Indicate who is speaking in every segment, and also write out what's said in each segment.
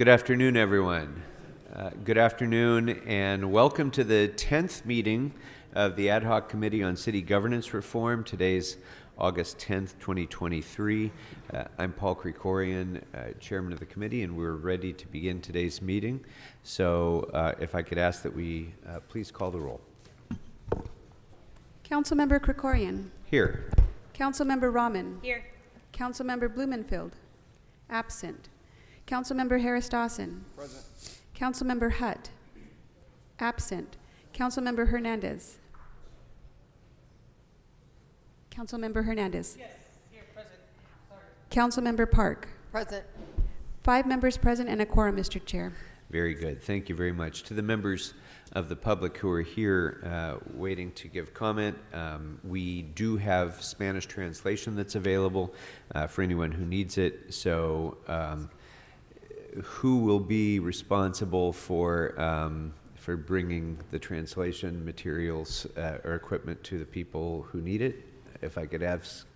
Speaker 1: Good afternoon, everyone. Good afternoon, and welcome to the 10th meeting of the Ad Hoc Committee on City Governance Reform. Today's August 10th, 2023. I'm Paul Krikorian, Chairman of the committee, and we're ready to begin today's meeting. So if I could ask that we please call the roll.
Speaker 2: Councilmember Krikorian.
Speaker 1: Here.
Speaker 2: Councilmember Rahman.
Speaker 3: Here.
Speaker 2: Councilmember Blumenfield. Absent. Councilmember Harris-Dawson.
Speaker 4: Present.
Speaker 2: Councilmember Hutt. Absent. Councilmember Hernandez. Councilmember Hernandez.
Speaker 3: Yes, here, present. Sorry.
Speaker 2: Councilmember Park.
Speaker 3: Present.
Speaker 2: 5 members present and a quorum, Mr. Chair.
Speaker 1: Very good. Thank you very much. To the members of the public who are here waiting to give comment, we do have Spanish translation that's available for anyone who needs it. So who will be responsible for bringing the translation materials or equipment to the people who need it? If I could ask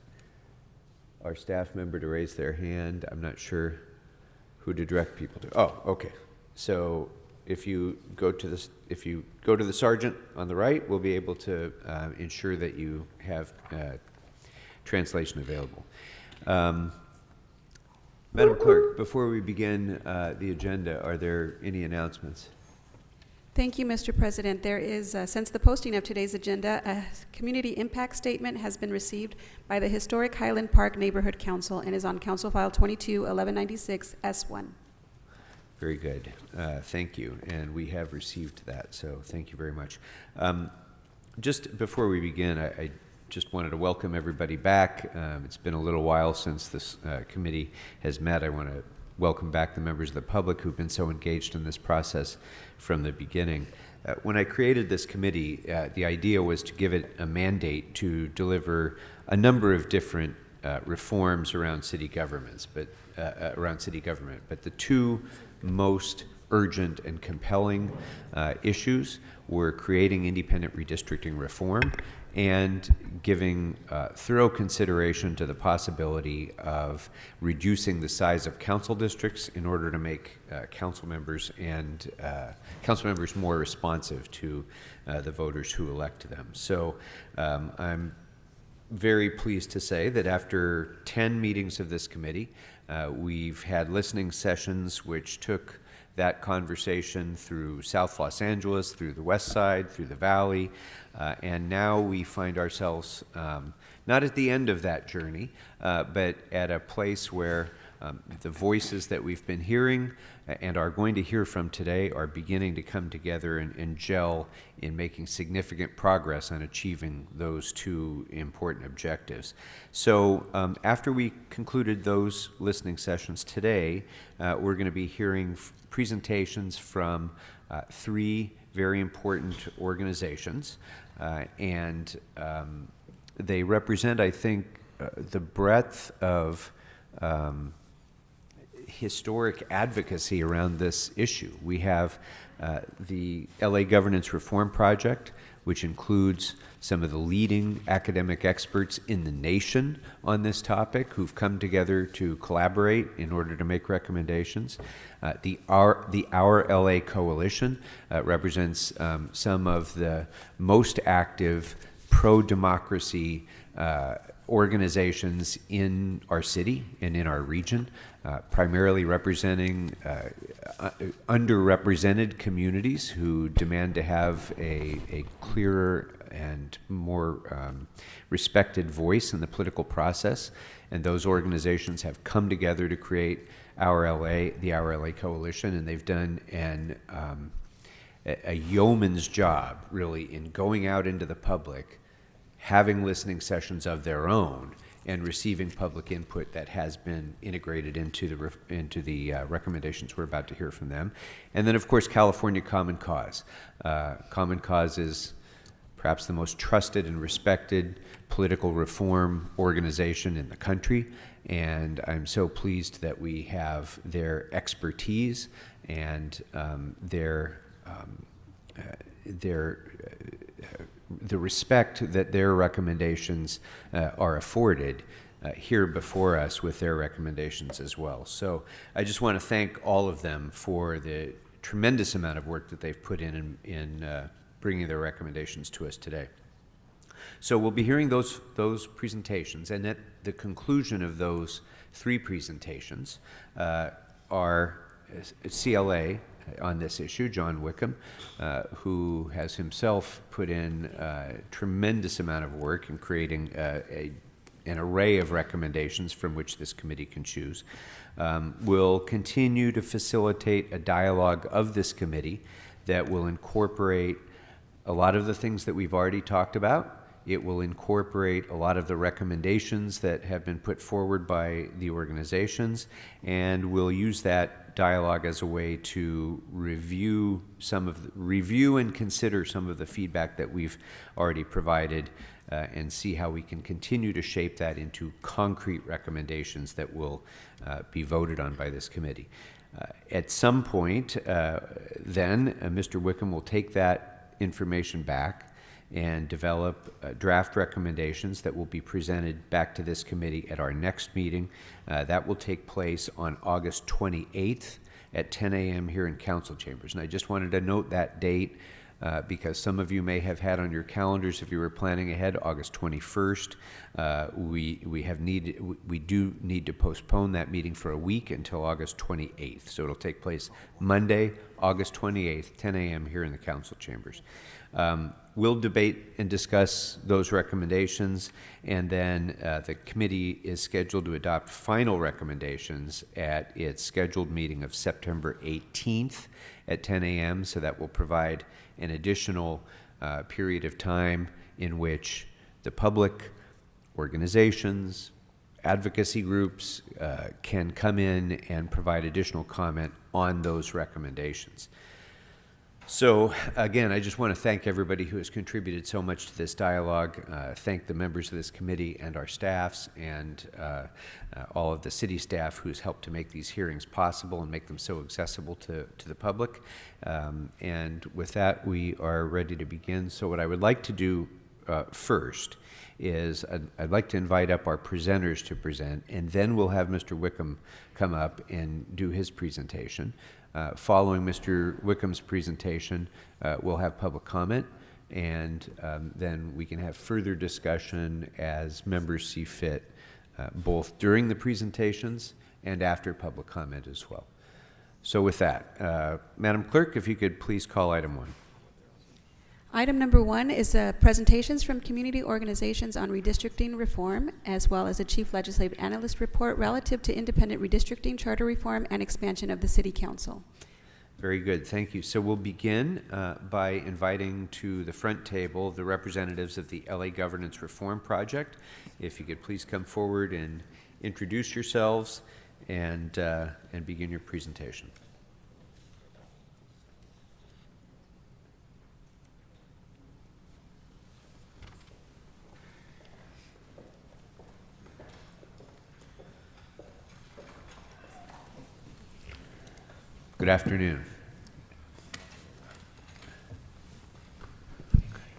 Speaker 1: our staff member to raise their hand. I'm not sure who to direct people to. Oh, okay. So if you go to the sergeant on the right, we'll be able to ensure that you have translation available. Madam Clerk, before we begin the agenda, are there any announcements?
Speaker 2: Thank you, Mr. President. There is, since the posting of today's agenda, a community impact statement has been received by the Historic Highland Park Neighborhood Council and is on Council File 22-1196-S1.
Speaker 1: Very good. Thank you. And we have received that, so thank you very much. Just before we begin, I just wanted to welcome everybody back. It's been a little while since this committee has met. I want to welcome back the members of the public who've been so engaged in this process from the beginning. When I created this committee, the idea was to give it a mandate to deliver a number of different reforms around city governments, but the two most urgent and compelling issues were creating independent redistricting reform and giving thorough consideration to the possibility of reducing the size of council districts in order to make council members more responsive to the voters who elect them. So I'm very pleased to say that after 10 meetings of this committee, we've had listening sessions which took that conversation through South Los Angeles, through the West Side, through the Valley, and now we find ourselves not at the end of that journey, but at a place where the voices that we've been hearing and are going to hear from today are beginning to come together and gel in making significant progress on achieving those two important objectives. So after we concluded those listening sessions today, we're going to be hearing presentations from 3 very important organizations, and they represent, I think, the breadth of historic advocacy around this issue. We have the LA Governance Reform Project, which includes some of the leading academic experts in the nation on this topic who've come together to collaborate in order to make recommendations. The Our LA Coalition represents some of the most active pro-democracy organizations in our city and in our region, primarily representing underrepresented communities who demand to have a clearer and more respected voice in the political process. And those organizations have come together to create the Our LA Coalition, and they've done a yeoman's job, really, in going out into the public, having listening sessions of their own, and receiving public input that has been integrated into the recommendations we're about to hear from them. And then, of course, California Common Cause. Common Cause is perhaps the most trusted and respected political reform organization in the country, and I'm so pleased that we have their expertise and the respect that their recommendations are afforded here before us with their recommendations as well. So I just want to thank all of them for the tremendous amount of work that they've put in bringing their recommendations to us today. So we'll be hearing those presentations, and at the conclusion of those three presentations, our CLA on this issue, John Wickham, who has himself put in a tremendous amount of work in creating an array of recommendations from which this committee can choose, will continue to facilitate a dialogue of this committee that will incorporate a lot of the things that we've already talked about. It will incorporate a lot of the recommendations that have been put forward by the organizations, and we'll use that dialogue as a way to review and consider some of the feedback that we've already provided, and see how we can continue to shape that into concrete recommendations that will be voted on by this committee. At some point, then, Mr. Wickham will take that information back and develop draft recommendations that will be presented back to this committee at our next meeting. That will take place on August 28th at 10 a.m. here in council chambers. And I just wanted to note that date because some of you may have had on your calendars, if you were planning ahead, August 21st. We do need to postpone that meeting for a week until August 28th. So it'll take place Monday, August 28th, 10 a.m. here in the council chambers. We'll debate and discuss those recommendations, and then the committee is scheduled to adopt final recommendations at its scheduled meeting of September 18th at 10 a.m., so that will provide an additional period of time in which the public, organizations, advocacy groups can come in and provide additional comment on those recommendations. So again, I just want to thank everybody who has contributed so much to this dialogue, thank the members of this committee and our staffs, and all of the city staff who's helped to make these hearings possible and make them so accessible to the public. And with that, we are ready to begin. So what I would like to do first is I'd like to invite up our presenters to present, and then we'll have Mr. Wickham come up and do his presentation. Following Mr. Wickham's presentation, we'll have public comment, and then we can have further discussion as members see fit, both during the presentations and after public comment as well. So with that, Madam Clerk, if you could please call item 1.
Speaker 2: Item number 1 is presentations from community organizations on redistricting reform, as well as a Chief Legislative Analyst report relative to independent redistricting, charter reform, and expansion of the City Council.
Speaker 1: Very good, thank you. So we'll begin by inviting to the front table the representatives of the LA Governance Reform Project. If you could please come forward and introduce yourselves and begin your presentation. Good afternoon.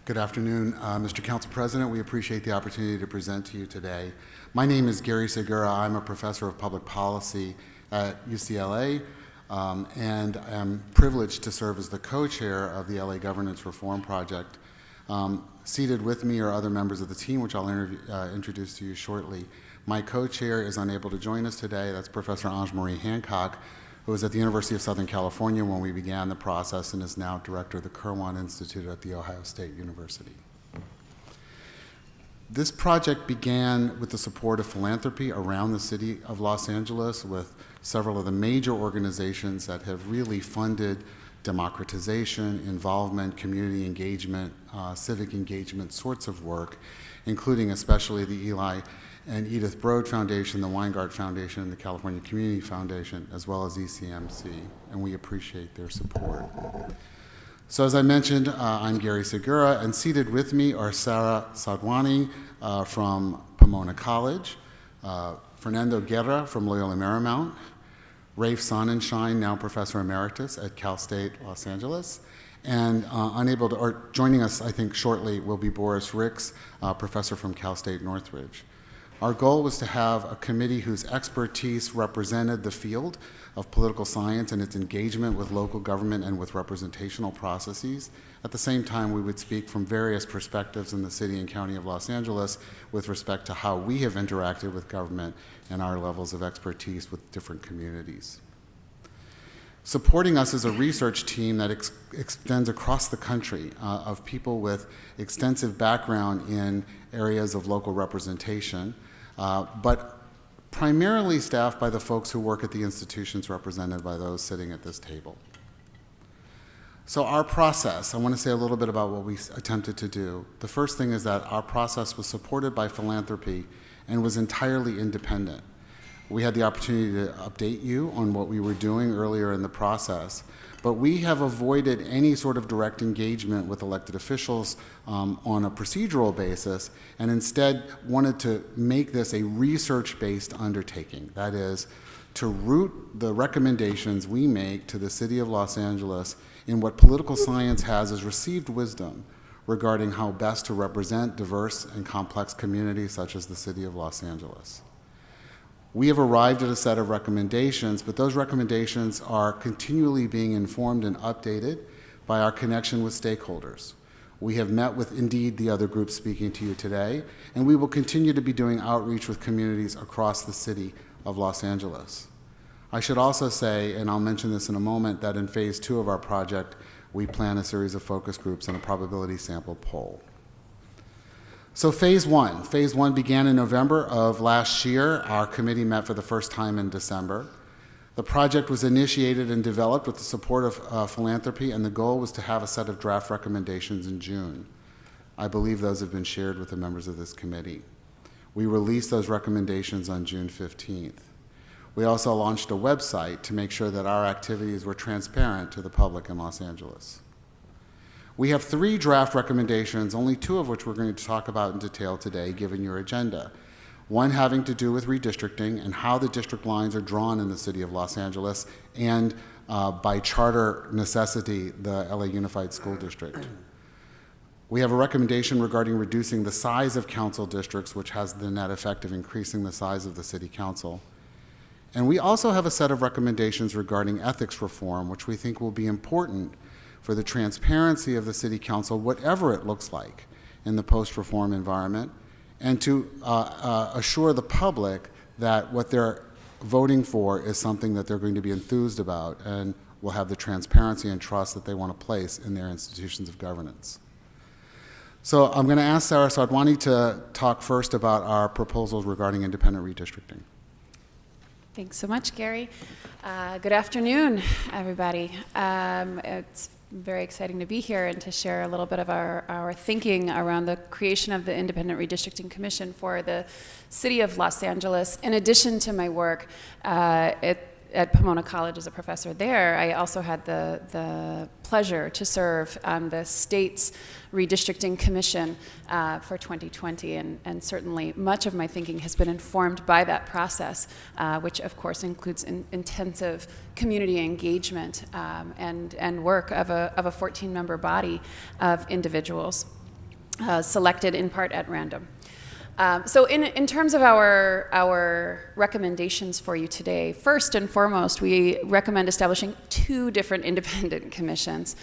Speaker 4: Good afternoon, Mr. Council President. We appreciate the opportunity to present to you today. My name is Gary Segura. I'm a professor of public policy at UCLA, and I'm privileged to serve as the co-chair of the LA Governance Reform Project. Seated with me are other members of the team, which I'll introduce to you shortly. My co-chair is unable to join us today. That's Professor Ange-Marie Hancock, who was at the University of Southern California when we began the process and is now director of the Kirwan Institute at The Ohio State University. This project began with the support of philanthropy around the city of Los Angeles, with several of the major organizations that have really funded democratization, involvement, community engagement, civic engagement sorts of work, including especially the Eli and Edith Broad Foundation, the Weingart Foundation, and the California Community Foundation, as well as ECMC, and we appreciate their support. So as I mentioned, I'm Gary Segura, and seated with me are Sarah Sadwani from Pomona College, Fernando Guerra from Loyola Marymount, Rafe Sonnenschein, now Professor Emeritus at Cal State Los Angeles, and joining us, I think, shortly will be Boris Ricks, Professor from Cal State Northridge. Our goal was to have a committee whose expertise represented the field of political science and its engagement with local government and with representational processes. At the same time, we would speak from various perspectives in the city and county of Los Angeles with respect to how we have interacted with government and our levels of expertise with different communities. Supporting us is a research team that extends across the country of people with extensive background in areas of local representation, but primarily staffed by the folks who work at the institutions represented by those sitting at this table. So our process, I want to say a little bit about what we attempted to do. The first thing is that our process was supported by philanthropy and was entirely independent. We had the opportunity to update you on what we were doing earlier in the process, but we have avoided any sort of direct engagement with elected officials on a procedural basis, and instead wanted to make this a research-based undertaking. That is, to root the recommendations we make to the City of Los Angeles in what political science has as received wisdom regarding how best to represent diverse and complex communities such as the City of Los Angeles. We have arrived at a set of recommendations, but those recommendations are continually being informed and updated by our connection with stakeholders. We have met with, indeed, the other groups speaking to you today, and we will continue to be doing outreach with communities across the City of Los Angeles. I should also say, and I'll mention this in a moment, that in phase 2 of our project, we plan a series of focus groups and a probability sample poll. So phase one began in November of last year. Our committee met for the first time in December. The project was initiated and developed with the support of philanthropy, and the goal was to have a set of draft recommendations in June. I believe those have been shared with the members of this committee. We released those recommendations on June 15th. We also launched a website to make sure that our activities were transparent to the public in Los Angeles. We have 3 draft recommendations, only 2 of which we're going to talk about in detail today, given your agenda. One having to do with redistricting and how the district lines are drawn in the City of Los Angeles, and by charter necessity, the LA Unified School District. We have a recommendation regarding reducing the size of council districts, which has the net effect of increasing the size of the City Council. And we also have a set of recommendations regarding ethics reform, which we think will be important for the transparency of the City Council, whatever it looks like in the post-reform environment, and to assure the public that what they're voting for is something that they're going to be enthused about and will have the transparency and trust that they want to place in their institutions of governance. So I'm going to ask Sarah Sadwani to talk first about our proposals regarding independent redistricting.
Speaker 5: Thanks so much, Gary. Good afternoon, everybody. It's very exciting to be here and to share a little bit of our thinking around the creation of the Independent Redistricting Commission for the City of Los Angeles. In addition to my work at Pomona College as a professor there, I also had the pleasure to serve on the state's redistricting commission for 2020, and certainly much of my thinking has been informed by that process, which of course includes intensive community engagement and work of a 14-member body of individuals selected in part at random. So in terms of our recommendations for you today, first and foremost, we recommend establishing 2 different independent commissions,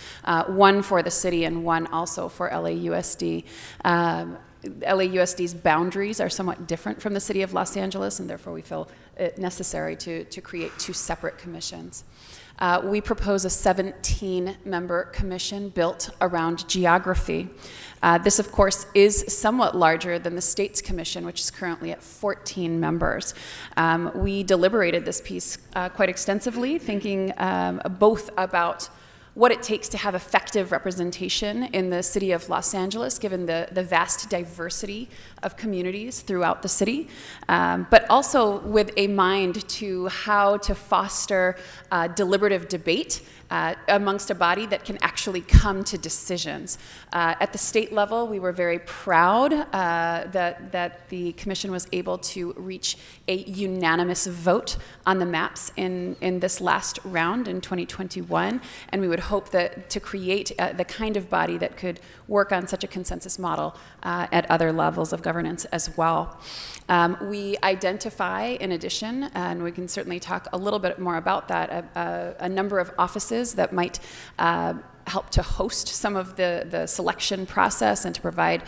Speaker 5: one for the city and one also for LAUSD. LAUSD's boundaries are somewhat different from the City of Los Angeles, and therefore we feel it necessary to create 2 separate commissions. We propose a 17-member commission built around geography. This, of course, is somewhat larger than the state's commission, which is currently at 14 members. We deliberated this piece quite extensively, thinking both about what it takes to have effective representation in the City of Los Angeles, given the vast diversity of communities throughout the city, but also with a mind to how to foster deliberative debate amongst a body that can actually come to decisions. At the state level, we were very proud that the commission was able to reach a unanimous vote on the maps in this last round in 2021, and we would hope that to create the kind of body that could work on such a consensus model at other levels of governance as well. We identify, in addition, and we can certainly talk a little bit more about that, a number of offices that might help to host some of the selection process and to provide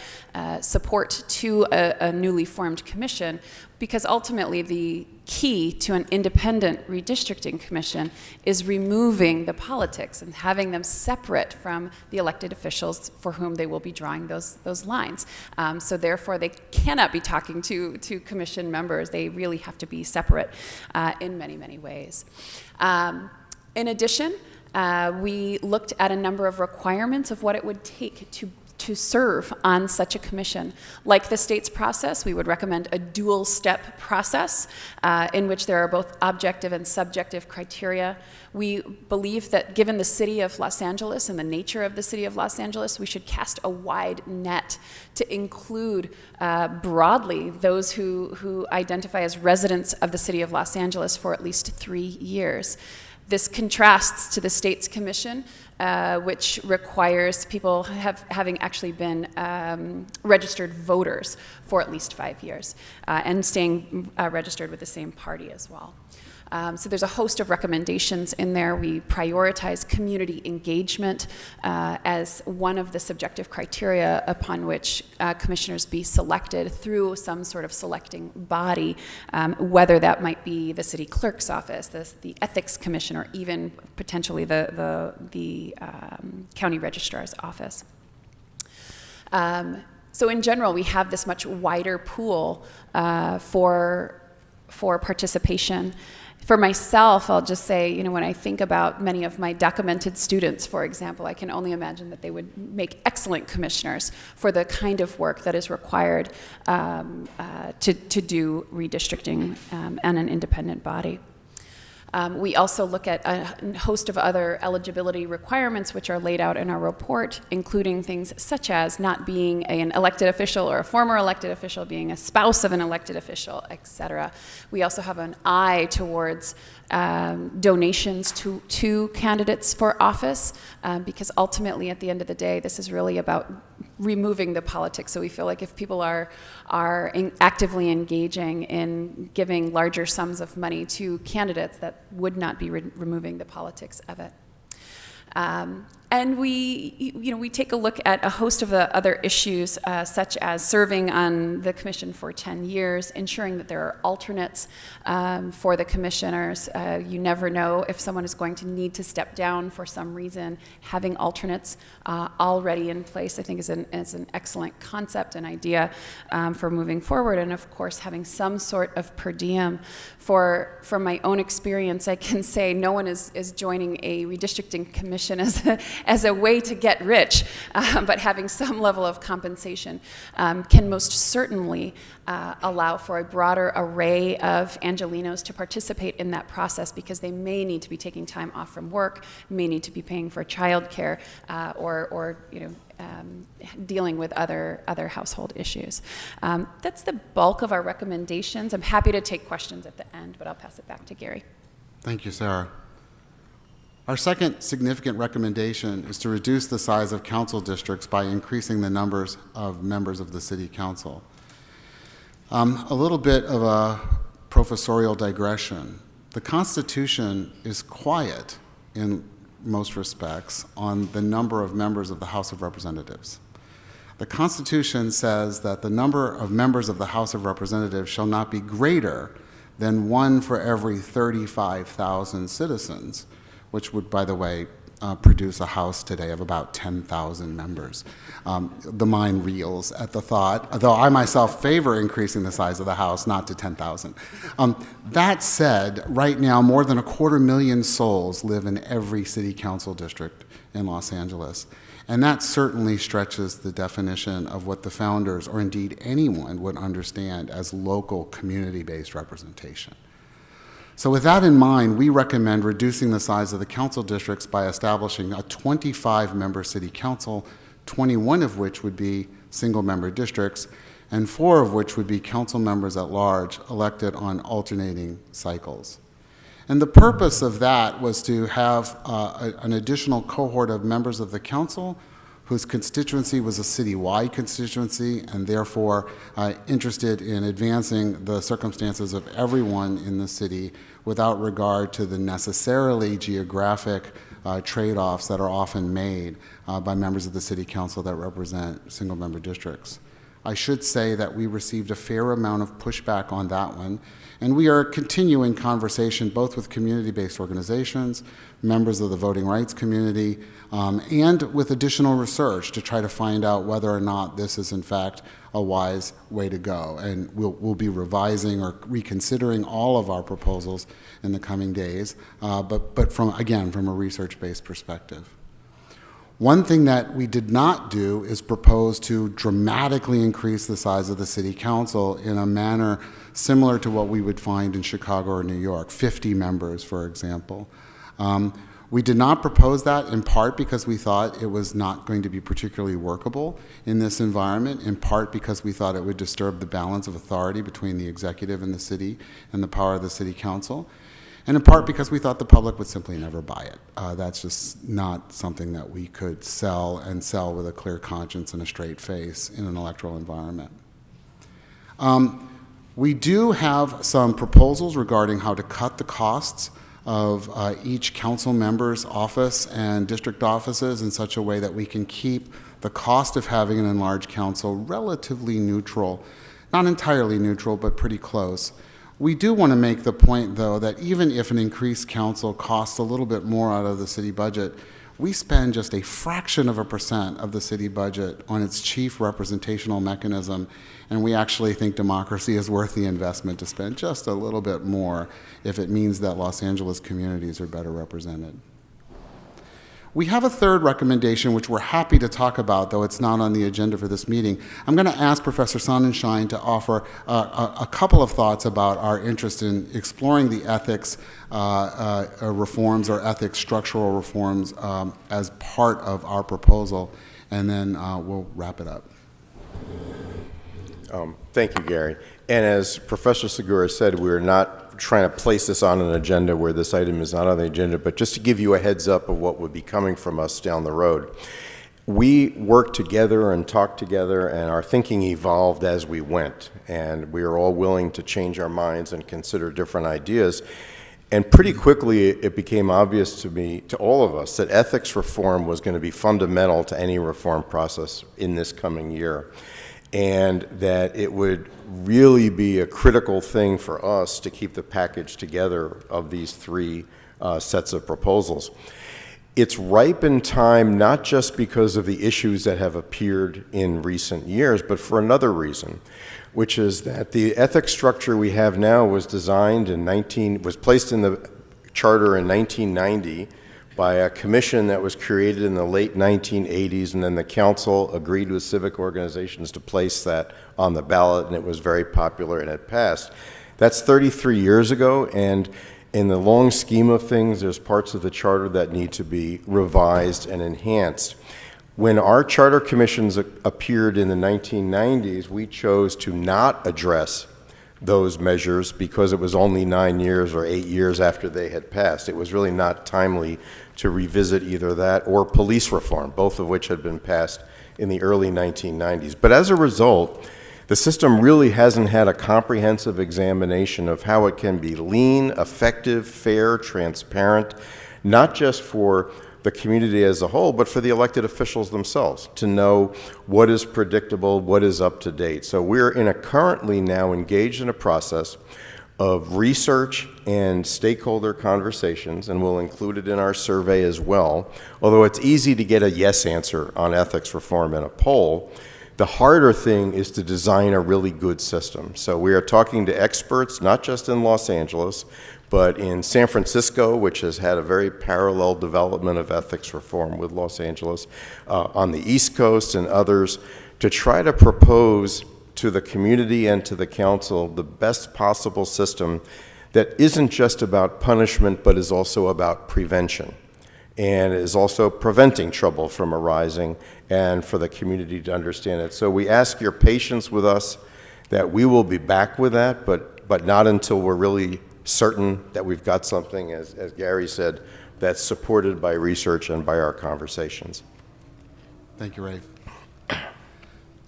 Speaker 5: support to a newly formed commission, because ultimately the key to an independent redistricting commission is removing the politics and having them separate from the elected officials for whom they will be drawing those lines. So therefore they cannot be talking to commission members. They really have to be separate in many, many ways. In addition, we looked at a number of requirements of what it would take to serve on such a commission. Like the state's process, we would recommend a dual-step process in which there are both objective and subjective criteria. We believe that given the city of Los Angeles and the nature of the city of Los Angeles, we should cast a wide net to include broadly those who identify as residents of the city of Los Angeles for at least 3 years. This contrasts to the state's commission, which requires people having actually been registered voters for at least 5 years and staying registered with the same party as well. So there's a host of recommendations in there. We prioritize community engagement as one of the subjective criteria upon which commissioners be selected through some sort of selecting body, whether that might be the city clerk's office, the ethics commission, or even potentially the county registrar's office. So in general, we have this much wider pool for participation. For myself, I'll just say, when I think about many of my documented students, for example, I can only imagine that they would make excellent commissioners for the kind of work that is required to do redistricting and an independent body. We also look at a host of other eligibility requirements which are laid out in our report, including things such as not being an elected official or a former elected official, being a spouse of an elected official, etc. We also have an eye towards donations to candidates for office, because ultimately at the end of the day, this is really about removing the politics. So we feel like if people are actively engaging in giving larger sums of money to candidates, that would not be removing the politics of it. And we take a look at a host of the other issues, such as serving on the commission for 10 years, ensuring that there are alternates for the commissioners. You never know if someone is going to need to step down for some reason. Having alternates already in place, I think, is an excellent concept and idea for moving forward. And of course, having some sort of per diem. From my own experience, I can say no one is joining a redistricting commission as a way to get rich, but having some level of compensation can most certainly allow for a broader array of Angelenos to participate in that process, because they may need to be taking time off from work, may need to be paying for childcare, or dealing with other household issues. That's the bulk of our recommendations. I'm happy to take questions at the end, but I'll pass it back to Gary.
Speaker 4: Thank you, Sarah. Our second significant recommendation is to reduce the size of council districts by increasing the numbers of members of the city council. A little bit of a professorial digression. The Constitution is quiet in most respects on the number of members of the House of Representatives. The Constitution says that the number of members of the House of Representatives shall not be greater than 1 for every 35,000 citizens, which would, by the way, produce a House today of about 10,000 members. The mind reels at the thought, though I myself favor increasing the size of the House, not to 10,000. That said, right now, more than 250,000 souls live in every city council district in Los Angeles. And that certainly stretches the definition of what the founders, or indeed anyone, would understand as local community-based representation. So with that in mind, we recommend reducing the size of the council districts by establishing a 25-member city council, 21 of which would be single-member districts, and 4 of which would be council members at large elected on alternating cycles. And the purpose of that was to have an additional cohort of members of the council whose constituency was a citywide constituency and therefore interested in advancing the circumstances of everyone in the city without regard to the necessarily geographic trade-offs that are often made by members of the city council that represent single-member districts. I should say that we received a fair amount of pushback on that one, and we are continuing conversation both with community-based organizations, members of the voting rights community, and with additional research to try to find out whether or not this is in fact a wise way to go. And we'll be revising or reconsidering all of our proposals in the coming days, but from a research-based perspective. One thing that we did not do is propose to dramatically increase the size of the city council in a manner similar to what we would find in Chicago or New York, 50 members, for example. We did not propose that in part because we thought it was not going to be particularly workable in this environment, in part because we thought it would disturb the balance of authority between the executive and the city and the power of the city council, and in part because we thought the public would simply never buy it. That's just not something that we could sell with a clear conscience and a straight face in an electoral environment. We do have some proposals regarding how to cut the costs of each council member's office and district offices in such a way that we can keep the cost of having an enlarged council relatively neutral, not entirely neutral, but pretty close. We do want to make the point, though, that even if an increased council costs a little bit more out of the city budget, we spend just a fraction of a % of the city budget on its chief representational mechanism, and we actually think democracy is worth the investment to spend just a little bit more if it means that Los Angeles communities are better represented. We have a third recommendation, which we're happy to talk about, though it's not on the agenda for this meeting. I'm going to ask Professor Sonnenschein to offer a couple of thoughts about our interest in exploring the ethics reforms or ethics structural reforms as part of our proposal, and then we'll wrap it up.
Speaker 6: Thank you, Gary. And as Professor Segura said, we're not trying to place this on an agenda where this item is not on the agenda, but just to give you a heads up of what would be coming from us down the road. We worked together and talked together, and our thinking evolved as we went, and we were all willing to change our minds and consider different ideas. And pretty quickly, it became obvious to me, to all of us, that ethics reform was going to be fundamental to any reform process in this coming year, and that it would really be a critical thing for us to keep the package together of these three sets of proposals. It's ripe in time not just because of the issues that have appeared in recent years, but for another reason, which is that the ethics structure we have now was designed was placed in the charter in 1990 by a commission that was created in the late 1980s, and then the council agreed with civic organizations to place that on the ballot, and it was very popular and it passed. That's 33 years ago, and in the long scheme of things, there's parts of the charter that need to be revised and enhanced. When our charter commissions appeared in the 1990s, we chose to not address those measures because it was only 9 years or 8 years after they had passed. It was really not timely to revisit either that or police reform, both of which had been passed in the early 1990s. But as a result, the system really hasn't had a comprehensive examination of how it can be lean, effective, fair, transparent, not just for the community as a whole, but for the elected officials themselves to know what is predictable, what is up to date. So we're currently now engaged in a process of research and stakeholder conversations, and we'll include it in our survey as well. Although it's easy to get a yes answer on ethics reform in a poll, the harder thing is to design a really good system. So we are talking to experts, not just in Los Angeles, but in San Francisco, which has had a very parallel development of ethics reform with Los Angeles, on the East Coast and others, to try to propose to the community and to the council the best possible system that isn't just about punishment, but is also about prevention, and is also preventing trouble from arising, and for the community to understand it. So we ask your patience with us, that we will be back with that, but not until we're really certain that we've got something, as Gary said, that's supported by research and by our conversations.
Speaker 4: Thank you, Rafe.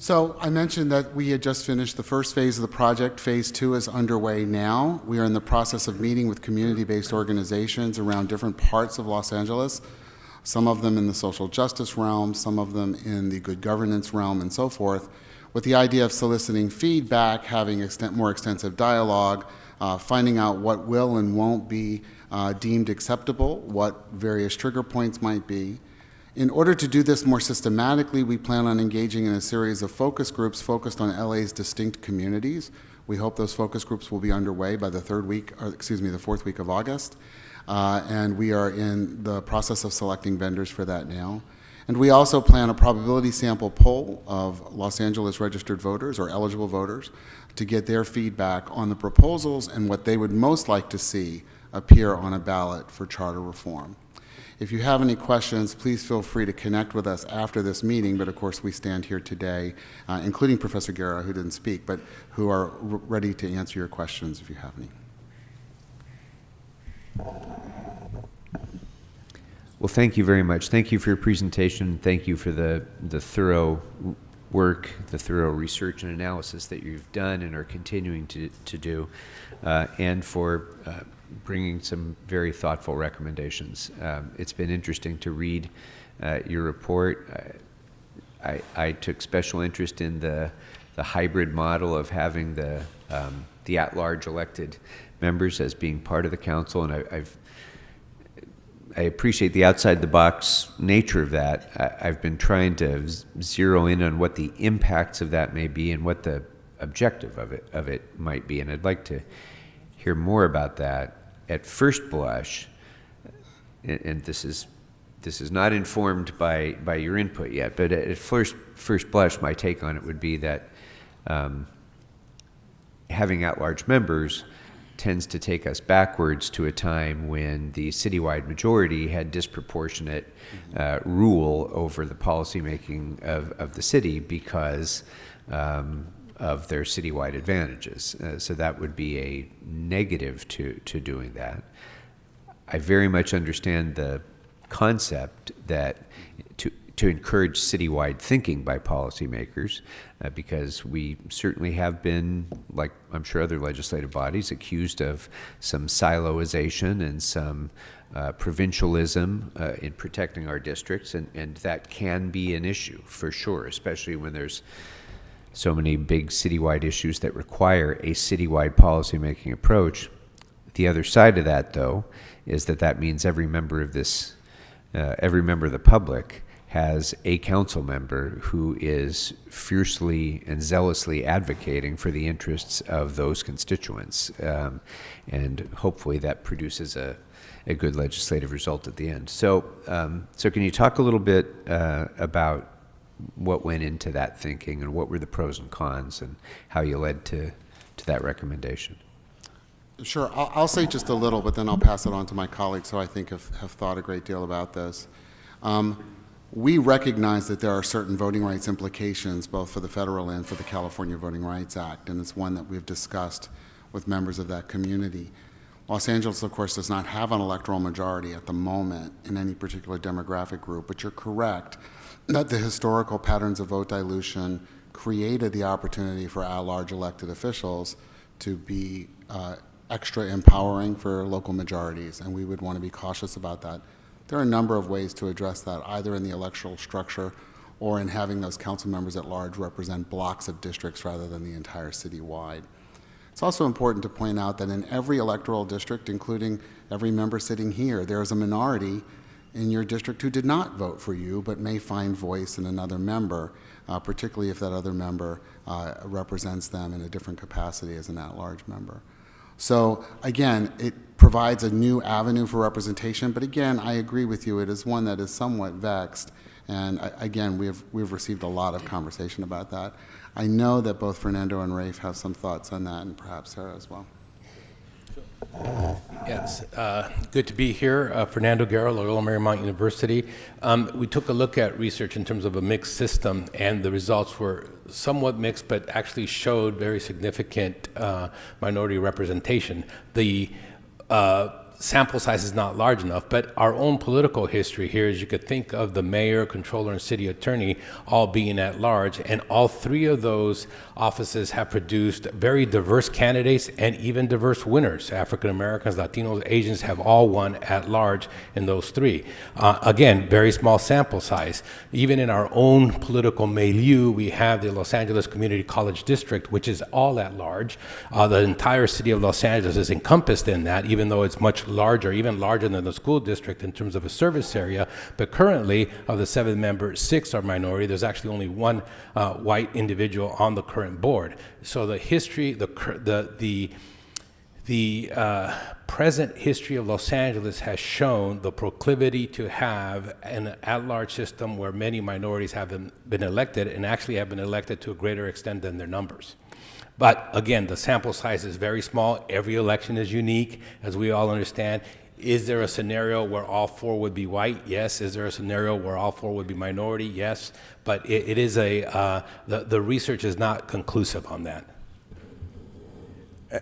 Speaker 4: So I mentioned that we had just finished the first phase of the project. Phase 2 is underway now. We are in the process of meeting with community-based organizations around different parts of Los Angeles, some of them in the social justice realm, some of them in the good governance realm, and so forth, with the idea of soliciting feedback, having more extensive dialogue, finding out what will and won't be deemed acceptable, what various trigger points might be. In order to do this more systematically, we plan on engaging in a series of focus groups focused on LA's distinct communities. We hope those focus groups will be underway by the fourth week of August. And we are in the process of selecting vendors for that now. And we also plan a probability sample poll of Los Angeles registered voters or eligible voters to get their feedback on the proposals and what they would most like to see appear on a ballot for charter reform. If you have any questions, please feel free to connect with us after this meeting, but of course we stand here today, including Professor Guerra, who didn't speak, but who are ready to answer your questions if you have any.
Speaker 1: Well, thank you very much. Thank you for your presentation. Thank you for the thorough work, the thorough research and analysis that you've done and are continuing to do, and for bringing some very thoughtful recommendations. It's been interesting to read your report. I took special interest in the hybrid model of having the at-large elected members as being part of the council, and I appreciate the outside-the-box nature of that. I've been trying to zero in on what the impacts of that may be and what the objective of it might be, and I'd like to hear more about that. At first blush, and this is not informed by your input yet, but at first blush, my take on it would be that having at-large members tends to take us backwards to a time when the citywide majority had disproportionate rule over the policymaking of the city because of their citywide advantages. So that would be a negative to doing that. I very much understand the concept that to encourage citywide thinking by policymakers, because we certainly have been, like I'm sure other legislative bodies, accused of some siloization and some provincialism in protecting our districts, and that can be an issue for sure, especially when there's so many big citywide issues that require a citywide policymaking approach. The other side of that, though, is that means every member of the public has a council member who is fiercely and zealously advocating for the interests of those constituents. And hopefully that produces a good legislative result at the end. So can you talk a little bit about what went into that thinking and what were the pros and cons and how you led to that recommendation?
Speaker 4: Sure. I'll say just a little, but then I'll pass it on to my colleagues who I think have thought a great deal about this. We recognize that there are certain voting rights implications both for the federal and for the California Voting Rights Act, and it's one that we've discussed with members of that community. Los Angeles, of course, does not have an electoral majority at the moment in any particular demographic group, but you're correct that the historical patterns of vote dilution created the opportunity for at-large elected officials to be extra empowering for local majorities, and we would want to be cautious about that. There are a number of ways to address that, either in the electoral structure or in having those council members at large represent blocks of districts rather than the entire city-wide. It's also important to point out that in every electoral district, including every member sitting here, there is a minority in your district who did not vote for you but may find voice in another member, particularly if that other member represents them in a different capacity as an at-large member. So again, it provides a new avenue for representation, but again, I agree with you, it is one that is somewhat vexed, and again, we've received a lot of conversation about that. I know that both Fernando and Rafe have some thoughts on that, and perhaps Sarah as well.
Speaker 7: Yes, good to be here. Fernando Guerra, Loyola Marymount University. We took a look at research in terms of a mixed system, and the results were somewhat mixed, but actually showed very significant minority representation. The sample size is not large enough, but our own political history here is you could think of the mayor, controller, and city attorney all being at large, and all three of those offices have produced very diverse candidates and even diverse winners. African Americans, Latinos, Asians have all won at large in those three. Again, very small sample size. Even in our own political milieu, we have the Los Angeles Community College District, which is all at large. The entire city of Los Angeles is encompassed in that, even though it's much larger, even larger than the school district in terms of a service area. But currently, of the 7 members, 6 are minority. There's actually only one white individual on the current board. So the history, the present history of Los Angeles has shown the proclivity to have an at-large system where many minorities have been elected, and actually have been elected to a greater extent than their numbers. But again, the sample size is very small. Every election is unique, as we all understand. Is there a scenario where all 4 would be white? Yes. Is there a scenario where all 4 would be minority? Yes. But it is the research is not conclusive on that.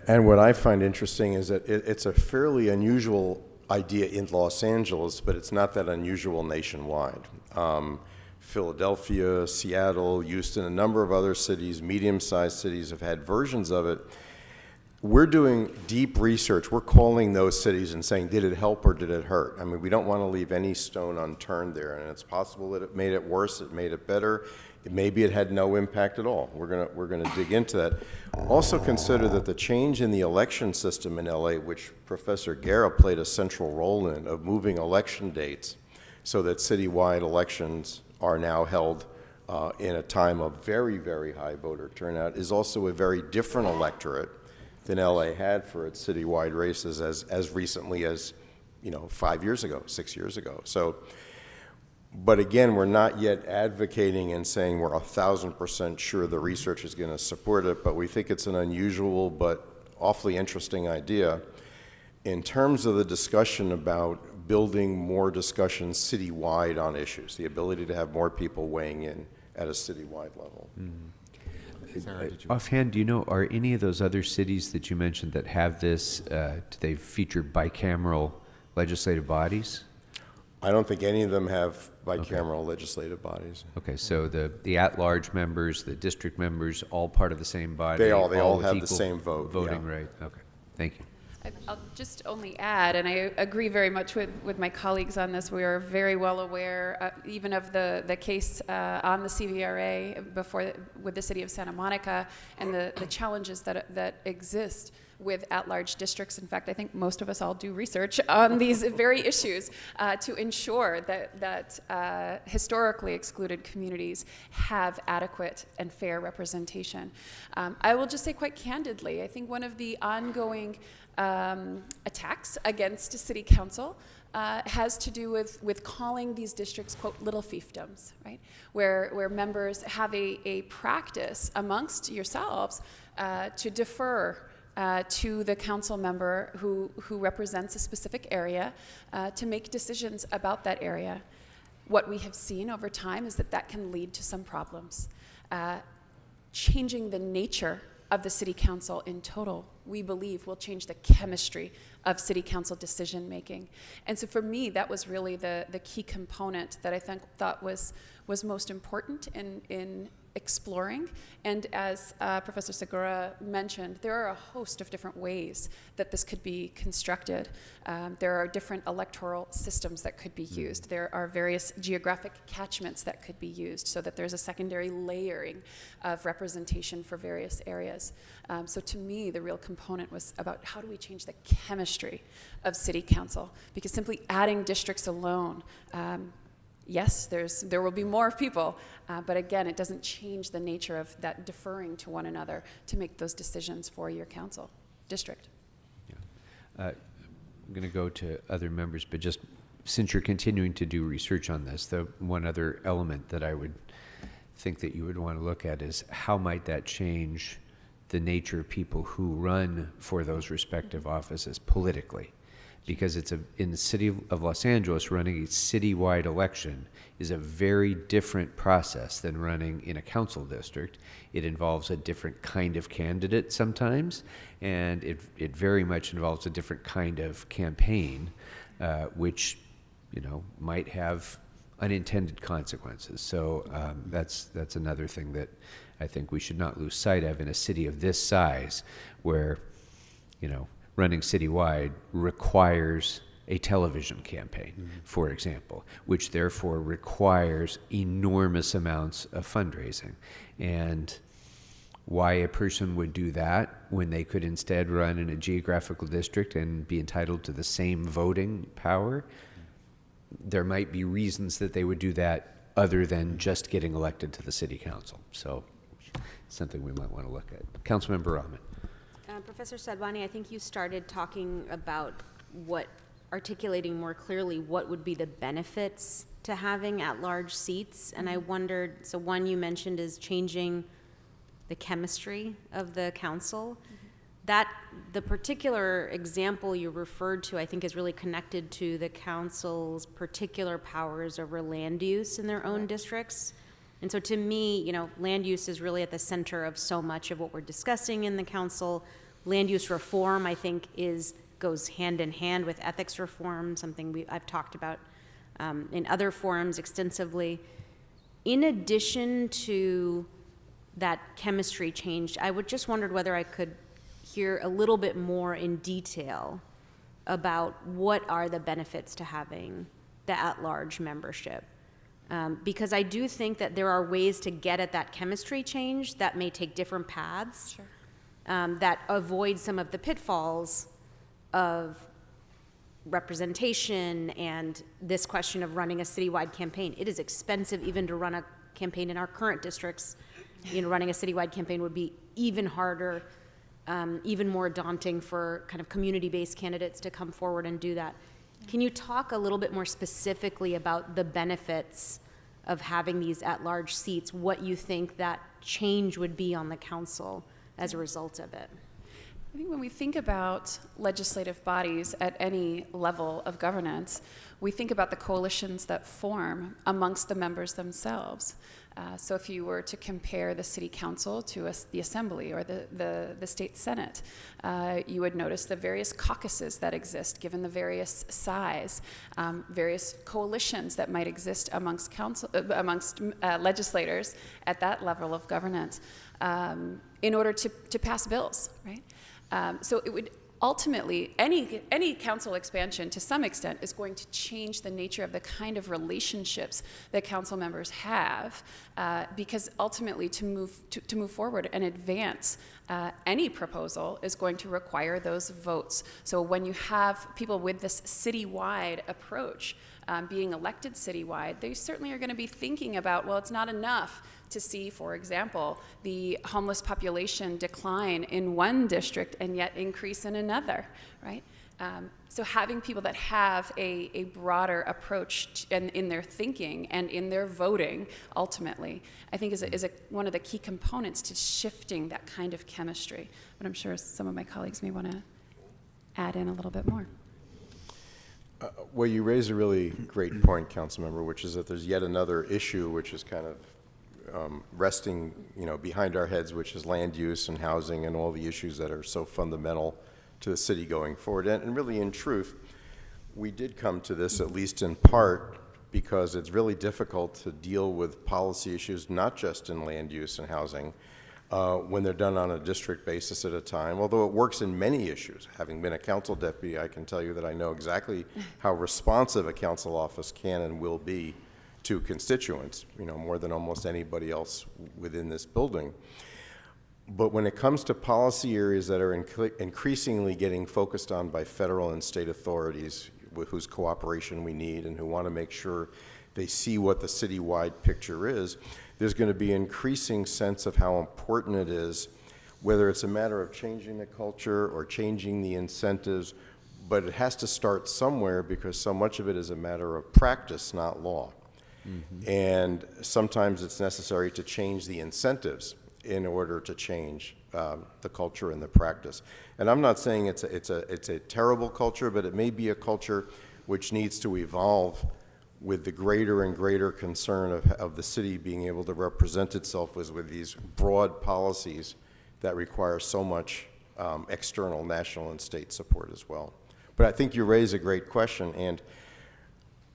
Speaker 6: And what I find interesting is that it's a fairly unusual idea in Los Angeles, but it's not that unusual nationwide. Philadelphia, Seattle, Houston, a number of other cities, medium-sized cities have had versions of it. We're doing deep research. We're calling those cities and saying, did it help or did it hurt? I mean, we don't want to leave any stone unturned there, and it's possible that it made it worse, it made it better. Maybe it had no impact at all. We're gonna dig into that. Also consider that the change in the election system in LA, which Professor Guerra played a central role in, of moving election dates so that citywide elections are now held in a time of very, very high voter turnout, is also a very different electorate than LA had for its citywide races as recently as 5 years ago, 6 years ago. So, but again, we're not yet advocating and saying we're 1,000% sure the research is going to support it, but we think it's an unusual but awfully interesting idea. In terms of the discussion about building more discussions citywide on issues, the ability to have more people weighing in at a citywide level.
Speaker 4: Sarah, did you?
Speaker 1: Offhand, do you know, are any of those other cities that you mentioned that have this, do they feature bicameral legislative bodies?
Speaker 6: I don't think any of them have bicameral legislative bodies.
Speaker 1: Okay, so the at-large members, the district members, all part of the same body?
Speaker 6: They all
Speaker 1: with
Speaker 6: have the
Speaker 1: equal
Speaker 6: same vote,
Speaker 1: voting
Speaker 6: yeah.
Speaker 1: right? Okay, thank you.
Speaker 5: I'll just only add, and I agree very much with my colleagues on this. We are very well aware, even of the case on the CVRA with the city of Santa Monica, and the challenges that exist with at-large districts. In fact, I think most of us all do research on these very issues to ensure that historically excluded communities have adequate and fair representation. I will just say quite candidly, I think one of the ongoing attacks against city council has to do with calling these districts, quote, little fiefdoms, right? Where members have a practice amongst yourselves to defer to the council member who represents a specific area to make decisions about that area. What we have seen over time is that can lead to some problems. Changing the nature of the city council in total, we believe, will change the chemistry of city council decision making. And so for me, that was really the key component that I thought was most important in exploring. And as Professor Segura mentioned, there are a host of different ways that this could be constructed. There are different electoral systems that could be used. There are various geographic catchments that could be used so that there's a secondary layering of representation for various areas. So to me, the real component was about how do we change the chemistry of city council? Because simply adding districts alone, yes, there will be more people, but again, it doesn't change the nature of that deferring to one another to make those decisions for your council district.
Speaker 1: Yeah. I'm going to go to other members, but just since you're continuing to do research on this, the one other element that I would think that you would want to look at is how might that change the nature of people who run for those respective offices politically. Because in the city of Los Angeles, running a citywide election is a very different process than running in a council district. It involves a different kind of candidate sometimes, and it very much involves a different kind of campaign, which, might have unintended consequences. So that's another thing that I think we should not lose sight of in a city of this size, where, running citywide requires a television campaign, for example, which therefore requires enormous amounts of fundraising. And why a person would do that when they could instead run in a geographical district and be entitled to the same voting power, there might be reasons that they would do that other than just getting elected to the city council. So something we might want to look at. Councilmember Rahman.
Speaker 8: Professor Sadwani, I think you started talking about articulating more clearly what would be the benefits to having at-large seats. And I wondered, so one you mentioned is changing the chemistry of the council. The particular example you referred to, I think, is really connected to the council's particular powers over land use in their own districts. And so to me, land use is really at the center of so much of what we're discussing in the council. Land use reform, I think, goes hand in hand with ethics reform, something I've talked about in other forums extensively. In addition to that chemistry change, I would just wondered whether I could hear a little bit more in detail about what are the benefits to having the at-large membership. Because I do think that there are ways to get at that chemistry change that may take different paths.
Speaker 5: Sure.
Speaker 8: That avoid some of the pitfalls of representation and this question of running a citywide campaign. It is expensive even to run a campaign in our current districts. Running a citywide campaign would be even harder, even more daunting for kind of community-based candidates to come forward and do that. Can you talk a little bit more specifically about the benefits of having these at-large seats, what you think that change would be on the council as a result of it?
Speaker 5: I think when we think about legislative bodies at any level of governance, we think about the coalitions that form amongst the members themselves. So if you were to compare the city council to the assembly or the state senate, you would notice the various caucuses that exist given the various size, various coalitions that might exist amongst legislators at that level of governance in order to pass bills, right? So it would ultimately, any council expansion to some extent is going to change the nature of the kind of relationships that council members have, because ultimately to move forward and advance any proposal is going to require those votes. So when you have people with this citywide approach being elected citywide, they certainly are going to be thinking about, well, it's not enough to see, for example, the homeless population decline in one district and yet increase in another, right? So having people that have a broader approach in their thinking and in their voting, ultimately, I think is one of the key components to shifting that kind of chemistry. But I'm sure some of my colleagues may want to add in a little bit more.
Speaker 6: Well, you raise a really great point, Councilmember, which is that there's yet another issue which is kind of resting, behind our heads, which is land use and housing and all the issues that are so fundamental to the city going forward. And really, in truth, we did come to this, at least in part, because it's really difficult to deal with policy issues, not just in land use and housing, when they're done on a district basis at a time, although it works in many issues. Having been a council deputy, I can tell you that I know exactly how responsive a council office can and will be to constituents, more than almost anybody else within this building. But when it comes to policy areas that are increasingly getting focused on by federal and state authorities, with whose cooperation we need and who want to make sure they see what the citywide picture is, there's going to be an increasing sense of how important it is, whether it's a matter of changing the culture or changing the incentives, but it has to start somewhere because so much of it is a matter of practice, not law. And sometimes it's necessary to change the incentives in order to change the culture and the practice. And I'm not saying it's a terrible culture, but it may be a culture which needs to evolve with the greater and greater concern of the city being able to represent itself with these broad policies that require so much external, national, and state support as well. But I think you raise a great question, and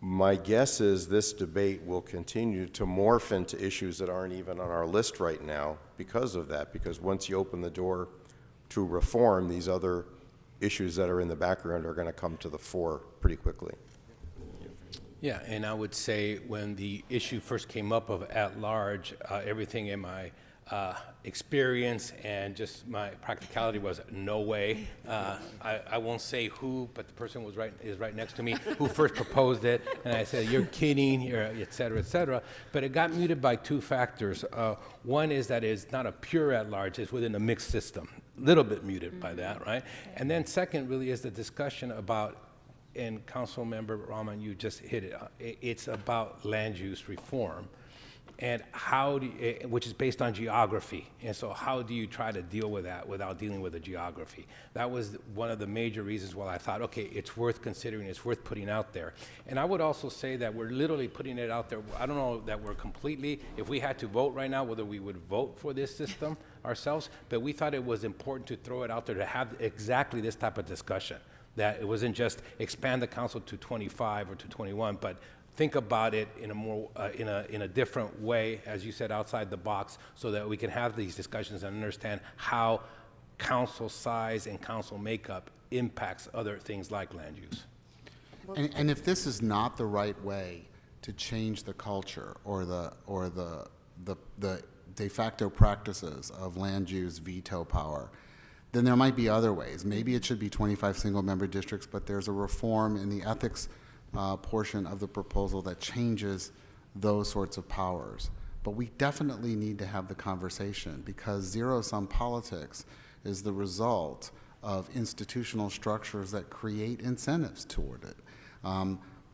Speaker 6: my guess is this debate will continue to morph into issues that aren't even on our list right now because of that, because once you open the door to reform, these other issues that are in the background are going to come to the fore pretty quickly.
Speaker 7: Yeah, and I would say when the issue first came up of at-large, everything in my experience and just my practicality was no way. I won't say who, but the person is right next to me who first proposed it, and I said, "You're kidding," et cetera, et cetera. But it got muted by two factors. One is that it's not a pure at-large; it's within a mixed system. Little bit muted by that, right? And then second, really, is the discussion about. And Councilmember Rahman, you just hit it. It's about land use reform, and how do you, which is based on geography. And so, how do you try to deal with that without dealing with the geography? That was one of the major reasons why I thought, okay, it's worth considering, it's worth putting out there. And I would also say that we're literally putting it out there. I don't know that we're completely. If we had to vote right now, whether we would vote for this system ourselves, but we thought it was important to throw it out there to have exactly this type of discussion. That it wasn't just expand the council to 25 or to 21, but think about it in a more in a different way, as you said, outside the box, so that we can have these discussions and understand how council size and council makeup impacts other things like land use.
Speaker 4: And if this is not the right way to change the culture or the de facto practices of land use veto power, then there might be other ways. Maybe it should be 25 single-member districts, but there's a reform in the ethics portion of the proposal that changes those sorts of powers. But we definitely need to have the conversation, because zero-sum politics is the result of institutional structures that create incentives toward it.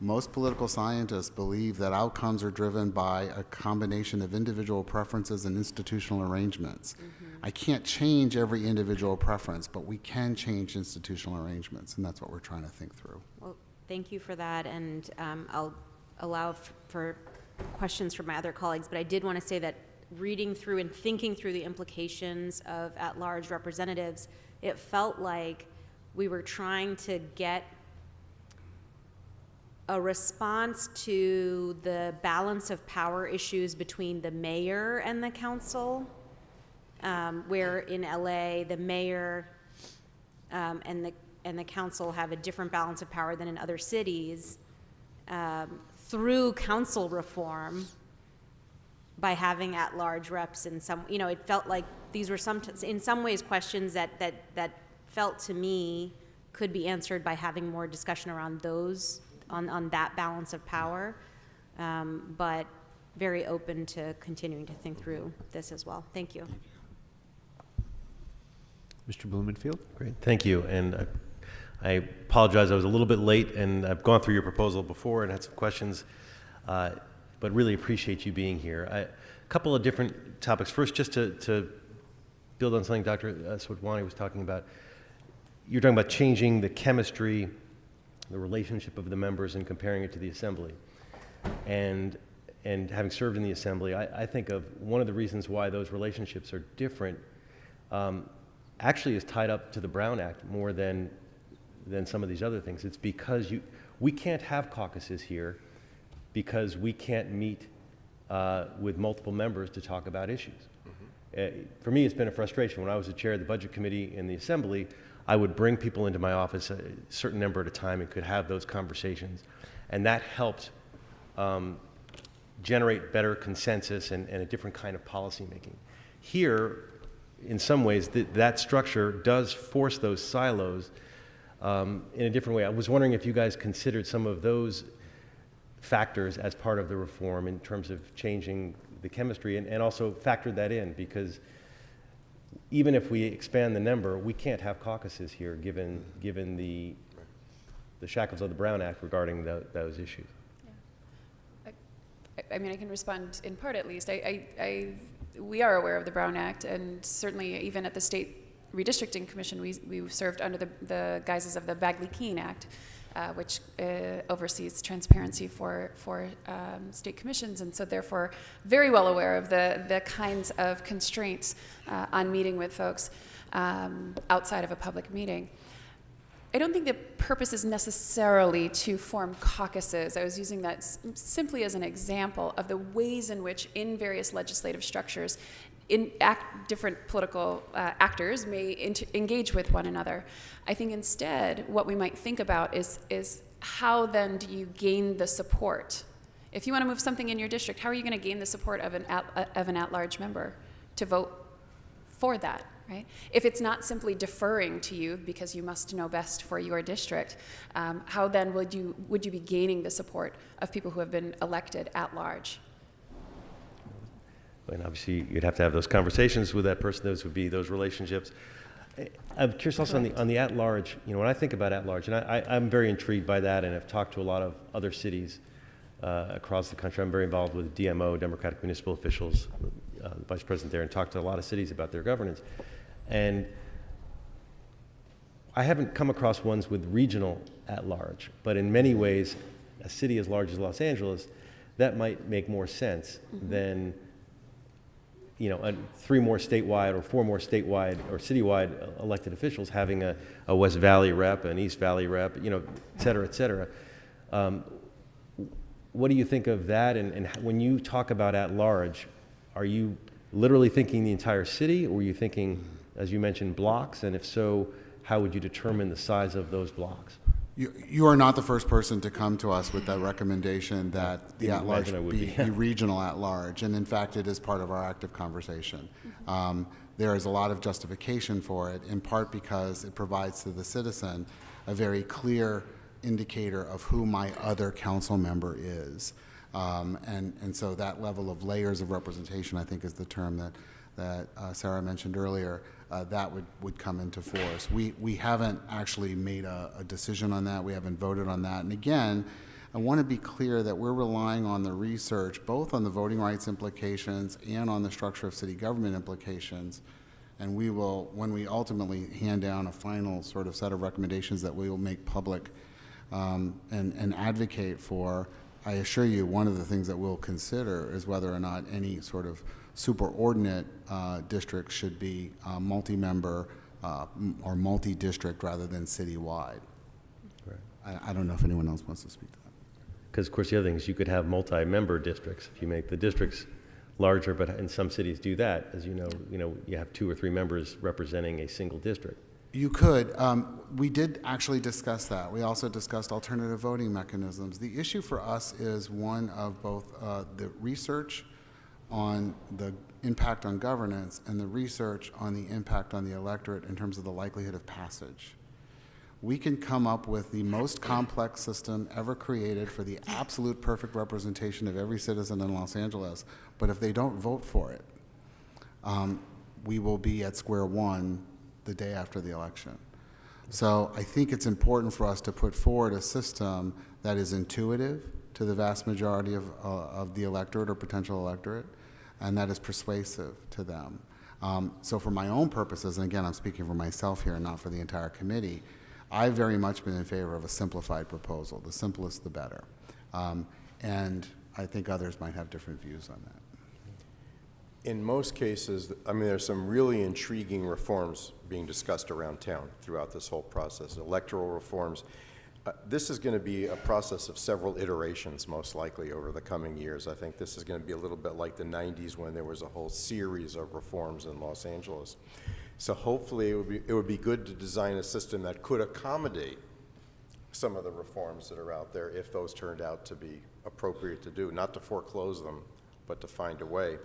Speaker 4: Most political scientists believe that outcomes are driven by a combination of individual preferences and institutional arrangements. I can't change every individual preference, but we can change institutional arrangements, and that's what we're trying to think through.
Speaker 8: Well, thank you for that, and I'll allow for questions from my other colleagues, but I did want to say that reading through and thinking through the implications of at-large representatives, it felt like we were trying to get a response to the balance of power issues between the mayor and the council, where in LA, the mayor and the council have a different balance of power than in other cities, through council reform by having at-large reps in some, it felt like these were in some ways questions that felt to me could be answered by having more discussion around those, on that balance of power, but very open to continuing to think through this as well. Thank you.
Speaker 1: Mr. Blumenfield?
Speaker 9: Great, thank you. And I apologize, I was a little bit late, and I've gone through your proposal before and had some questions, but really appreciate you being here. A couple of different topics. First, just to build on something Dr. Swatwani was talking about, you're talking about changing the chemistry, the relationship of the members, and comparing it to the assembly. And having served in the assembly, I think of one of the reasons why those relationships are different actually is tied up to the Brown Act more than some of these other things. It's because we can't have caucuses here because we can't meet with multiple members to talk about issues. For me, it's been a frustration. When I was the chair of the Budget Committee in the Assembly, I would bring people into my office a certain number at a time and could have those conversations. And that helped generate better consensus and a different kind of policy making. Here, in some ways, that structure does force those silos in a different way. I was wondering if you guys considered some of those factors as part of the reform in terms of changing the chemistry, and also factored that in, because even if we expand the number, we can't have caucuses here given the shackles of the Brown Act regarding those issues.
Speaker 5: Yeah. I mean, I can respond in part at least. I we are aware of the Brown Act, and certainly even at the State Redistricting Commission, we served under the guises of the Bagley-Keene Act, which oversees transparency for state commissions, and so therefore very well aware of the kinds of constraints on meeting with folks outside of a public meeting. I don't think the purpose is necessarily to form caucuses. I was using that simply as an example of the ways in which, in various legislative structures, different political actors may engage with one another. I think instead, what we might think about is how then do you gain the support? If you want to move something in your district, how are you going to gain the support of an at-large member to vote for that? Right? If it's not simply deferring to you because you must know best for your district, how then would you be gaining the support of people who have been elected at large?
Speaker 9: And obviously, you'd have to have those conversations with that person. Those would be those relationships. I'm curious also on the at-large. You know, when I think about at-large, and I'm very intrigued by that, and I've talked to a lot of other cities across the country. I'm very involved with DMO, Democratic Municipal Officials, the vice president there, and talked to a lot of cities about their governance. And I haven't come across ones with regional at-large, but in many ways, a city as large as Los Angeles, that might make more sense than, you know, 3 more statewide or 4 more statewide or citywide elected officials having a West Valley rep, an East Valley rep, you know, et cetera, et cetera. What do you think of that? And when you talk about at-large, are you literally thinking the entire city, or are you thinking, as you mentioned, blocks? And if so, how would you determine the size of those blocks?
Speaker 4: You are not the first person to come to us with that recommendation that the at-large be regional at-large, and in fact, it is part of our active conversation. There is a lot of justification for it, in part because it provides to the citizen a very clear indicator of who my other council member is. And so that level of layers of representation, I think, is the term that Sarah mentioned earlier, that would come into force. We haven't actually made a decision on that. We haven't voted on that. And again, I want to be clear that we're relying on the research, both on the voting rights implications and on the structure of city government implications. And we will, when we ultimately hand down a final sort of set of recommendations that we will make public and advocate for, I assure you one of the things that we'll consider is whether or not any sort of superordinate district should be multi-member or multi-district rather than citywide. Right. I don't know if anyone else wants to speak to that.
Speaker 9: Because, of course, the other thing is you could have multi-member districts. If you make the districts larger, but in some cities do that, as you know, you have 2 or 3 members representing a single district.
Speaker 4: You could. We did actually discuss that. We also discussed alternative voting mechanisms. The issue for us is one of both the research on the impact on governance and the research on the impact on the electorate in terms of the likelihood of passage. We can come up with the most complex system ever created for the absolute perfect representation of every citizen in Los Angeles, but if they don't vote for it, we will be at square one the day after the election. So I think it's important for us to put forward a system that is intuitive to the vast majority of the electorate or potential electorate, and that is persuasive to them. So for my own purposes, and again, I'm speaking for myself here and not for the entire committee, I've very much been in favor of a simplified proposal. The simplest, the better. And I think others might have different views on that.
Speaker 6: In most cases, I mean, there's some really intriguing reforms being discussed around town throughout this whole process, electoral reforms. This is going to be a process of several iterations, most likely, over the coming years. I think this is going to be a little bit like the 90s when there was a whole series of reforms in Los Angeles. So hopefully it would be good to design a system that could accommodate some of the reforms that are out there if those turned out to be appropriate to do, not to foreclose them, but to find a way.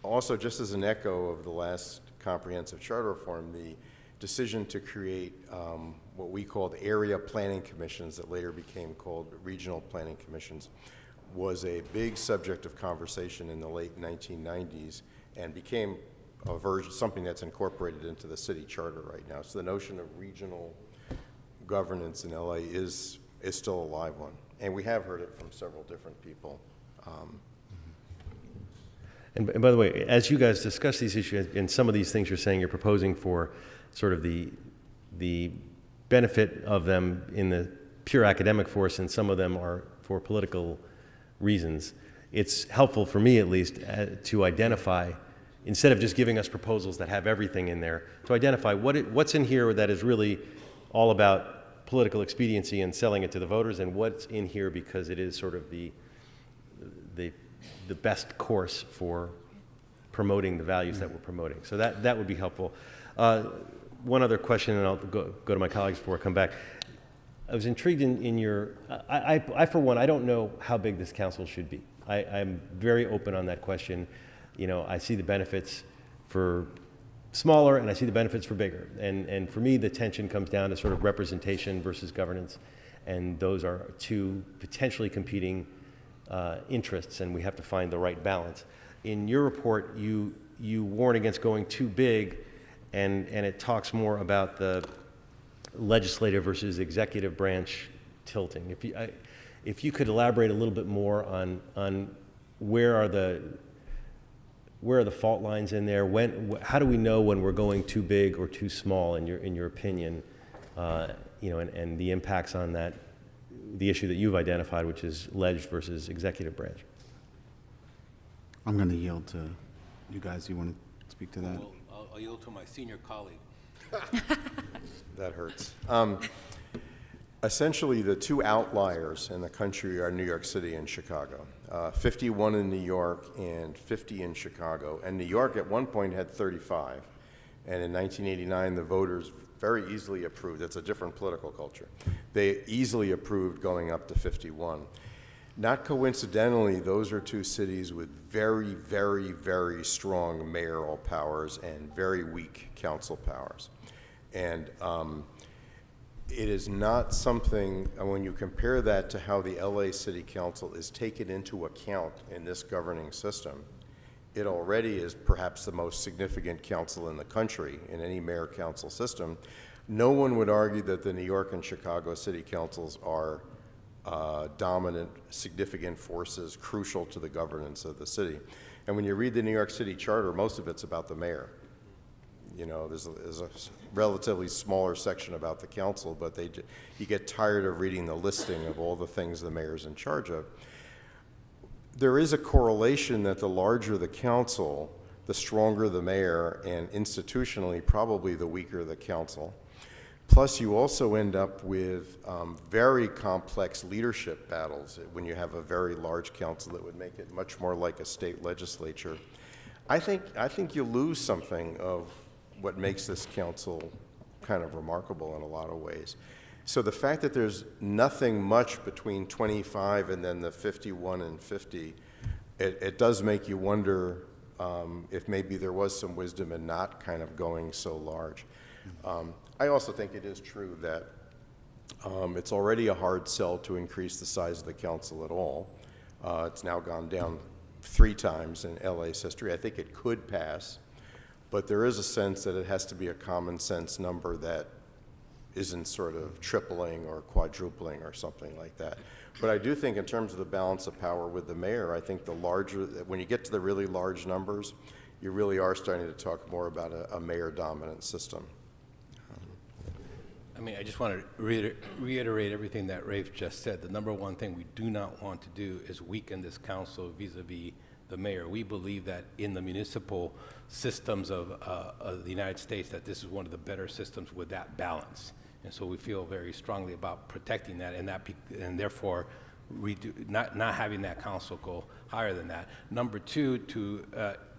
Speaker 6: Also, just as an echo of the last comprehensive charter reform, the decision to create what we called area planning commissions that later became called regional planning commissions was a big subject of conversation in the late 1990s and became a version, something that's incorporated into the city charter right now. So the notion of regional governance in LA is still a live one. And we have heard it from several different people.
Speaker 9: And by the way, as you guys discuss these issues, and some of these things you're saying you're proposing for sort of the benefit of them in the pure academic force, and some of them are for political reasons, it's helpful for me at least to identify, instead of just giving us proposals that have everything in there, to identify what's in here that is really all about political expediency and selling it to the voters, and what's in here because it is sort of the best course for promoting the values that we're promoting. So that would be helpful. One other question, and I'll go to my colleagues before I come back. I was intrigued in your, I for one, I don't know how big this council should be. I'm very open on that question. You know, I see the benefits for smaller and I see the benefits for bigger. And for me, the tension comes down to sort of representation versus governance. And those are two potentially competing interests, and we have to find the right balance. In your report, you warn against going too big, and it talks more about the legislative versus executive branch tilting. If you could elaborate a little bit more on where are the fault lines in there? How do we know when we're going too big or too small in your opinion? You know, and the impacts on that, the issue that you've identified, which is leg versus executive branch.
Speaker 4: I'm going to yield to you guys. You want to speak to that?
Speaker 7: Well, I'll yield to my senior colleague.
Speaker 6: That hurts. Essentially, the two outliers in the country are New York City and Chicago. 51 in New York and 50 in Chicago. And New York at one point had 35. And in 1989, the voters very easily approved. It's a different political culture. They easily approved going up to 51. Not coincidentally, those are two cities with very, very, very strong mayoral powers and very weak council powers. And it is not something, when you compare that to how the LA City Council is taken into account in this governing system, it already is perhaps the most significant council in the country in any mayor-council system. No one would argue that the New York and Chicago City Councils are dominant, significant forces crucial to the governance of the city. And when you read the New York City Charter, most of it's about the mayor. You know, there's a relatively smaller section about the council, but you get tired of reading the listing of all the things the mayor's in charge of. There is a correlation that the larger the council, the stronger the mayor, and institutionally, probably the weaker the council. Plus, you also end up with very complex leadership battles when you have a very large council that would make it much more like a state legislature. I think you lose something of what makes this council kind of remarkable in a lot of ways. So the fact that there's nothing much between 25 and then the 51 and 50, it does make you wonder if maybe there was some wisdom in not kind of going so large. I also think it is true that it's already a hard sell to increase the size of the council at all. It's now gone down 3 times in LA's history. I think it could pass, but there is a sense that it has to be a common sense number that isn't sort of tripling or quadrupling or something like that. But I do think in terms of the balance of power with the mayor, I think the larger, when you get to the really large numbers, you really are starting to talk more about a mayor-dominant system.
Speaker 7: I mean, I just want to reiterate everything that Rafe just said. The number one thing we do not want to do is weaken this council vis-a-vis the mayor. We believe that in the municipal systems of the United States, that this is one of the better systems with that balance. And so we feel very strongly about protecting that, and therefore not having that council go higher than that. Number two,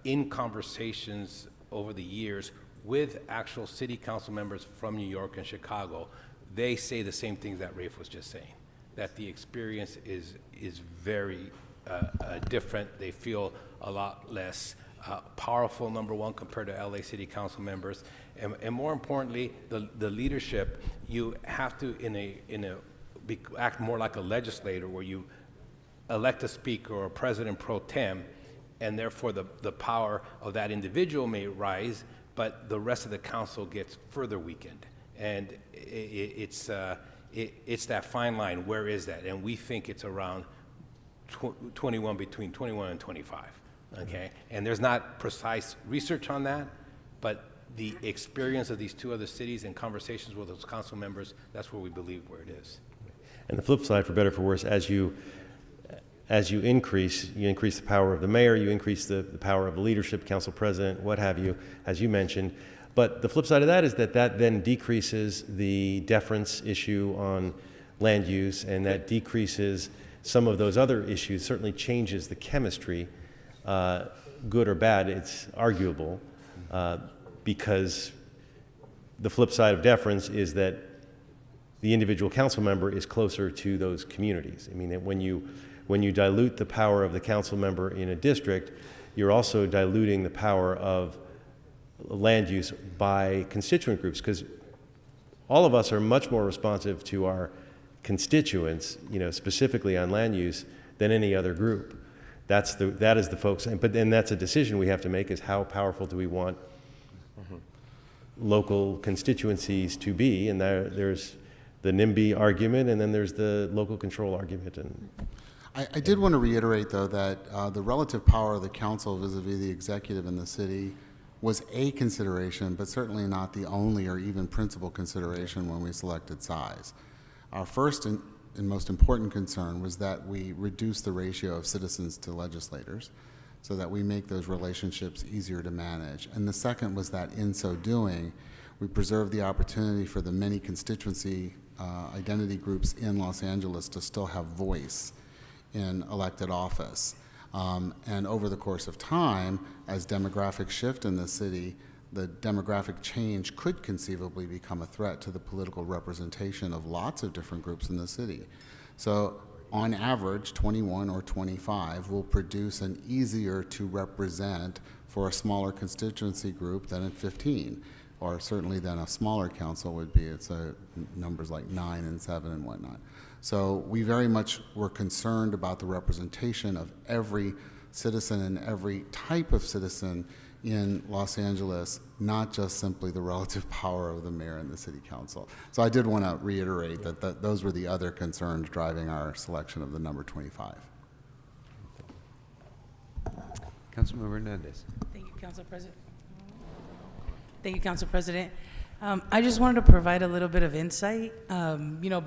Speaker 7: in conversations over the years with actual city council members from New York and Chicago, they say the same things that Rafe was just saying, that the experience is very different. They feel a lot less powerful, number one, compared to LA City Council members. And more importantly, the leadership, you have to act more like a legislator, where you elect a speaker or a president pro tem, and therefore the power of that individual may rise, but the rest of the council gets further weakened. And it's that fine line. Where is that? And we think it's around between 21 and 25. okay? And there's not precise research on that, but the experience of these two other cities and conversations with those council members, that's where we believe where it is.
Speaker 9: And the flip side, for better or for worse, as you increase the power of the mayor, you increase the power of the leadership, council president, what have you, as you mentioned. But the flip side of that is that then decreases the deference issue on land use, and that decreases some of those other issues, certainly changes the chemistry, good or bad, it's arguable, because the flip side of deference is that the individual council member is closer to those communities. I mean, that when you dilute the power of the council member in a district, you're also diluting the power of land use by constituent groups, because all of us are much more responsive to our constituents, specifically on land use, than any other group. That is the folks, but then that's a decision we have to make: is how powerful do we want local constituencies to be? And there's the NIMBY argument, and then there's the local control argument. And
Speaker 4: I did want to reiterate, though, that the relative power of the council vis-a-vis the executive in the city was a consideration, but certainly not the only or even principal consideration when we selected size. Our first and most important concern was that we reduce the ratio of citizens to legislators so that we make those relationships easier to manage. And the second was that in so doing, we preserve the opportunity for the many constituency identity groups in Los Angeles to still have voice in elected office. And over the course of time, as demographics shift in the city, the demographic change could conceivably become a threat to the political representation of lots of different groups in the city. So on average, 21 or 25 will produce an easier to represent for a smaller constituency group than at 15, or certainly than a smaller council would be. It's numbers like 9 and 7 and whatnot. So we very much were concerned about the representation of every citizen and every type of citizen in Los Angeles, not just simply the relative power of the mayor and the city council. So I did want to reiterate that those were the other concerns driving our selection of the number 25.
Speaker 1: Councilmember Hernandez.
Speaker 3: Thank you, Council President. Thank you, Council President. I just wanted to provide a little bit of insight.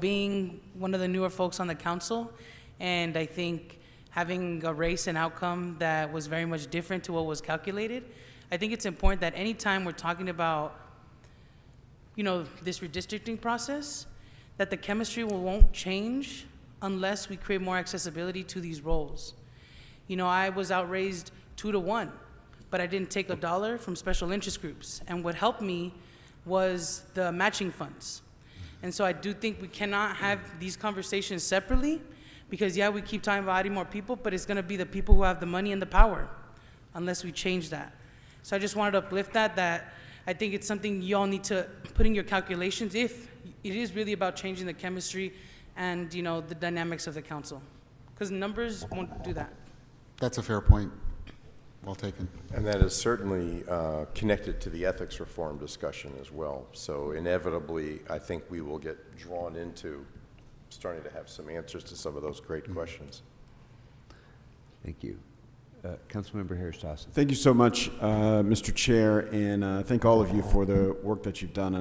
Speaker 3: Being one of the newer folks on the council, and I think having a race and outcome that was very much different to what was calculated, I think it's important that anytime we're talking about, this redistricting process, that the chemistry won't change unless we create more accessibility to these roles. I was outraised 2-1, but I didn't take $1 from special interest groups. And what helped me was the matching funds. And so I do think we cannot have these conversations separately, because we keep talking about adding more people, but it's gonna be the people who have the money and the power, unless we change that. So I just wanted to uplift that I think it's something you all need to put in your calculations if it is really about changing the chemistry and, the dynamics of the council. Because numbers won't do that.
Speaker 4: That's a fair point. Well taken.
Speaker 6: And that is certainly connected to the ethics reform discussion as well. So inevitably, I think we will get drawn into starting to have some answers to some of those great questions.
Speaker 1: Thank you. Councilmember Harris Dawson.
Speaker 10: Thank you so much, Mr. Chair, and thank all of you for the work that you've done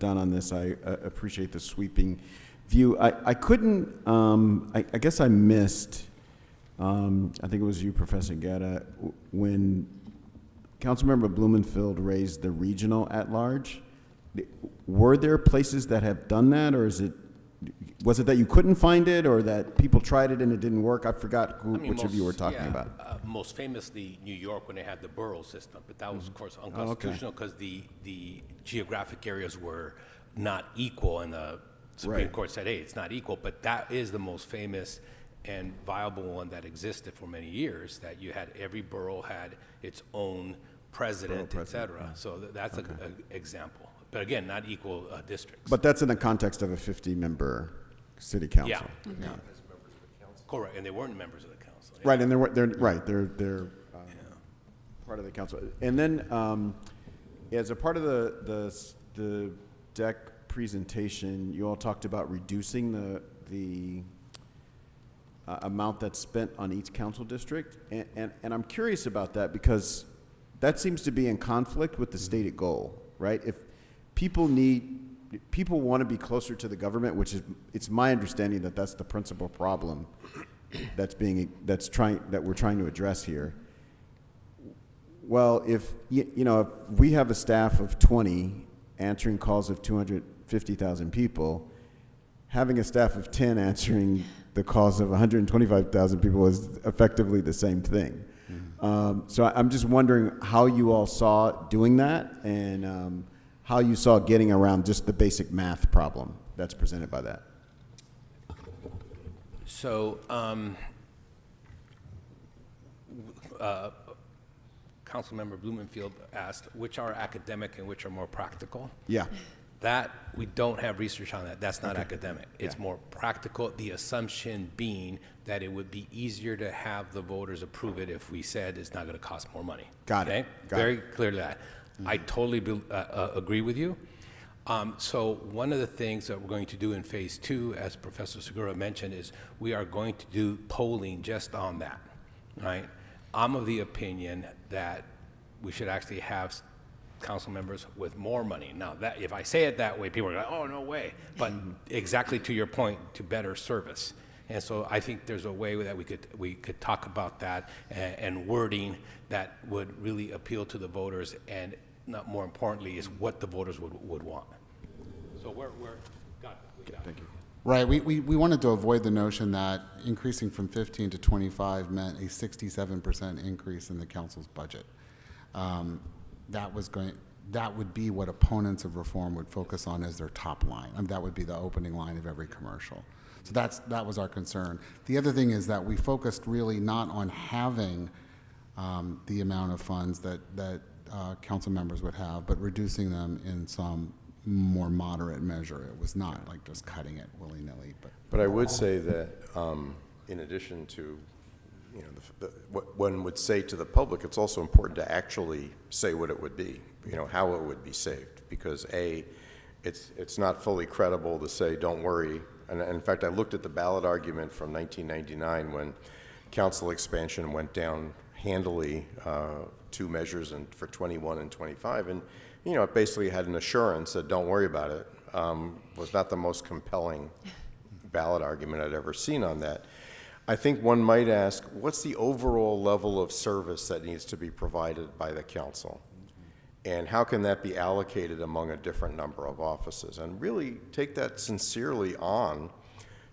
Speaker 10: on this. I appreciate the sweeping view. I couldn't, I guess I missed, I think it was you, Professor Guerra, when Councilmember Blumenfield raised the regional at-large. Were there places that have done that, or was it that you couldn't find it, or that people tried it and it didn't work? I forgot which of you were talking about.
Speaker 7: Most famously, New York, when they had the borough system, but that was, of course, unconstitutional because the geographic areas were not equal, and the Supreme Court said, hey, it's not equal, but that is the most famous and viable one that existed for many years, that you had every borough had its own president, et cetera. So that's an example. But again, not equal districts.
Speaker 10: But that's in the context of a 50-member city council.
Speaker 7: Yeah. Yeah. Correct, and they weren't members of the council.
Speaker 10: Right, and they're part of the council. And then, as a part of the deck presentation, you all talked about reducing the amount that's spent on each council district. And I'm curious about that because that seems to be in conflict with the stated goal, right? If people want to be closer to the government, which is, it's my understanding that that's the principal problem that we're trying to address here. Well, if if we have a staff of 20 answering calls of 250,000 people, having a staff of 10 answering the calls of 125,000 people is effectively the same thing. So I'm just wondering how you all saw doing that and how you saw getting around just the basic math problem that's presented by that.
Speaker 7: So, Councilmember Blumenfield asked which are academic and which are more practical.
Speaker 10: Yeah.
Speaker 7: That, we don't have research on that. That's not academic. It's more practical, the assumption being that it would be easier to have the voters approve it if we said it's not going to cost more money.
Speaker 10: Got it.
Speaker 7: Okay?
Speaker 10: Got
Speaker 7: Very
Speaker 10: it.
Speaker 7: clear to that. I totally agree with you. So one of the things that we're going to do in phase 2, as Professor Segura mentioned, is we are going to do polling just on that, right? I'm of the opinion that we should actually have council members with more money. Now, that if I say it that way, people are like, oh, no way. But exactly to your point, to better service. And so I think there's a way that we could talk about that and wording that would really appeal to the voters, and not more importantly is what the voters would want. So we got it.
Speaker 10: Thank you.
Speaker 4: Right. We wanted to avoid the notion that increasing from 15 to 25 meant a 67% increase in the council's budget. That would be what opponents of reform would focus on as their top line. I mean, that would be the opening line of every commercial. So that was our concern. The other thing is that we focused really not on having the amount of funds that council members would have, but reducing them in some more moderate measure. It was not like just cutting it willy-nilly.
Speaker 6: But I would say that in addition to what one would say to the public, it's also important to actually say what it would be, how it would be saved, because it's not fully credible to say, don't worry. And in fact, I looked at the ballot argument from 1999 when council expansion went down handily, 2 measures for 21 and 25, and it basically had an assurance that don't worry about it. Was not the most compelling ballot argument I'd ever seen on that. I think one might ask, what's the overall level of service that needs to be provided by the council? And how can that be allocated among a different number of offices? And really take that sincerely on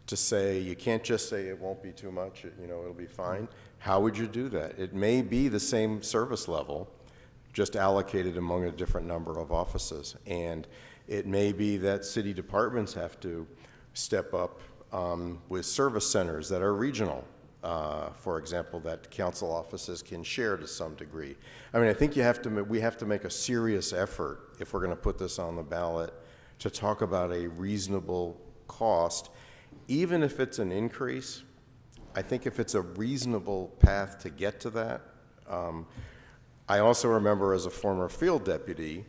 Speaker 6: to say, you can't just say it won't be too much, it'll be fine. How would you do that? It may be the same service level, just allocated among a different number of offices. And it may be that city departments have to step up with service centers that are regional, for example, that council offices can share to some degree. I mean, I think we have to make a serious effort, if we're going to put this on the ballot, to talk about a reasonable cost, even if it's an increase. I think if it's a reasonable path to get to that. I also remember as a former field deputy,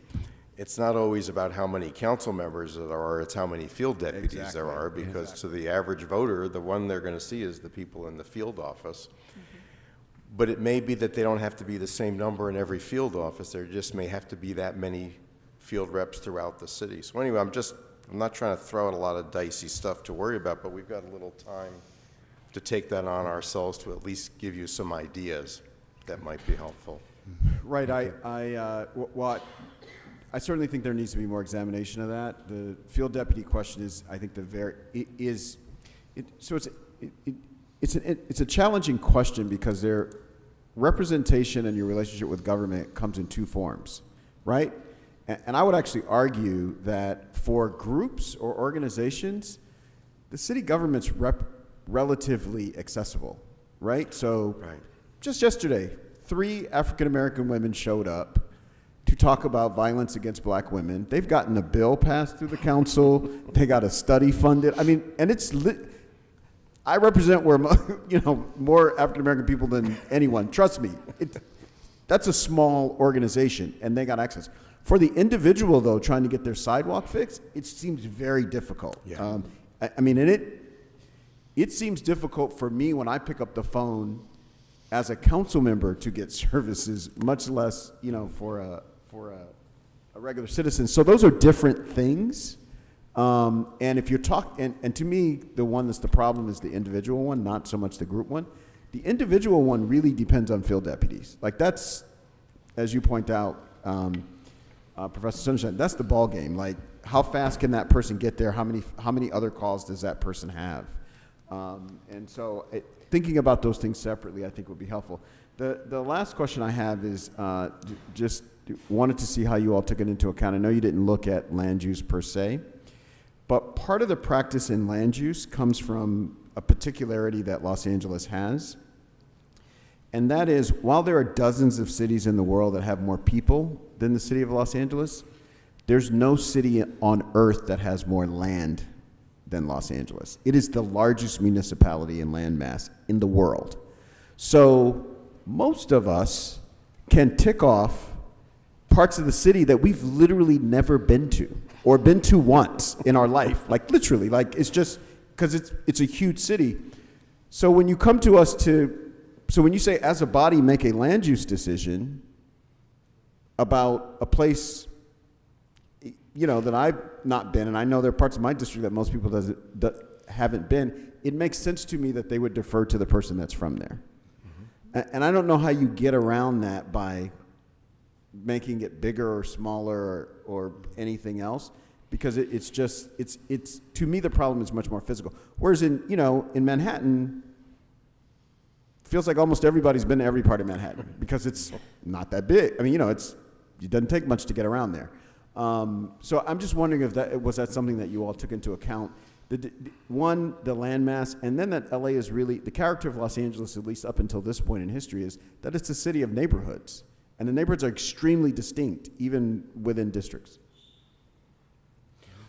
Speaker 6: it's not always about how many council members there are, it's how many field deputies there are, because to the average voter, the one they're going to see is the people in the field office. But it may be that they don't have to be the same number in every field office. There just may have to be that many field reps throughout the city. So anyway, I'm not trying to throw out a lot of dicey stuff to worry about, but we've got a little time to take that on ourselves to at least give you some ideas that might be helpful.
Speaker 10: Right. I certainly think there needs to be more examination of that. The field deputy question is, I think, it's a challenging question because their representation and your relationship with government comes in 2 forms, right? And I would actually argue that for groups or organizations, the city government's relatively accessible, right? So just yesterday, 3 African-American women showed up to talk about violence against black women. They've gotten a bill passed through the council. They got a study funded. I mean, and I represent more African-American people than anyone. Trust me. That's a small organization, and they got access. For the individual, though, trying to get their sidewalk fixed, it seems very difficult.
Speaker 6: Yeah.
Speaker 10: I mean, and it seems difficult for me when I pick up the phone as a council member to get services, much less, you know, for a regular citizen. So those are different things. And if you're talking, and to me, the one that's the problem is the individual one, not so much the group one. The individual one really depends on field deputies. Like that's, as you point out, Professor Sunshine, that's the ball game. Like, how fast can that person get there? How many other calls does that person have? And so thinking about those things separately, I think would be helpful. The last question I have is just wanted to see how you all took it into account. I know you didn't look at land use per se, but part of the practice in land use comes from a particularity that Los Angeles has. And that is, while there are dozens of cities in the world that have more people than the city of Los Angeles, there's no city on earth that has more land than Los Angeles. It is the largest municipality in land mass in the world. So most of us can tick off parts of the city that we've literally never been to or been to once in our life. Like literally, like it's just because it's a huge city. So when you come to us so when you say as a body make a land use decision about a place, you know, that I've not been, and I know there are parts of my district that most people haven't been, it makes sense to me that they would defer to the person that's from there. Mm-hmm. And I don't know how you get around that by making it bigger or smaller or anything else, because it's to me the problem is much more physical. Whereas in Manhattan, feels like almost everybody's been to every part of Manhattan because it's not that big. I mean, it doesn't take much to get around there. So I'm just wondering if that something that you all took into account. The landmass, and then that LA is really, the character of Los Angeles, at least up until this point in history, is that it's a city of neighborhoods. And the neighborhoods are extremely distinct, even within districts.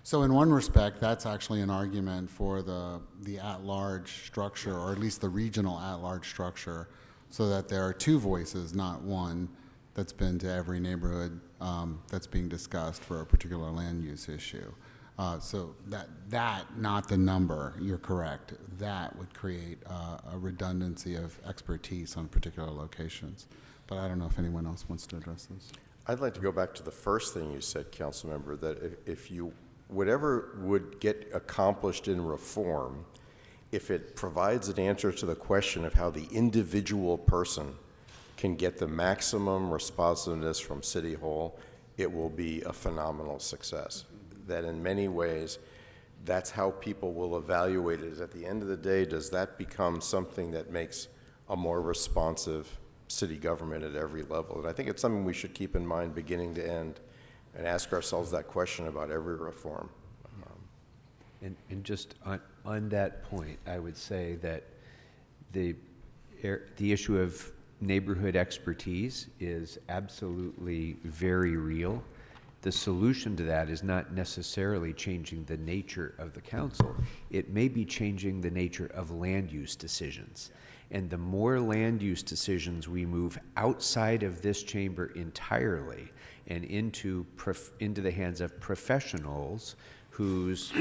Speaker 4: So in one respect, that's actually an argument for the at-large structure, or at least the regional at-large structure, so that there are two voices, not one, that's been to every neighborhood that's being discussed for a particular land use issue. So that, not the number, you're correct, that would create a redundancy of expertise on particular locations. But I don't know if anyone else wants to address this.
Speaker 6: I'd like to go back to the first thing you said, Councilmember, that if you, whatever would get accomplished in reform, if it provides an answer to the question of how the individual person can get the maximum responsiveness from City Hall, it will be a phenomenal success. That in many ways, that's how people will evaluate it. Is at the end of the day, does that become something that makes a more responsive city government at every level? And I think it's something we should keep in mind beginning to end and ask ourselves that question about every reform.
Speaker 1: And just on that point, I would say that the issue of neighborhood expertise is absolutely very real. The solution to that is not necessarily changing the nature of the council. It may be changing the nature of land use decisions. And the more land use decisions we move outside of this chamber entirely and into the hands of professionals whose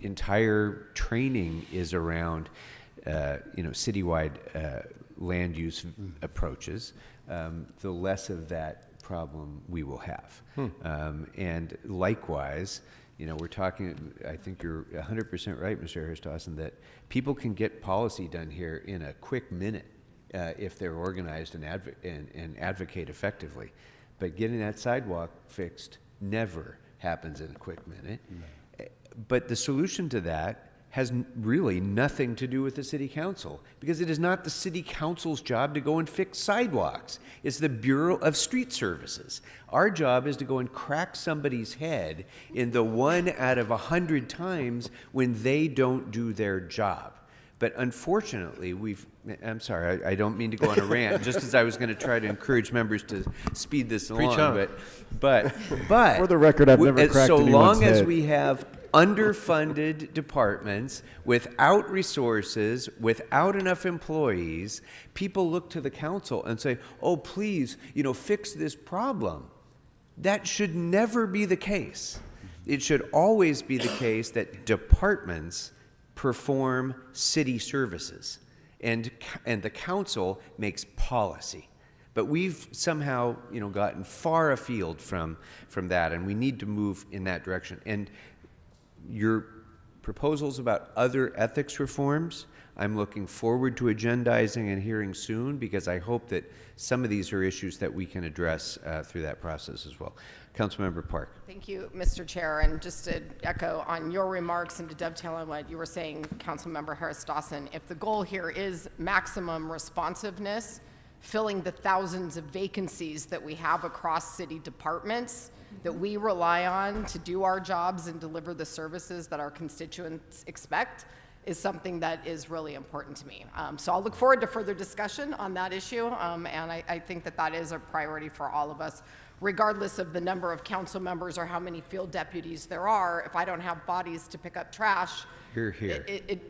Speaker 1: entire training is around citywide land use approaches, the less of that problem we will have. And likewise, we're talking, I think you're 100% right, Mr. Harris-Dawson, that people can get policy done here in a quick minute if they're organized and advocate effectively. But getting that sidewalk fixed never happens in a quick minute. But the solution to that has really nothing to do with the city council, because it is not the city council's job to go and fix sidewalks. It's the Bureau of Street Services. Our job is to go and crack somebody's head in the 1 out of 100 times when they don't do their job. But unfortunately, I'm sorry, I don't mean to go on a rant, just as I was going to try to encourage members to speed this along.
Speaker 9: Preach on.
Speaker 1: But
Speaker 10: For the record, I've never cracked
Speaker 1: so
Speaker 10: anyone's
Speaker 1: long as
Speaker 10: head.
Speaker 1: we have underfunded departments without resources, without enough employees, people look to the council and say, oh, please, fix this problem. That should never be the case. It should always be the case that departments perform city services, and the council makes policy. But we've somehow, gotten far afield from that, and we need to move in that direction. And your proposals about other ethics reforms, I'm looking forward to agendizing and hearing soon, because I hope that some of these are issues that we can address through that process as well. Councilmember Park.
Speaker 11: Thank you, Mr. Chair. And just to echo on your remarks and to dovetail on what you were saying, Councilmember Harris Dawson, if the goal here is maximum responsiveness, filling the thousands of vacancies that we have across city departments that we rely on to do our jobs and deliver the services that our constituents expect, is something that is really important to me. So I'll look forward to further discussion on that issue, and I think that that is a priority for all of us, regardless of the number of council members or how many field deputies there are. If I don't have bodies to pick up trash,
Speaker 1: Here.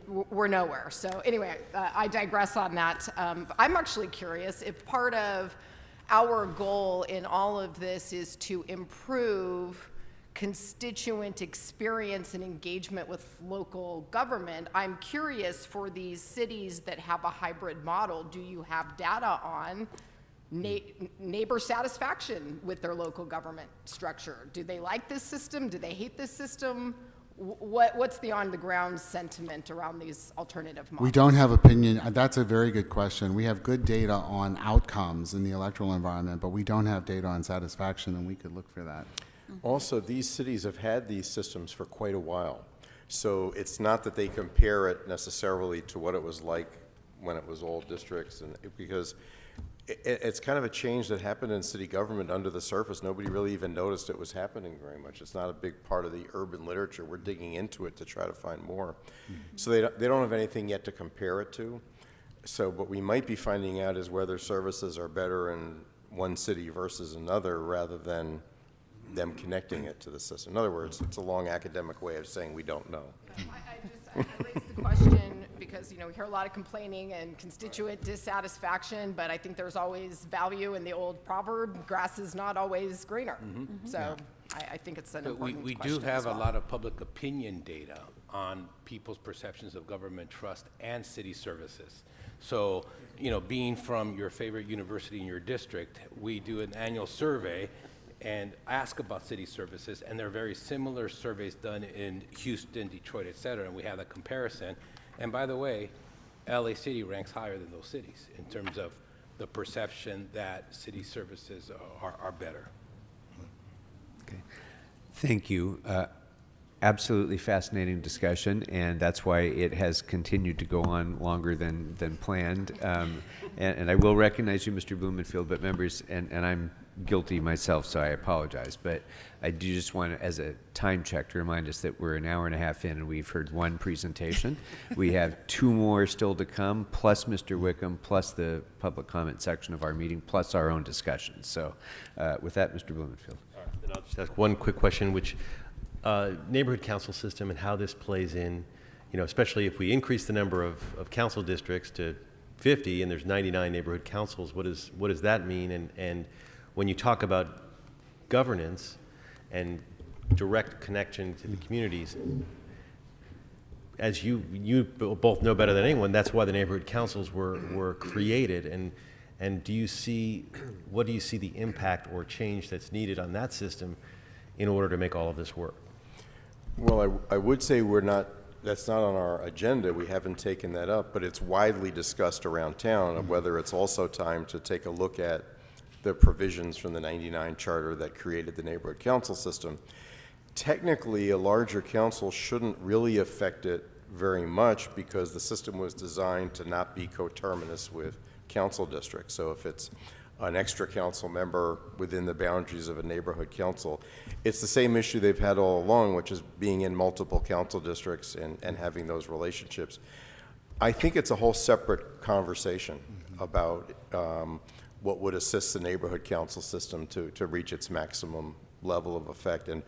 Speaker 11: we're nowhere. So anyway, I digress on that. I'm actually curious if part of our goal in all of this is to improve constituent experience and engagement with local government. I'm curious, for these cities that have a hybrid model, do you have data on neighbor satisfaction with their local government structure? Do they like this system? Do they hate this system? What's the on-the-ground sentiment around these alternative models?
Speaker 4: We don't have opinion. That's a very good question. We have good data on outcomes in the electoral environment, but we don't have data on satisfaction, and we could look for that.
Speaker 6: Also, these cities have had these systems for quite a while. So it's not that they compare it necessarily to what it was like when it was all districts, and because it's kind of a change that happened in city government under the surface. Nobody really even noticed it was happening very much. It's not a big part of the urban literature. We're digging into it to try to find more. So they don't have anything yet to compare it to. So what we might be finding out is whether services are better in one city versus another, rather than them connecting it to the system. In other words, it's a long academic way of saying we don't know.
Speaker 11: I raised the question because, we hear a lot of complaining and constituent dissatisfaction, but I think there's always value in the old proverb, grass is not always greener. So I think it's an
Speaker 7: But
Speaker 11: important
Speaker 7: we
Speaker 11: question
Speaker 7: do have
Speaker 11: as
Speaker 7: a
Speaker 11: well.
Speaker 7: lot of public opinion data on people's perceptions of government trust and city services. So, being from your favorite university in your district, we do an annual survey and ask about city services, and there are very similar surveys done in Houston, Detroit, et cetera, and we have a comparison. And by the way, LA City ranks higher than those cities in terms of the perception that city services are better.
Speaker 1: Okay. Thank you. Absolutely fascinating discussion, and that's why it has continued to go on longer than planned. And I will recognize you, Mr. Blumenfield, but members, and I'm guilty myself, so I apologize, but I do just want to, as a time check, to remind us that we're an hour and a half in and we've heard one presentation. We have two more still to come, plus Mr. Wickham, plus the public comment section of our meeting, plus our own discussion. So with that, Mr. Blumenfield.
Speaker 9: All right, then I'll just ask one quick question, which neighborhood council system and how this plays in, especially if we increase the number of council districts to 50 and there's 99 neighborhood councils, what does that mean? And when you talk about governance and direct connection to the communities, as you both know better than anyone, that's why the neighborhood councils were created. And what do you see the impact or change that's needed on that system in order to make all of this work?
Speaker 6: Well, I would say that's not on our agenda. We haven't taken that up, but it's widely discussed around town of whether it's also time to take a look at the provisions from the 99 charter that created the neighborhood council system. Technically, a larger council shouldn't really affect it very much because the system was designed to not be coterminous with council districts. So if it's an extra council member within the boundaries of a neighborhood council, it's the same issue they've had all along, which is being in multiple council districts and having those relationships. I think it's a whole separate conversation about what would assist the neighborhood council system to reach its maximum level of effect, and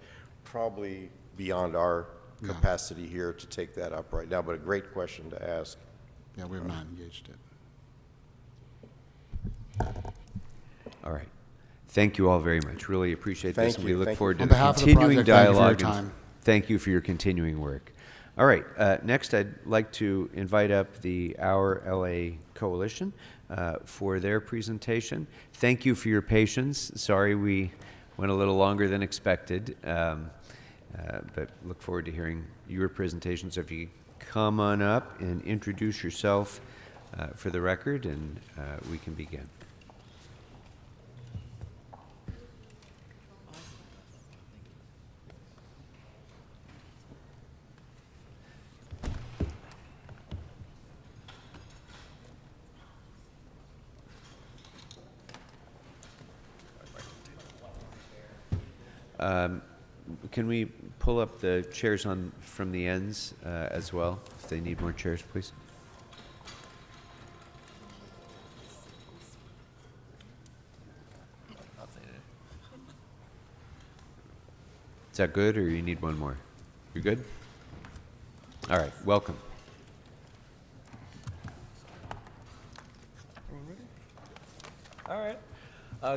Speaker 6: probably beyond our capacity here to take that up right now, but a great question to ask.
Speaker 4: Yeah, we have not engaged it.
Speaker 1: All right. Thank you all very much. Really appreciate this.
Speaker 6: Thank
Speaker 1: And
Speaker 6: you.
Speaker 1: we look
Speaker 6: Thank you.
Speaker 1: forward to
Speaker 4: On
Speaker 1: the
Speaker 4: behalf of the
Speaker 1: continuing
Speaker 4: project, thank you for your
Speaker 1: dialogue. and
Speaker 4: time.
Speaker 1: Thank you for your continuing work. All right, next I'd like to invite up the Our LA Coalition for their presentation. Thank you for your patience. Sorry we went a little longer than expected, but look forward to hearing your presentation. So if you come on up and introduce yourself for the record, and we can begin. Can we pull up the chairs from the ends as well, if they need more chairs, please? Is that good, or you need one more? You're good? All right, welcome.
Speaker 12: All right.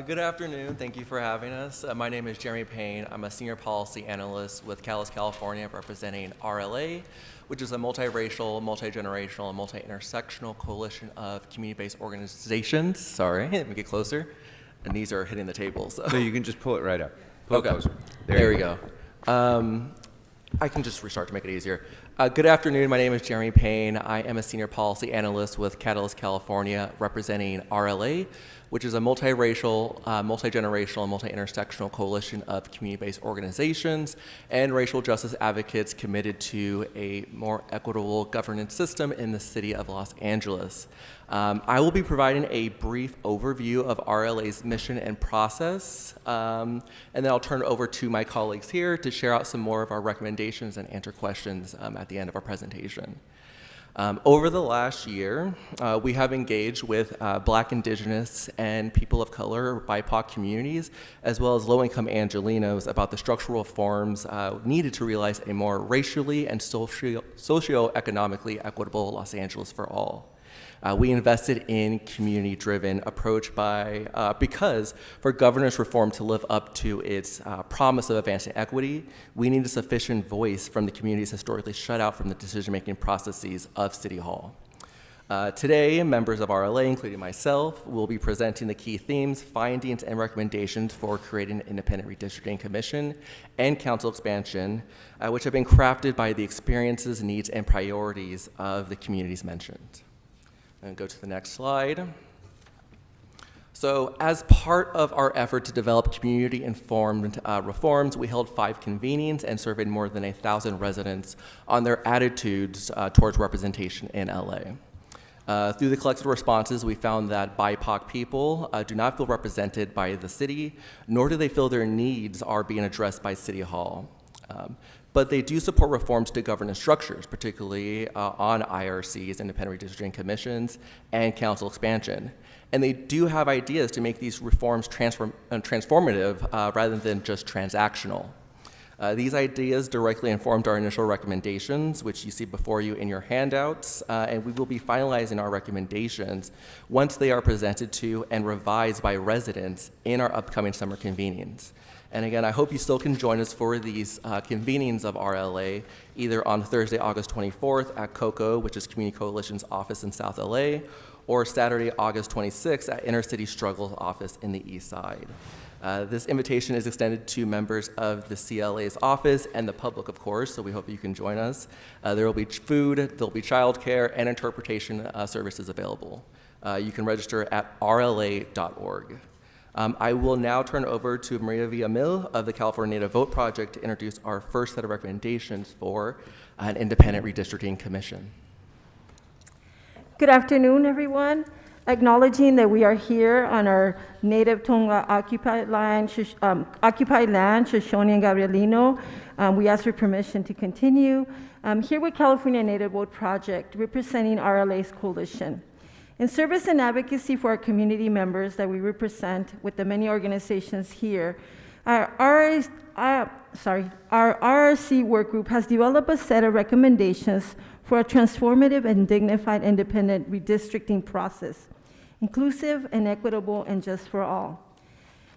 Speaker 12: Good afternoon. Thank you for having us. My name is Jeremy Payne. I'm a senior policy analyst with Catalyst California, representing RLA, which is a multiracial, multi-generational, and multi-intersectional coalition of community-based organizations. Sorry, let me get closer. And these are hitting the tables.
Speaker 1: So you can just pull it right up. Pull it closer.
Speaker 12: There we go. I can just restart to make it easier. Good afternoon. My name is Jeremy Payne. I am a senior policy analyst with Catalyst California, representing RLA, which is a multiracial, multi-generational, and multi-intersectional coalition of community-based organizations and racial justice advocates committed to a more equitable governance system in the city of Los Angeles. I will be providing a brief overview of RLA's mission and process, and then I'll turn it over to my colleagues here to share out some more of our recommendations and answer questions at the end of our presentation. Over the last year, we have engaged with Black, Indigenous, and people of color, BIPOC communities, as well as low-income Angelenos about the structural reforms needed to realize a more racially and socioeconomically equitable Los Angeles for all. We invested in community-driven approach because for governance reform to live up to its promise of advancing equity, we need a sufficient voice from the communities historically shut out from the decision-making processes of City Hall. Today, members of RLA, including myself, will be presenting the key themes, findings, and recommendations for creating an independent redistricting commission and council expansion, which have been crafted by the experiences, needs, and priorities of the communities mentioned. And go to the next slide. So as part of our effort to develop community-informed reforms, we held 5 convenings and surveyed more than 1,000 residents on their attitudes towards representation in LA. Through the collected responses, we found that BIPOC people do not feel represented by the city, nor do they feel their needs are being addressed by City Hall. But they do support reforms to governance structures, particularly on IRCs, independent redistricting commissions, and council expansion. And they do have ideas to make these reforms transformative rather than just transactional. These ideas directly informed our initial recommendations, which you see before you in your handouts, and we will be finalizing our recommendations once they are presented to and revised by residents in our upcoming summer convenings. And again, I hope you still can join us for these convenings of RLA, either on Thursday, August 24th at COCO, which is Community Coalition's office in South LA, or Saturday, August 26th at Intercity Struggles office in the East Side. This invitation is extended to members of the CLA's office and the public, of course, so we hope you can join us. There will be food, there will be childcare, and interpretation services available. You can register at rla.org. I will now turn over to Maria Villamil of the California Native Vote Project to introduce our first set of recommendations for an independent redistricting commission.
Speaker 13: Good afternoon, everyone. Acknowledging that we are here on our Native Tonga occupied land, Shoshone and Gabrielino, we ask for permission to continue. Here with California Native Vote Project, representing RLA's coalition. In service and advocacy for our community members that we represent with the many organizations here, our RRC work group has developed a set of recommendations for a transformative and dignified independent redistricting process, inclusive and equitable and just for all.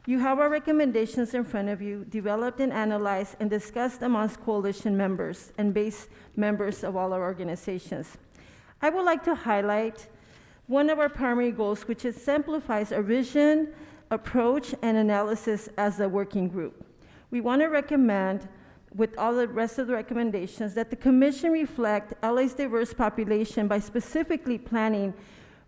Speaker 13: You have our recommendations in front of you, developed and analyzed and discussed amongst coalition members and base members of all our organizations. I would like to highlight one of our primary goals, which exemplifies our vision, approach, and analysis as a working group. We want to recommend, with all the rest of the recommendations, that the Commission reflect LA's diverse population by specifically planning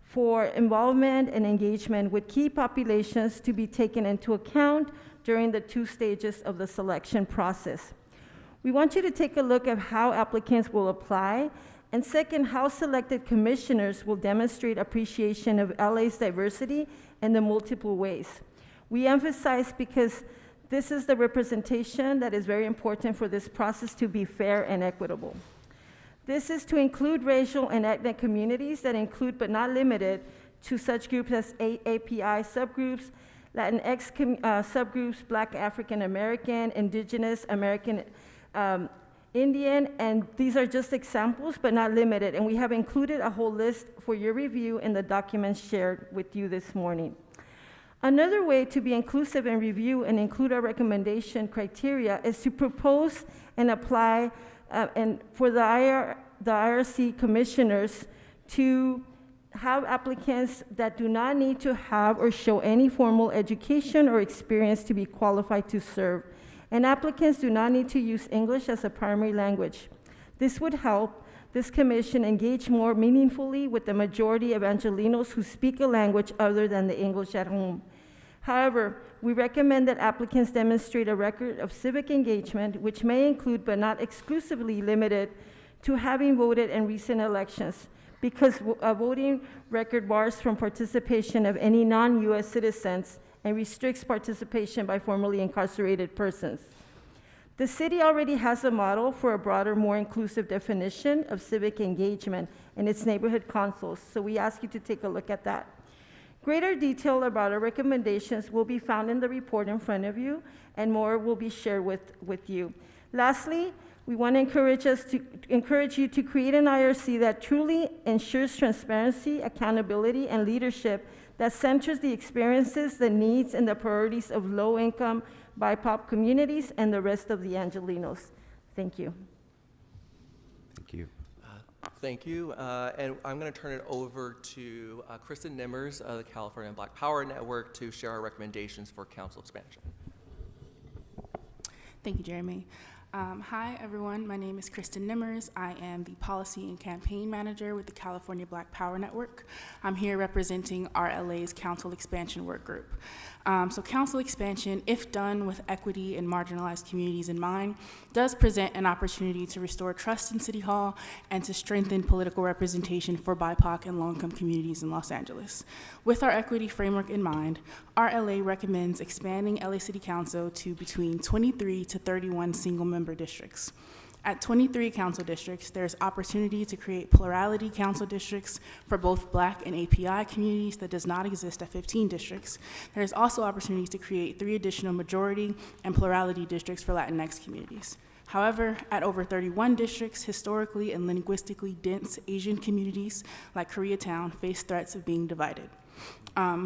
Speaker 13: for involvement and engagement with key populations to be taken into account during the 2 stages of the selection process. We want you to take a look at how applicants will apply, and second, how selected commissioners will demonstrate appreciation of LA's diversity in the multiple ways. We emphasize because this is the representation that is very important for this process to be fair and equitable. This is to include racial and ethnic communities that include but not limited to such groups as API subgroups, Latinx subgroups, Black African American, Indigenous American Indian, and these are just examples but not limited, and we have included a whole list for your review in the documents shared with you this morning. Another way to be inclusive and review and include our recommendation criteria is to propose and apply and for the IRC commissioners to have applicants that do not need to have or show any formal education or experience to be qualified to serve. And applicants do not need to use English as a primary language. This would help this commission engage more meaningfully with the majority of Angelenos who speak a language other than the English at home. However, we recommend that applicants demonstrate a record of civic engagement, which may include but not exclusively limited to having voted in recent elections, because a voting record bars from participation of any non-US citizens and restricts participation by formerly incarcerated persons. The city already has a model for a broader, more inclusive definition of civic engagement in its neighborhood councils, so we ask you to take a look at that. Greater detail about our recommendations will be found in the report in front of you, and more will be shared with you. Lastly, we want to encourage you to create an IRC that truly ensures transparency, accountability, and leadership that centers the experiences, the needs, and the priorities of low-income BIPOC communities and the rest of the Angelenos. Thank you.
Speaker 1: Thank you.
Speaker 12: Thank you. And I'm going to turn it over to Kristen Nimmers of the California Black Power Network to share our recommendations for council expansion.
Speaker 14: Thank you, Jeremy. Hi, everyone. My name is Kristen Nimmers. I am the Policy and Campaign Manager with the California Black Power Network. I'm here representing RLA's Council Expansion Work Group. So council expansion, if done with equity and marginalized communities in mind, does present an opportunity to restore trust in City Hall and to strengthen political representation for BIPOC and low-income communities in Los Angeles. With our equity framework in mind, RLA recommends expanding LA City Council to between 23 to 31 single-member districts. At 23 council districts, there's opportunity to create plurality council districts for both Black and API communities that does not exist at 15 districts. There's also opportunities to create 3 additional majority and plurality districts for Latinx communities. However, at over 31 districts, historically and linguistically dense Asian communities like Koreatown face threats of being divided.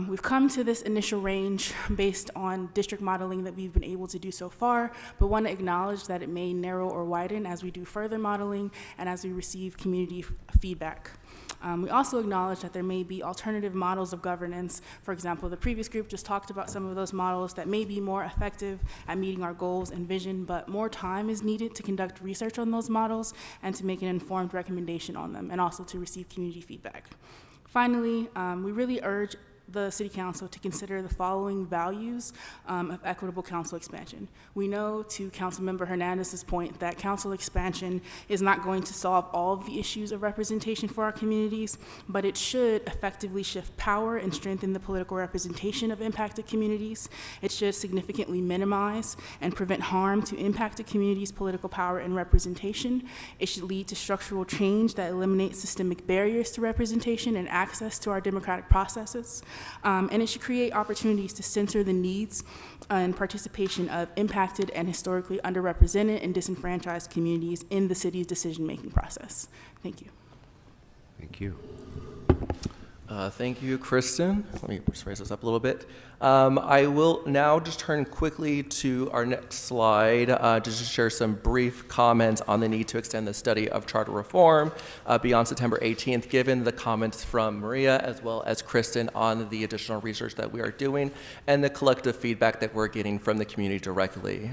Speaker 14: We've come to this initial range based on district modeling that we've been able to do so far, but want to acknowledge that it may narrow or widen as we do further modeling and as we receive community feedback. We also acknowledge that there may be alternative models of governance. For example, the previous group just talked about some of those models that may be more effective at meeting our goals and vision, but more time is needed to conduct research on those models and to make an informed recommendation on them, and also to receive community feedback. Finally, we really urge the City Council to consider the following values of equitable council expansion. We know, to Councilmember Hernandez's point, that council expansion is not going to solve all of the issues of representation for our communities, but it should effectively shift power and strengthen the political representation of impacted communities. It should significantly minimize and prevent harm to impacted communities' political power and representation. It should lead to structural change that eliminates systemic barriers to representation and access to our democratic processes. And it should create opportunities to center the needs and participation of impacted and historically underrepresented and disenfranchised communities in the city's decision-making process. Thank you.
Speaker 1: Thank you.
Speaker 12: Thank you, Kristen. Let me just raise this up a little bit. I will now just turn quickly to our next slide just to share some brief comments on the need to extend the study of charter reform beyond September 18th, given the comments from Maria as well as Kristen on the additional research that we are doing and the collective feedback that we're getting from the community directly.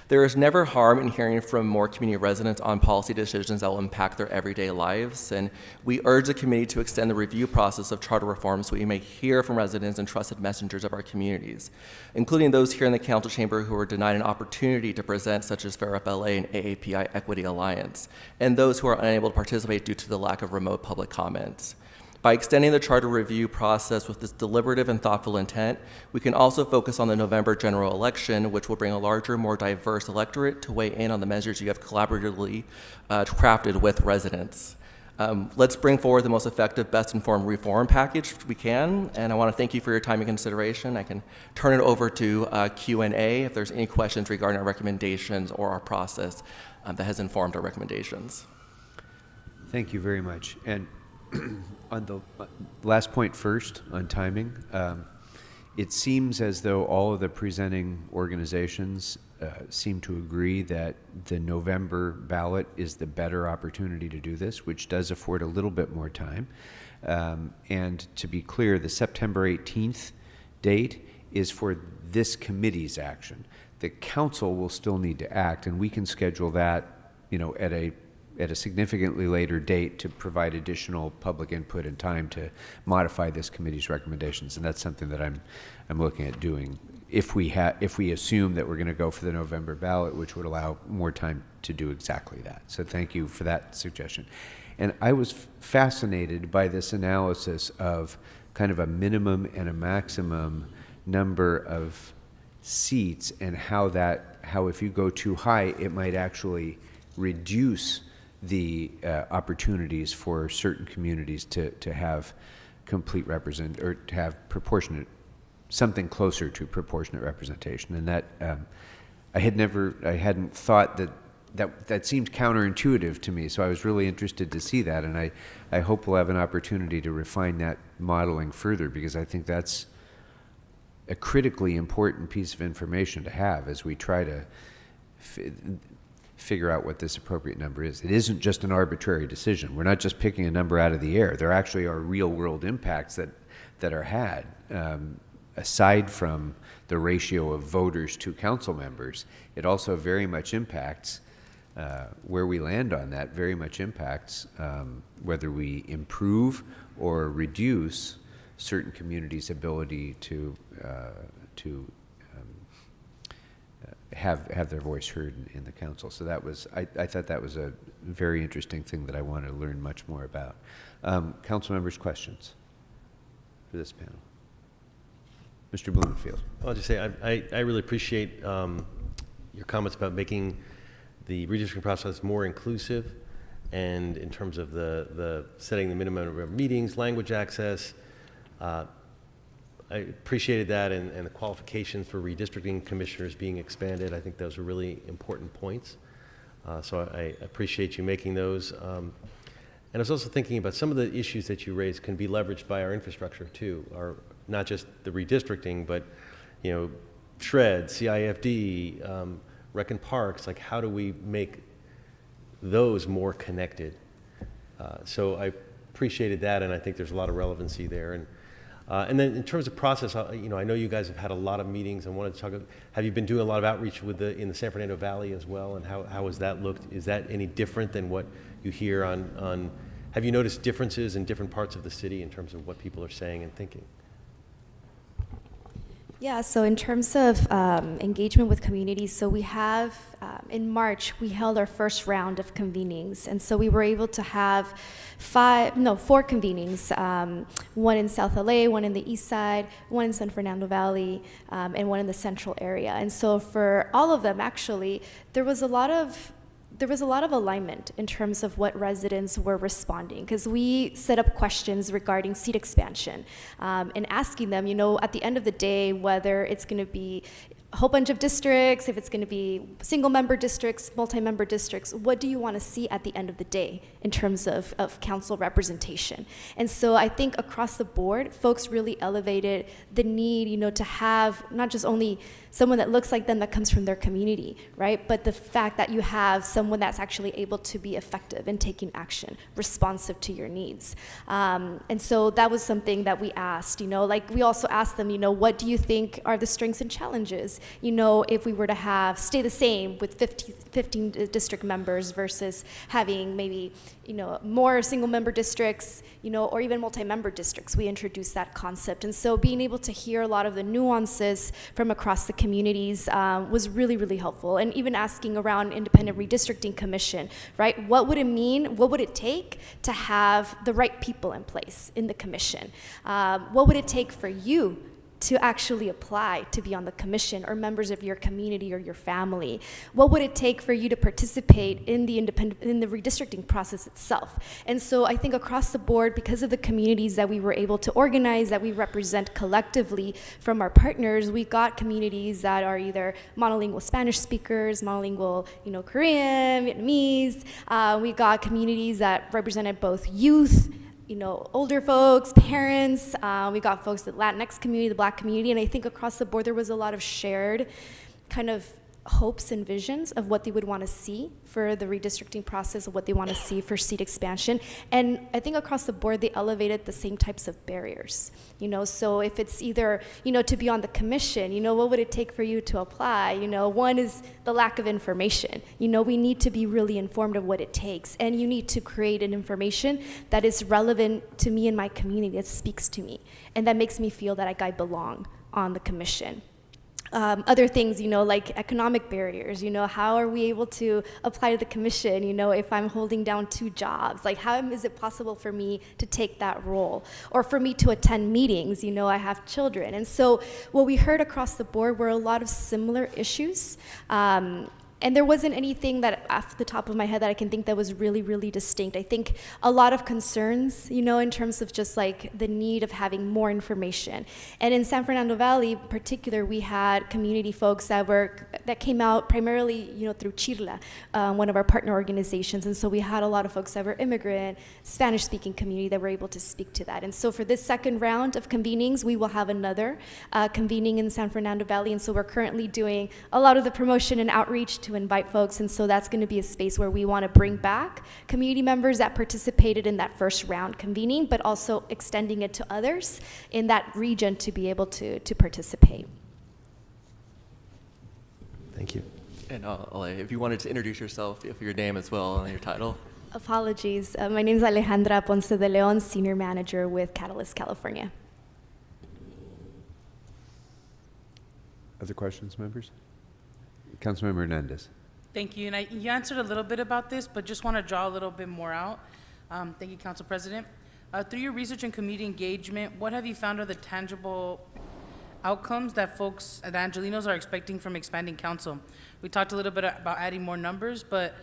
Speaker 12: There is never harm in hearing from more community residents on policy decisions that will impact their everyday lives, and we urge the committee to extend the review process of charter reform so we may hear from residents and trusted messengers of our communities, including those here in the council chamber who were denied an opportunity to present, such as Fair Up LA and AAPI Equity Alliance, and those who are unable to participate due to the lack of remote public comments. By extending the charter review process with this deliberative and thoughtful intent, we can also focus on the November general election, which will bring a larger, more diverse electorate to weigh in on the measures you have collaboratively crafted with residents. Let's bring forward the most effective, best-informed reform package we can, and I want to thank you for your time and consideration. I can turn it over to Q&A if there's any questions regarding our recommendations or our process that has informed our recommendations.
Speaker 1: Thank you very much. And on the last point first, on timing, it seems as though all of the presenting organizations seem to agree that the November ballot is the better opportunity to do this, which does afford a little bit more time. And to be clear, the September 18th date is for this committee's action. The council will still need to act, and we can schedule that, at a significantly later date to provide additional public input and time to modify this committee's recommendations, and that's something that I'm looking at doing if we assume that we're going to go for the November ballot, which would allow more time to do exactly that. So thank you for that suggestion. And I was fascinated by this analysis of kind of a minimum and a maximum number of seats, and how if you go too high, it might actually reduce the opportunities for certain communities to have complete or to have proportionate, something closer to proportionate representation. And that I hadn't thought that seemed counterintuitive to me. So I was really interested to see that, and I hope we'll have an opportunity to refine that modeling further, because I think that's a critically important piece of information to have as we try to figure out what this appropriate number is. It isn't just an arbitrary decision. We're not just picking a number out of the air. There actually are real-world impacts that are had. Aside from the ratio of voters to council members, it also very much impacts where we land on that, very much impacts whether we improve or reduce certain communities' ability to have their voice heard in the council. So that was, I thought that was a very interesting thing that I wanted to learn much more about. Council members' questions for this panel? Mr. Blumenfield.
Speaker 9: I'll just say I really appreciate your comments about making the redistricting process more inclusive, and in terms of the setting the minimum number of meetings, language access. I appreciated that, and the qualifications for redistricting commissioners being expanded. I think those are really important points. So I appreciate you making those. And I was also thinking about some of the issues that you raised can be leveraged by our infrastructure too, not just the redistricting, but SHRED, CIFD, Rec and Parks. Like, how do we make those more connected? So I appreciated that, and I think there's a lot of relevancy there. And then in terms of process, I know you guys have had a lot of meetings. I wanted to talk. Have you been doing a lot of outreach in the San Fernando Valley as well? And how has that looked? Is that any different than what you hear on? Have you noticed differences in different parts of the city in terms of what people are saying and thinking?
Speaker 15: Yeah, so in terms of engagement with communities, so we have, in March, we held our first round of convenings. And so we were able to have 4 convenings, one in South LA, one in the East Side, one in San Fernando Valley, and one in the central area. And so for all of them, actually, there was a lot of alignment in terms of what residents were responding, because we set up questions regarding seat expansion and asking them, at the end of the day, whether it's going to be a whole bunch of districts, if it's going to be single-member districts, multi-member districts, what do you want to see at the end of the day in terms of council representation? And so I think across the board, folks really elevated the need, to have not just only someone that looks like them that comes from their community, right? But the fact that you have someone that's actually able to be effective in taking action, responsive to your needs. And so that was something that we asked, we also asked them, what do you think are the strengths and challenges? If we were to stay the same with 15 district members versus having maybe, more single member districts, or even multi-member districts, we introduced that concept. And so being able to hear a lot of the nuances from across the communities was really, really helpful. And even asking around Independent Redistricting Commission, right? What would it mean? What would it take to have the right people in place in the commission? What would it take for you to actually apply to be on the commission, or members of your community or your family? What would it take for you to participate in the redistricting process itself? And so I think across the board, because of the communities that we were able to organize, that we represent collectively from our partners, we got communities that are either monolingual Spanish speakers, monolingual, Korean, Vietnamese. We got communities that represented both youth, older folks, parents. We got folks the Latinx community, the Black community, and I think across the board there was a lot of shared kind of hopes and visions of what they would want to see for the redistricting process, of what they want to see for seat expansion. And I think across the board they elevated the same types of barriers. So if it's either, to be on the commission, what would it take for you to apply? One is the lack of information. We need to be really informed of what it takes, and you need to create an information that is relevant to me and my community, that speaks to me, and that makes me feel that I belong on the commission. Other things, like economic barriers, how are we able to apply to the commission, if I'm holding down 2 jobs? Like, how is it possible for me to take that role? Or for me to attend meetings, I have children. And so what we heard across the board were a lot of similar issues. And there wasn't anything that off the top of my head that I can think that was really, really distinct. I think a lot of concerns, in terms of just like the need of having more information. And in San Fernando Valley in particular, we had community folks that came out primarily, through Chirla, one of our partner organizations. And so we had a lot of folks that were immigrant, Spanish-speaking community that were able to speak to that. And so for this second round of convenings, we will have another convening in San Fernando Valley. And so we're currently doing a lot of the promotion and outreach to invite folks, and so that's going to be a space where we want to bring back community members that participated in that first round convening, but also extending it to others in that region to be able to participate.
Speaker 9: Thank you.
Speaker 12: And if you wanted to introduce yourself, for your name as well and your title.
Speaker 15: Apologies. My name is Alejandra Ponce de Leon, Senior Manager with Catalyst California.
Speaker 1: Other questions, members? Councilmember Hernandez.
Speaker 3: Thank you. And you answered a little bit about this, but just want to draw a little bit more out. Thank you, Council President. Through your research and community engagement, what have you found are the tangible outcomes that folks, the Angelinos, are expecting from expanding council? We talked a little bit about adding more numbers, but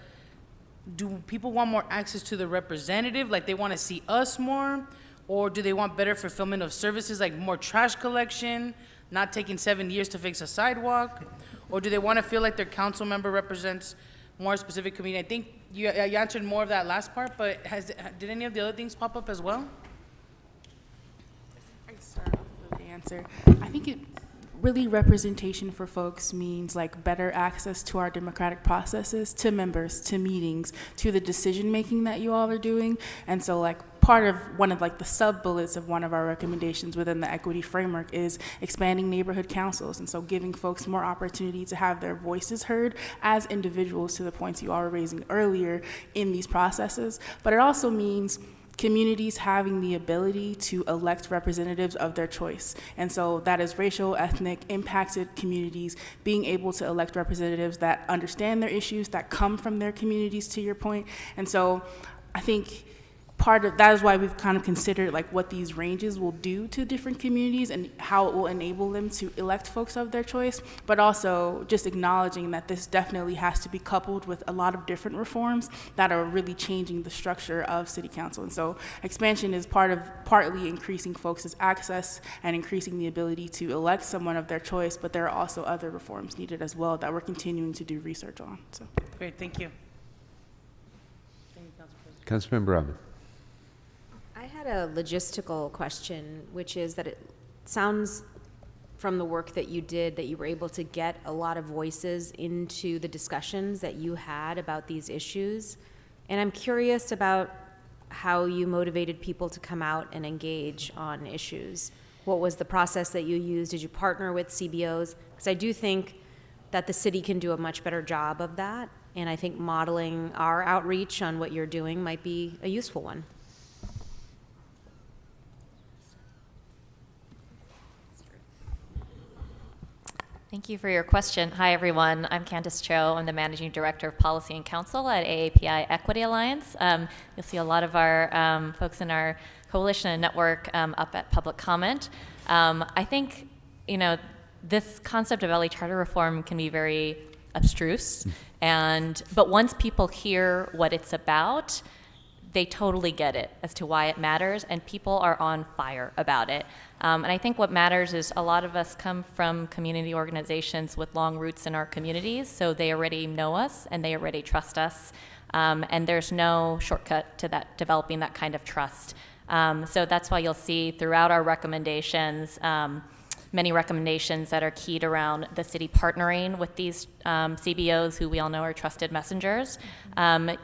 Speaker 3: do people want more access to the representative, like they want to see us more? Or do they want better fulfillment of services, like more trash collection, not taking 7 years to fix a sidewalk? Or do they want to feel like their council member represents more specific community? I think you answered more of that last part, but did any of the other things pop up as well?
Speaker 14: I start off with the answer. I think it really, representation for folks means like better access to our democratic processes, to members, to meetings, to the decision making that you all are doing. And so like part of one of like the sub bullets of one of our recommendations within the equity framework is expanding neighborhood councils. And so giving folks more opportunity to have their voices heard as individuals, to the points you all were raising earlier in these processes. But it also means communities having the ability to elect representatives of their choice. And so that is racial, ethnic, impacted communities being able to elect representatives that understand their issues, that come from their communities, to your point. And so I think that is why we've kind of considered like what these ranges will do to different communities and how it will enable them to elect folks of their choice, but also just acknowledging that this definitely has to be coupled with a lot of different reforms that are really changing the structure of city council. And so expansion is partly increasing folks' access and increasing the ability to elect someone of their choice, but there are also other reforms needed as well that we're continuing to do research on. So.
Speaker 3: Great, thank you.
Speaker 1: Councilmember Rahman.
Speaker 8: I had a logistical question, which is that it sounds from the work that you did that you were able to get a lot of voices into the discussions that you had about these issues. And I'm curious about how you motivated people to come out and engage on issues. What was the process that you used? Did you partner with CBOs? Because I do think that the city can do a much better job of that. And I think modeling our outreach on what you're doing might be a useful one.
Speaker 16: Thank you for your question. Hi, everyone. I'm Candace Cho. I'm the Managing Director of Policy and Counsel at AAPI Equity Alliance. You'll see a lot of our folks in our coalition and network up at public comment. I think, this concept of LA charter reform can be very abstruse, but once people hear what it's about, they totally get it as to why it matters, and people are on fire about it. And I think what matters is a lot of us come from community organizations with long roots in our communities, so they already know us and they already trust us, and there's no shortcut to that, developing that kind of trust. So that's why you'll see throughout our recommendations, many recommendations that are keyed around the city partnering with these CBOs who we all know are trusted messengers.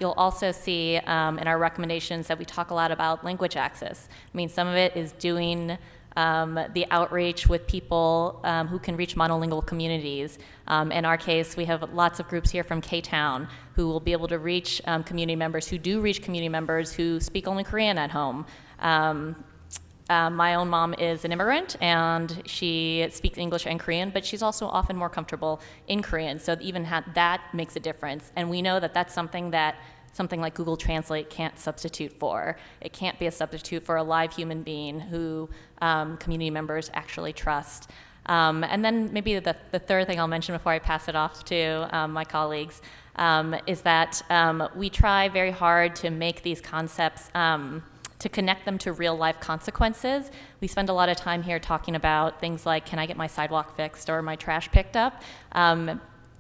Speaker 16: You'll also see in our recommendations that we talk a lot about language access. I mean, some of it is doing the outreach with people who can reach monolingual communities. In our case, we have lots of groups here from K-Town who will be able to reach community members who do reach community members who speak only Korean at home. My own mom is an immigrant, and she speaks English and Korean, but she's also often more comfortable in Korean, so even that makes a difference. And we know that that's something like Google Translate can't substitute for. It can't be a substitute for a live human being who community members actually trust. And then maybe the third thing I'll mention before I pass it off to my colleagues is that we try very hard to make these concepts to connect them to real life consequences. We spend a lot of time here talking about things like, can I get my sidewalk fixed or my trash picked up?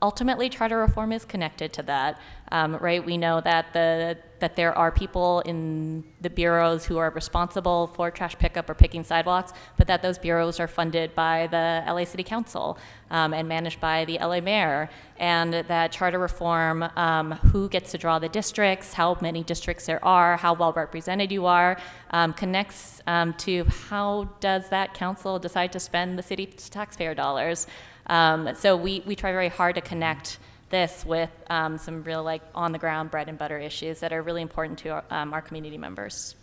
Speaker 16: Ultimately, charter reform is connected to that, right? We know that that there are people in the bureaus who are responsible for trash pickup or picking sidewalks, but that those bureaus are funded by the LA City Council and managed by the LA Mayor, and that charter reform, who gets to draw the districts, how many districts there are, how well represented you are, connects to how does that council decide to spend the city's taxpayer dollars. So we try very hard to connect this with some real on the ground bread and butter issues that are really important to our community members.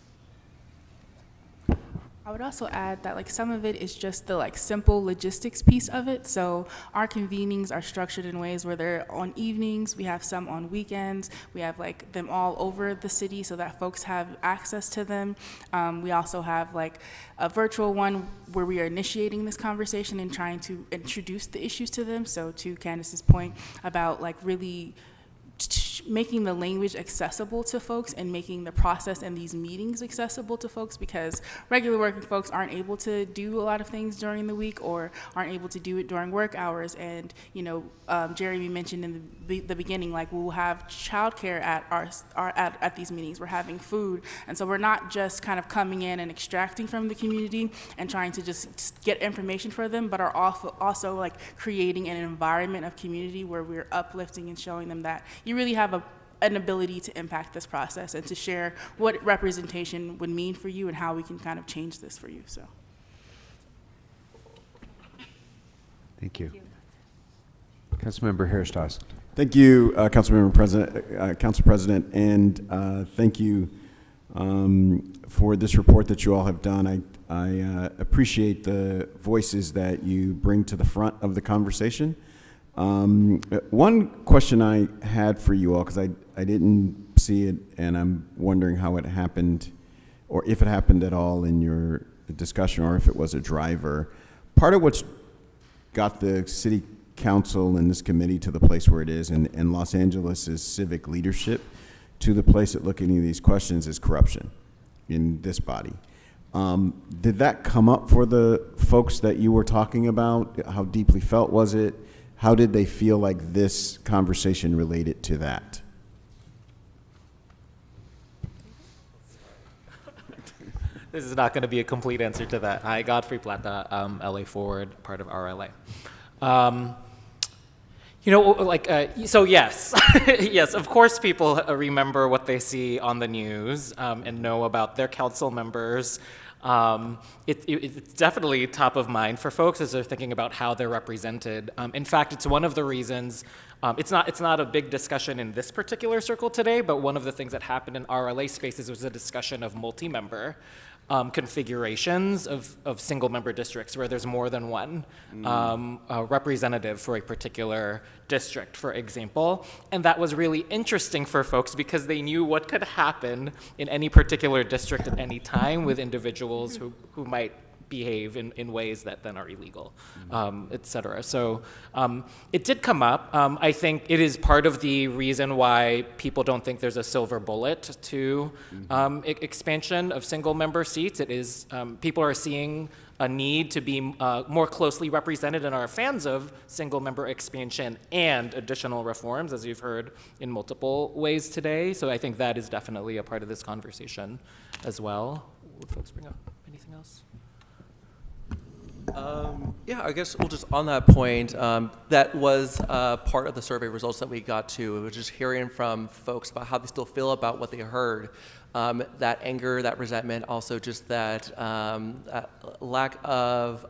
Speaker 14: I would also add that some of it is just the simple logistics piece of it. So our convenings are structured in ways where they're on evenings, we have some on weekends, we have them all over the city so that folks have access to them. We also have a virtual one where we are initiating this conversation and trying to introduce the issues to them. So to Candace's point about really making the language accessible to folks and making the process and these meetings accessible to folks, because regular working folks aren't able to do a lot of things during the week or aren't able to do it during work hours. And Jeremy mentioned in the beginning, we'll have childcare at these meetings. We're having food, and so we're not just kind of coming in and extracting from the community and trying to just get information for them, but are also creating an environment of community where we're uplifting and showing them that you really have an ability to impact this process and to share what representation would mean for you and how we can kind of change this for you. So,
Speaker 1: Thank you. Councilmember Harris Dawson.
Speaker 10: Thank you, Council President, and thank you for this report that you all have done. I appreciate the voices that you bring to the front of the conversation. One question I had for you all, because I didn't see it, and I'm wondering how it happened or if it happened at all in your discussion, or if it was a driver. Part of what's got the city council and this committee to the place where it is, and Los Angeles' civic leadership to the place at looking at these questions, is corruption in this body. Did that come up for the folks that you were talking about? How deeply felt was it? How did they feel like this conversation related to that?
Speaker 17: This is not going to be a complete answer to that. Hi, Godfrey Plata, LA Forward, part of RLA. So yes, yes, of course people remember what they see on the news and know about their council members. It's definitely top of mind for folks as they're thinking about how they're represented. In fact, it's one of the reasons, it's not a big discussion in this particular circle today, but one of the things that happened in RLA spaces was a discussion of multi-member configurations of single-member districts where there's more than one representative for a particular district, for example. And that was really interesting for folks because they knew what could happen in any particular district at any time with individuals who might behave in ways that then are illegal, et cetera. So it did come up. I think it is part of the reason why people don't think there's a silver bullet to expansion of single member seats. It is, people are seeing a need to be more closely represented and are fans of single member expansion and additional reforms, as you've heard in multiple ways today. So I think that is definitely a part of this conversation as well. Would folks bring up anything else?
Speaker 12: Yeah, I guess we'll just on that point, that was part of the survey results that we got to. It was just hearing from folks about how they still feel about what they heard. That anger, that resentment, also just that lack of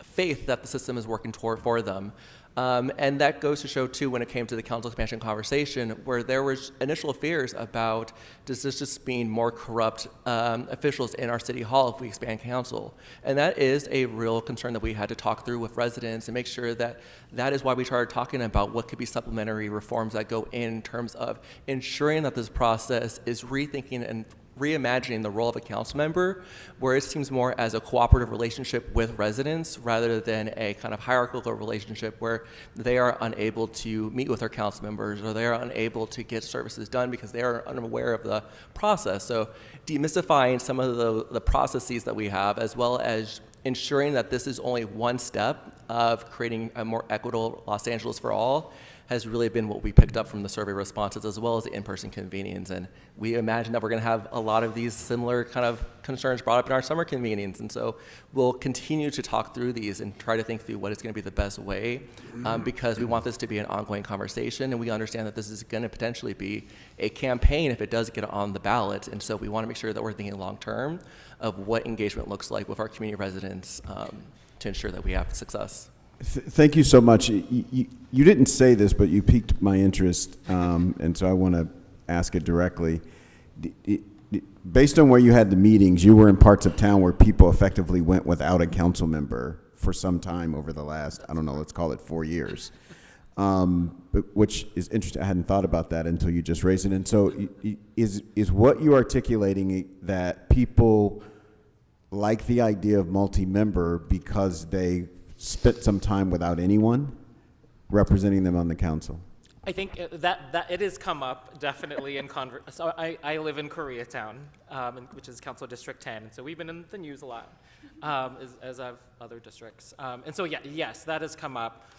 Speaker 12: faith that the system is working toward for them. And that goes to show, too, when it came to the council expansion conversation, where there was initial fears about, does this just mean more corrupt officials in our city hall if we expand council? And that is a real concern that we had to talk through with residents and make sure that that is why we started talking about what could be supplementary reforms that go in terms of ensuring that this process is rethinking and reimagining the role of a council member, where it seems more as a cooperative relationship with residents rather than a kind of hierarchical relationship where they are unable to meet with their council members or they are unable to get services done because they are unaware of the process. So demystifying some of the processes that we have, as well as ensuring that this is only one step of creating a more equitable Los Angeles for all, has really been what we picked up from the survey responses, as well as the in-person convenings. And we imagine that we're going to have a lot of these similar kind of concerns brought up in our summer convenings. And so we'll continue to talk through these and try to think through what is going to be the best way, because we want this to be an ongoing conversation. And we understand that this is going to potentially be a campaign if it does get on the ballot. And so we want to make sure that we're thinking long-term of what engagement looks like with our community residents to ensure that we have success.
Speaker 10: Thank you so much. You didn't say this, but you piqued my interest, and so I want to ask it directly. Based on where you had the meetings, you were in parts of town where people effectively went without a council member for some time over the last, I don't know, let's call it 4 years, which is interesting. I hadn't thought about that until you just raised it. And so is what you're articulating that people like the idea of multi-member because they spent some time without anyone representing them on the council?
Speaker 17: I think that it has come up definitely in so I live in Koreatown, which is Council District 10, and so we've been in the news a lot, as have other districts. And so yeah, yes, that has come up.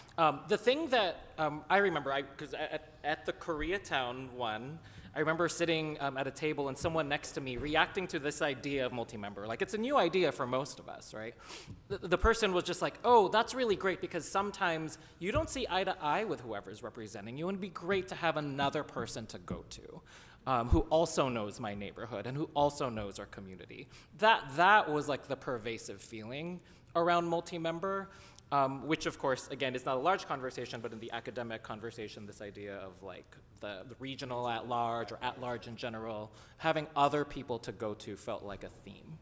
Speaker 17: The thing that I remember, because at the Koreatown one, I remember sitting at a table and someone next to me reacting to this idea of multi-member. Like, it's a new idea for most of us, right? The person was just like, oh, that's really great because sometimes you don't see eye to eye with whoever's representing you, and it'd be great to have another person to go to who also knows my neighborhood and who also knows our community. That was like the pervasive feeling around multi-member. Which, of course, again, is not a large conversation, but in the academic conversation, this idea of like the regional at large or at large in general, having other people to go to felt like a theme.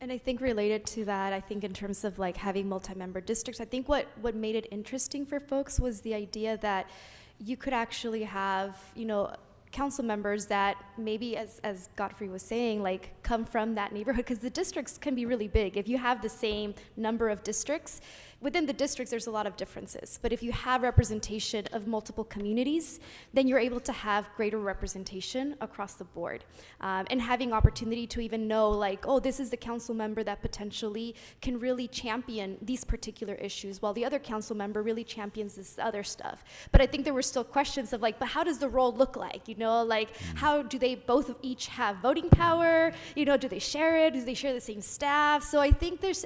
Speaker 15: And I think related to that, I think in terms of like having multi-member districts, I think what made it interesting for folks was the idea that you could actually have, council members that maybe, as Godfrey was saying, like come from that neighborhood, because the districts can be really big. If you have the same number of districts, within the districts, there's a lot of differences. But if you have representation of multiple communities, then you're able to have greater representation across the board. And having opportunity to even know, like, oh, this is the council member that potentially can really champion these particular issues, while the other council member really champions this other stuff. But I think there were still questions of, like, but how does the role look like? You know, like, how do they both each have voting power? You know, do they share it? Do they share the same staff? So I think there's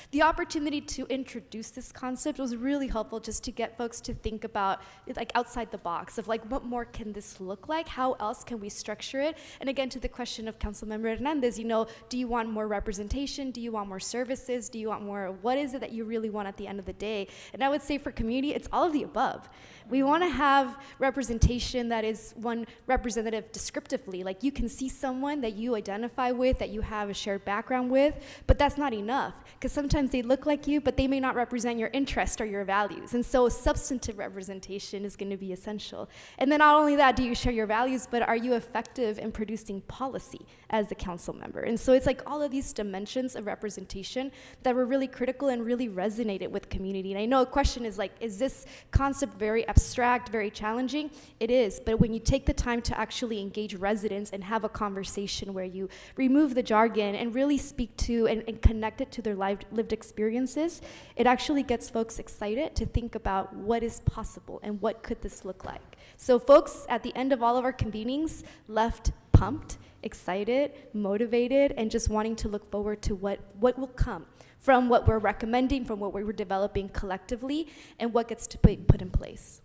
Speaker 15: the opportunity to introduce this concept was really helpful, just to get folks to think about it, like outside the box of like, what more can this look like? How else can we structure it? And again, to the question of Councilmember Hernandez, you know, do you want more representation? Do you want more services? Do you want more? What is it that you really want at the end of the day? And I would say for community, it's all of the above. We want to have representation that is one representative descriptively, like you can see someone that you identify with, that you have a shared background with, but that's not enough, because sometimes they look like you, but they may not represent your interest or your values. And so substantive representation is going to be essential. And then not only that, do you share your values, but are you effective in producing policy as a council member? And so it's like all of these dimensions of representation that were really critical and really resonated with community. And I know a question is like, is this concept very abstract, very challenging? It is, but when you take the time to actually engage residents and have a conversation where you remove the jargon and really speak to and connect it to their lived experiences, it actually gets folks excited to think about what is possible and what could this look like. So folks at the end of all of our convenings left pumped, excited, motivated, and just wanting to look forward to what will come from what we're recommending, from what we were developing collectively, and what gets to be put in place.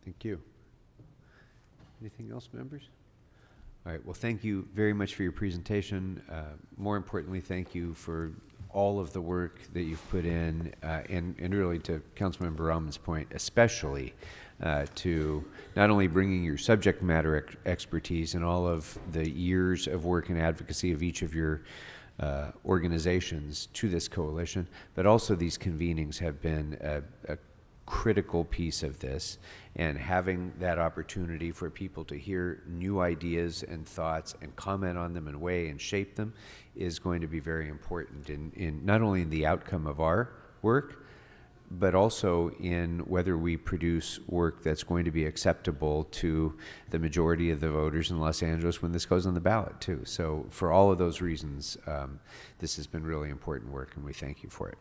Speaker 1: Thank you. Anything else, members? All right, well, thank you very much for your presentation. More importantly, thank you for all of the work that you've put in, and really to Councilmember Rahman's point, especially to not only bringing your subject matter expertise and all of the years of work and advocacy of each of your organizations to this coalition, but also these convenings have been a critical piece of this, and having that opportunity for people to hear new ideas and thoughts and comment on them and weigh and shape them is going to be very important in not only in the outcome of our work, but also in whether we produce work that's going to be acceptable to the majority of the voters in Los Angeles when this goes on the ballot too. So for all of those reasons, this has been really important work, and we thank you for it.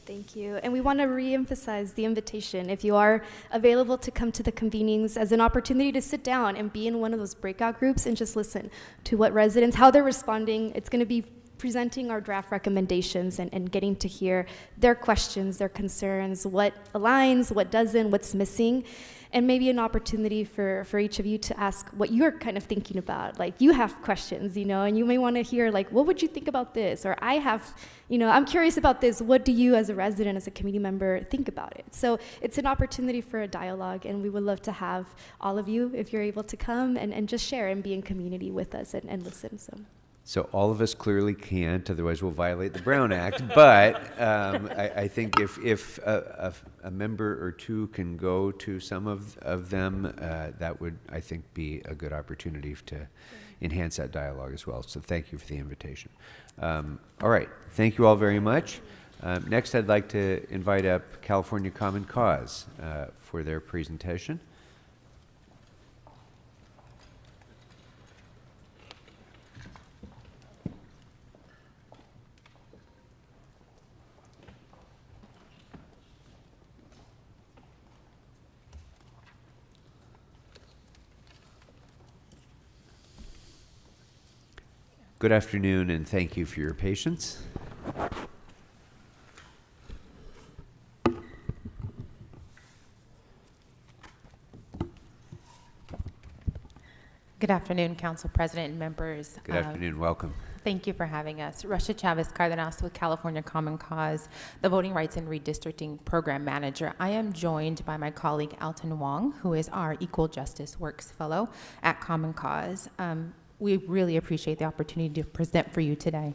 Speaker 15: Thank you. And we want to reemphasize the invitation. If you are available to come to the convenings, as an opportunity to sit down and be in one of those breakout groups and just listen to what residents, how they're responding. It's going to be presenting our draft recommendations and getting to hear their questions, their concerns, what aligns, what doesn't, what's missing, and maybe an opportunity for each of you to ask what you're kind of thinking about. Like, you have questions, you know, and you may want to hear, like, what would you think about this? Or I have, you know, I'm curious about this. What do you as a resident, as a community member, think about it? So it's an opportunity for a dialogue, and we would love to have all of you, if you're able to come and just share and be in community with us and listen.
Speaker 1: So all of us clearly can't, otherwise we'll violate the Brown Act. But I think if a member or two can go to some of them, that would, I think, be a good opportunity to enhance that dialogue as well. So thank you for the invitation. All right, thank you all very much. Next, I'd like to invite up California Common Cause for their presentation. Good afternoon, and thank you for your patience.
Speaker 18: Good afternoon, Council President and members.
Speaker 1: Good afternoon, welcome.
Speaker 18: Thank you for having us. Russia Chavez Cardenas with California Common Cause, the Voting Rights and Redistricting Program Manager. I am joined by my colleague Alton Wong, who is our Equal Justice Works Fellow at Common Cause. We really appreciate the opportunity to present for you today.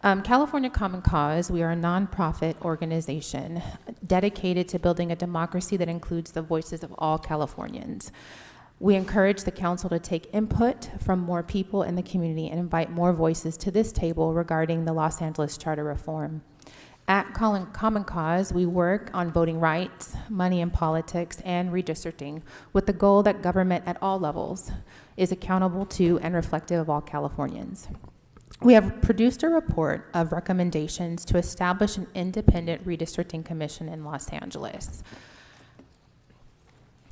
Speaker 18: California Common Cause, we are a nonprofit organization dedicated to building a democracy that includes the voices of all Californians. We encourage the council to take input from more people in the community and invite more voices to this table regarding the Los Angeles Charter reform. At Common Cause, we work on voting rights, money in politics, and redistricting with the goal that government at all levels is accountable to and reflective of all Californians. We have produced a report of recommendations to establish an independent redistricting commission in Los Angeles.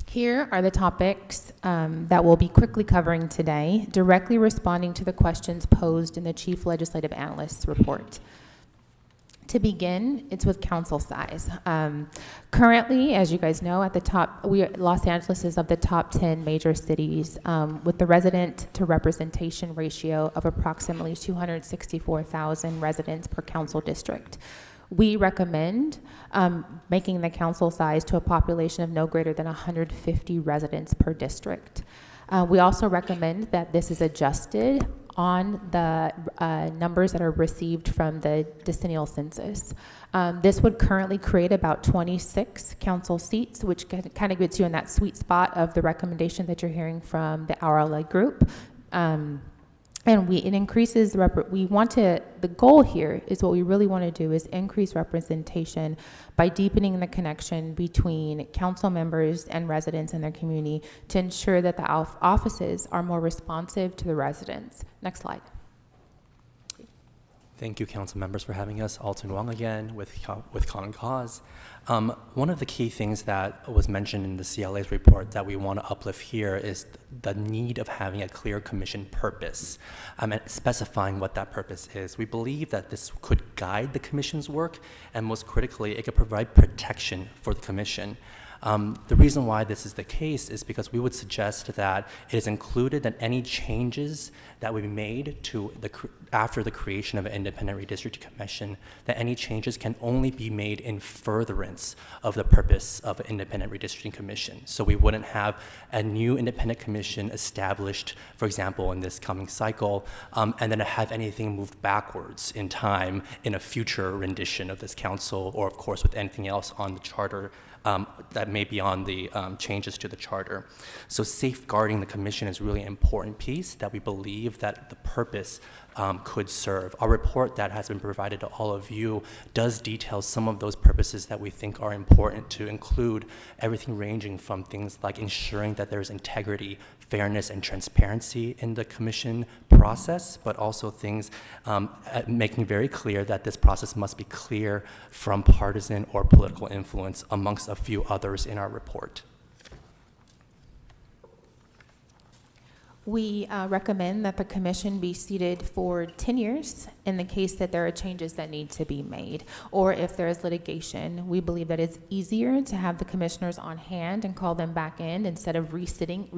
Speaker 18: Here are the topics that we'll be quickly covering today, directly responding to the questions posed in the Chief Legislative Analyst's report. To begin, it's with council size. Currently, as you guys know, at the top, Los Angeles is of the top 10 major cities with the resident to representation ratio of approximately 264,000 residents per council district. We recommend making the council size to a population of no greater than 150 residents per district. We also recommend that this is adjusted on the numbers that are received from the decennial census. This would currently create about 26 council seats, which kind of gets you in that sweet spot of the recommendation that you're hearing from the RLA group. And it increases, the goal here is what we really want to do is increase representation by deepening the connection between council members and residents in their community to ensure that the offices are more responsive to the residents. Next slide.
Speaker 12: Thank you, council members, for having us. Alton Wong again with Common Cause. One of the key things that was mentioned in the CLA's report that we want to uplift here is the need of having a clear commission purpose and specifying what that purpose is. We believe that this could guide the commission's work, and most critically, it could provide protection for the commission. The reason why this is the case is because we would suggest that it is included that any changes that would be made to after the creation of an independent redistricting commission, that any changes can only be made in furtherance of the purpose of an independent redistricting commission. So we wouldn't have a new independent commission established, for example, in this coming cycle, and then have anything moved backwards in time in a future rendition of this council, or of course with anything else on the charter that may be on the changes to the charter. So safeguarding the commission is really an important piece that we believe that the purpose could serve. Our report that has been provided to all of you does detail some of those purposes that we think are important, to include everything ranging from things like ensuring that there's integrity, fairness, and transparency in the commission process, but also things making very clear that this process must be clear from partisan or political influence, amongst a few others in our report.
Speaker 18: We recommend that the commission be seated for 10 years in the case that there are changes that need to be made, or if there is litigation. We believe that it's easier to have the commissioners on hand and call them back in instead of reseating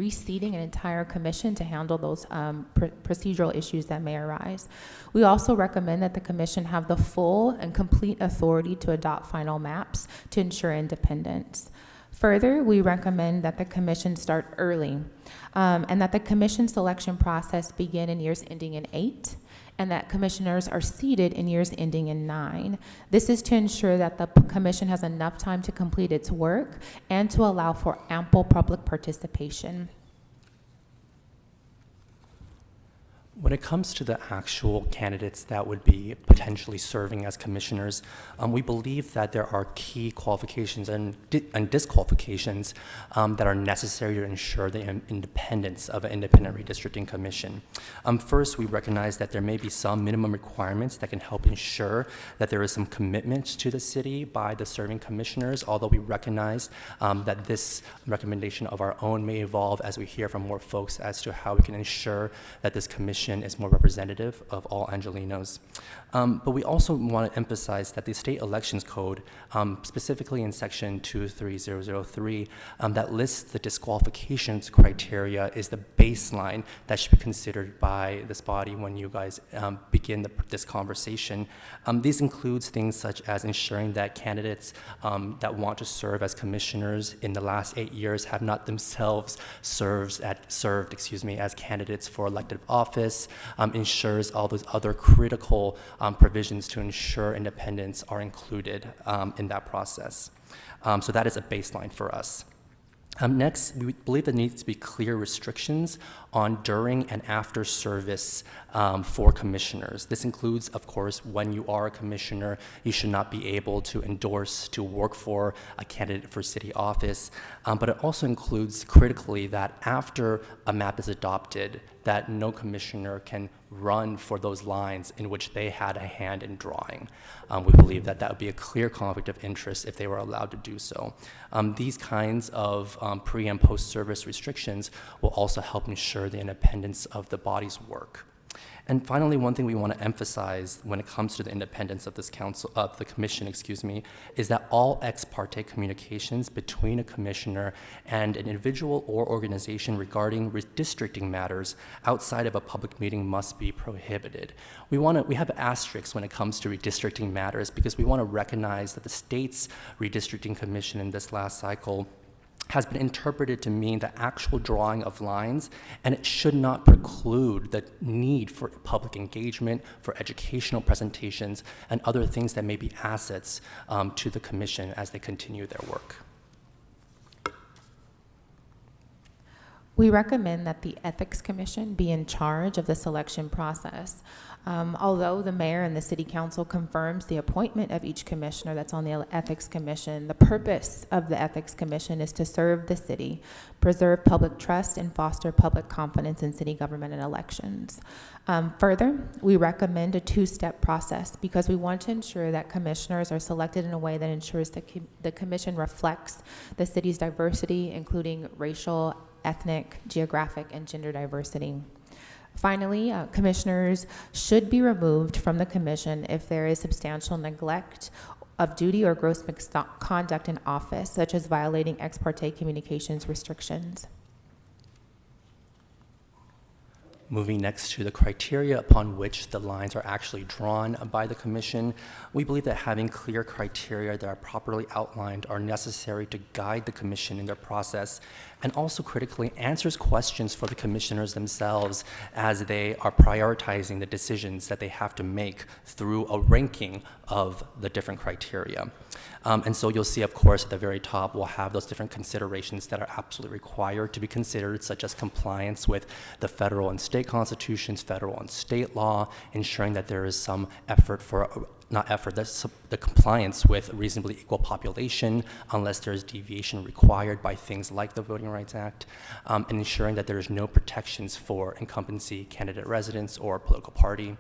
Speaker 18: an entire commission to handle those procedural issues that may arise. We also recommend that the commission have the full and complete authority to adopt final maps to ensure independence. Further, we recommend that the commission start early and that the commission selection process begin in years ending in 8, and that commissioners are seated in years ending in 9. This is to ensure that the commission has enough time to complete its work and to allow for ample public participation.
Speaker 12: When it comes to the actual candidates that would be potentially serving as commissioners, we believe that there are key qualifications and disqualifications that are necessary to ensure the independence of an independent redistricting commission. First, we recognize that there may be some minimum requirements that can help ensure that there is some commitment to the city by the serving commissioners, although we recognize that this recommendation of our own may evolve as we hear from more folks as to how we can ensure that this commission is more representative of all Angelenos. But we also want to emphasize that the state elections code, specifically in section 23003, that lists the disqualifications criteria, is the baseline that should be considered by this body when you guys begin this conversation. These includes things such as ensuring that candidates that want to serve as commissioners in the last 8 years have not themselves served as candidates for elective office, office ensures all those other critical provisions to ensure independence are included in that process. So that is a baseline for us. Next, we believe there needs to be clear restrictions on during and after service for commissioners. This includes, of course, when you are a commissioner, you should not be able to endorse to work for a candidate for city office, but it also includes critically that after a map is adopted, that no commissioner can run for those lines in which they had a hand in drawing. We believe that that would be a clear conflict of interest if they were allowed to do so. These kinds of pre- and post-service restrictions will also help ensure the independence of the body's work. And finally, one thing we want to emphasize when it comes to the independence of this the commission, is that all ex parte communications between a commissioner and an individual or organization regarding redistricting matters outside of a public meeting must be prohibited. We have asterisks when it comes to redistricting matters because we want to recognize that the state's redistricting commission in this last cycle has been interpreted to mean the actual drawing of lines, and it should not preclude the need for public engagement, for educational presentations, and other things that may be assets to the commission as they continue their work.
Speaker 18: We recommend that the Ethics Commission be in charge of the selection process. Although the mayor and the city council confirms the appointment of each commissioner that's on the Ethics Commission, the purpose of the Ethics Commission is to serve the city, preserve public trust, and foster public confidence in city government and elections. Further, we recommend a two-step process because we want to ensure that commissioners are selected in a way that ensures that the commission reflects the city's diversity, including racial, ethnic, geographic, and gender diversity. Finally, commissioners should be removed from the commission if there is substantial neglect of duty or gross misconduct in office, such as violating ex parte communications restrictions.
Speaker 12: Moving next to the criteria upon which the lines are actually drawn by the commission, we believe that having clear criteria that are properly outlined are necessary to guide the commission in their process, and also critically answers questions for the commissioners themselves as they are prioritizing the decisions that they have to make through a ranking of the different criteria. And so you'll see, of course, at the very top, we'll have those different considerations that are absolutely required to be considered, such as compliance with the federal and state constitutions, federal and state law, ensuring that there is some effort for the compliance with reasonably equal population, unless there is deviation required by things like the Voting Rights Act, and ensuring that there is no protections for incumbency, candidate residence, or political party.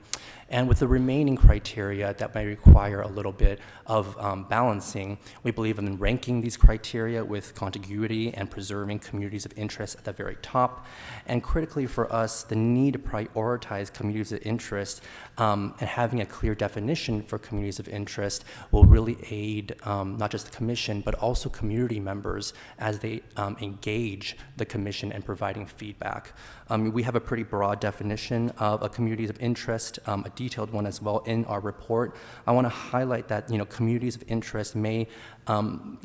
Speaker 12: And with the remaining criteria that may require a little bit of balancing, we believe in ranking these criteria with contiguity and preserving communities of interest at the very top. And critically for us, the need to prioritize communities of interest and having a clear definition for communities of interest will really aid not just the commission, but also community members as they engage the commission in providing feedback. We have a pretty broad definition of a communities of interest, a detailed one as well in our report. I want to highlight that communities of interest may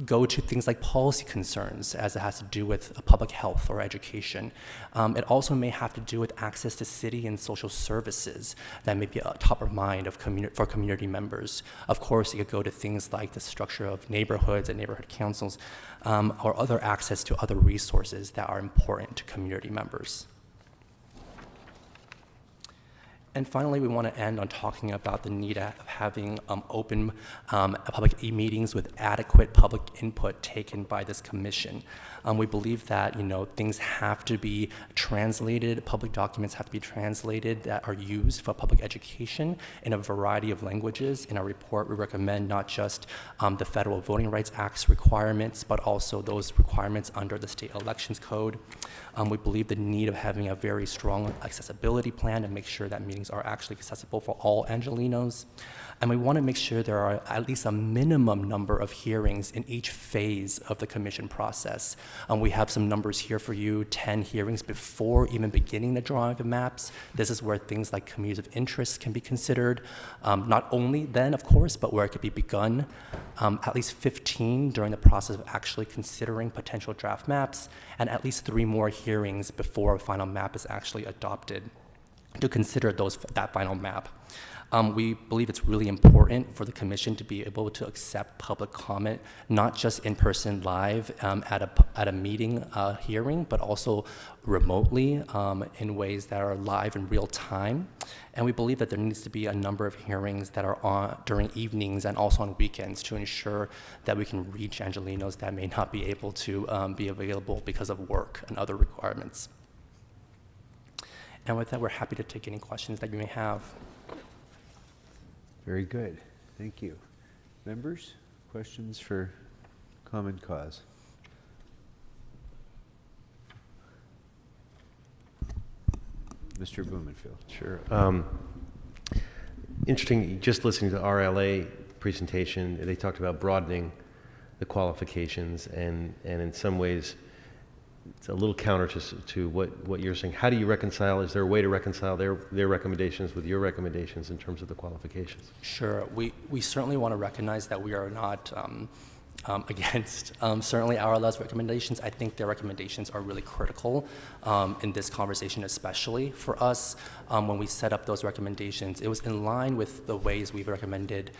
Speaker 12: go to things like policy concerns as it has to do with public health or education. It also may have to do with access to city and social services that may be top of mind for community members. Of course, it could go to things like the structure of neighborhoods and neighborhood councils or other access to other resources that are important to community members. And finally, we want to end on talking about the need of having open public meetings with adequate public input taken by this commission. We believe that things have to be translated, public documents have to be translated that are used for public education in a variety of languages. In our report, we recommend not just the Federal Voting Rights Act's requirements, but also those requirements under the State Elections Code. We believe the need of having a very strong accessibility plan to make sure that meetings are actually accessible for all Angelenos. And we want to make sure there are at least a minimum number of hearings in each phase of the commission process. We have some numbers here for you, 10 hearings before even beginning the drawing of the maps. This is where things like communities of interest can be considered. Not only then, of course, but where it could be begun. At least 15 during the process of actually considering potential draft maps, and at least 3 more hearings before a final map is actually adopted. to consider that final map. We believe it's really important for the commission to be able to accept public comment, not just in person live at a meeting hearing, but also remotely in ways that are live in real time. And we believe that there needs to be a number of hearings that are on during evenings and also on weekends to ensure that we can reach Angelenos that may not be able to be available because of work and other requirements. And with that, we're happy to take any questions that you may have.
Speaker 1: Very good. Thank you. Members, questions for Common Cause? Mr. Blumenfield.
Speaker 9: Sure. Interesting, just listening to RLA presentation, they talked about broadening the qualifications, and in some ways, it's a little counter to what you're saying. How do you reconcile? Is there a way to reconcile their recommendations with your recommendations in terms of the qualifications?
Speaker 12: Sure. We certainly want to recognize that we are not against certainly RLS recommendations. I think their recommendations are really critical in this conversation, especially for us. When we set up those recommendations, it was in line with the ways we've recommended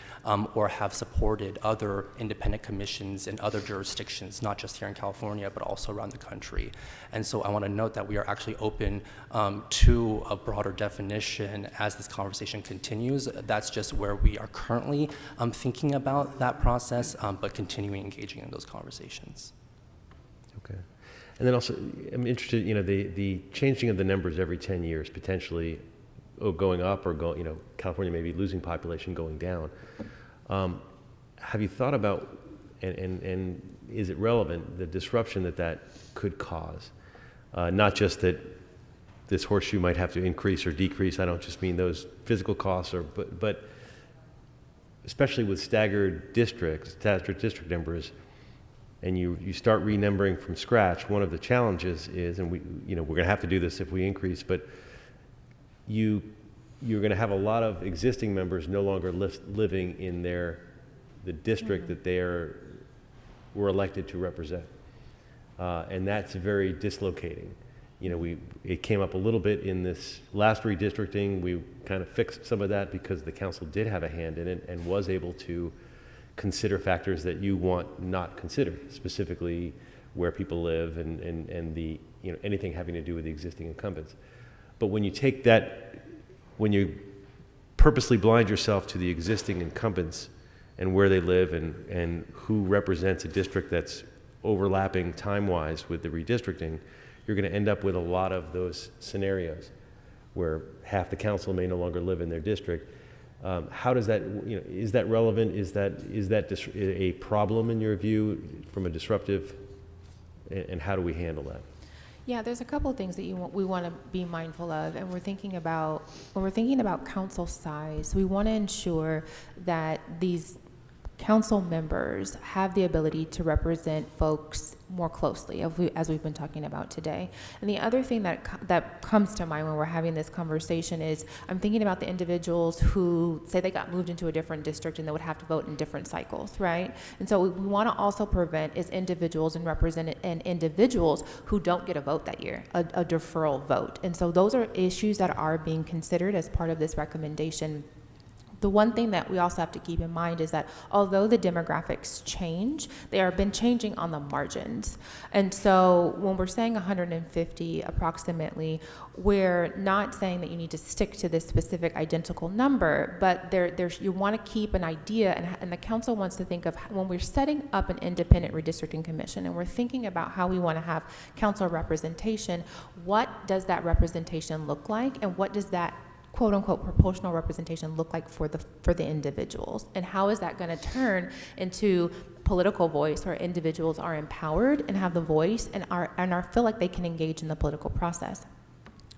Speaker 12: or have supported other independent commissions in other jurisdictions, not just here in California, but also around the country. And so I want to note that we are actually open to a broader definition as this conversation continues. That's just where we are currently thinking about that process, but continuing engaging in those conversations.
Speaker 9: Okay. And then also, I'm interested, the changing of the numbers every 10 years, potentially going up or California may be losing population, going down. Have you thought about, and is it relevant, the disruption that could cause? Not just that this horseshoe might have to increase or decrease, I don't just mean those physical costs, but especially with staggered district numbers, and you start renumbering from scratch. One of the challenges is, and we're going to have to do this if we increase, but you're going to have a lot of existing members no longer living in the district that they were elected to represent, and that's very dislocating. It came up a little bit in this last redistricting. We kind of fixed some of that because the council did have a hand in it and was able to consider factors that you want not considered, specifically where people live and the anything having to do with the existing incumbents. But when you take that, when you purposely blind yourself to the existing incumbents and where they live and who represents a district that's overlapping time-wise with the redistricting, you're going to end up with a lot of those scenarios where half the council may no longer live in their district. How does that, is that relevant? Is that a problem in your view from a disruptive, and how do we handle that?
Speaker 18: Yeah, there's a couple of things that we want to be mindful of, and when we're thinking about council size, we want to ensure that these council members have the ability to represent folks more closely, as we've been talking about today. And the other thing that comes to mind when we're having this conversation is I'm thinking about the individuals who say they got moved into a different district and they would have to vote in different cycles, right? And so we want to also prevent is individuals and individuals who don't get a vote that year, a deferral vote. And so those are issues that are being considered as part of this recommendation. The one thing that we also have to keep in mind is that although the demographics change, they have been changing on the margins. And so when we're saying 150 approximately, we're not saying that you need to stick to this specific identical number, but you want to keep an idea, and the council wants to think of when we're setting up an independent redistricting commission and we're thinking about how we want to have council representation, what does that representation look like, and what does that quote unquote proportional representation look like for the individuals, and how is that going to turn into political voice where individuals are empowered and have the voice and feel like they can engage in the political process.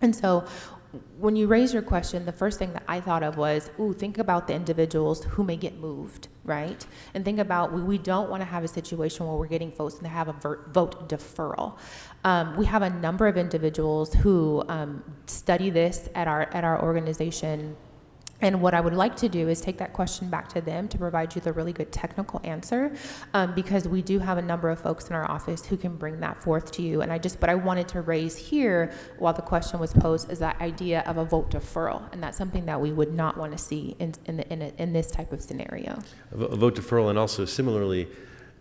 Speaker 18: And so when you raise your question, the first thing that I thought of was, think about the individuals who may get moved, right? And think about, we don't want to have a situation where we're getting folks and have a vote deferral. We have a number of individuals who study this at our organization And what I would like to do is take that question back to them to provide you the really good technical answer, because we do have a number of folks in our office who can bring that forth to you. And but I wanted to raise here, while the question was posed, is that idea of a vote deferral, and that's something that we would not want to see in this type of scenario.
Speaker 9: A vote deferral, and also similarly,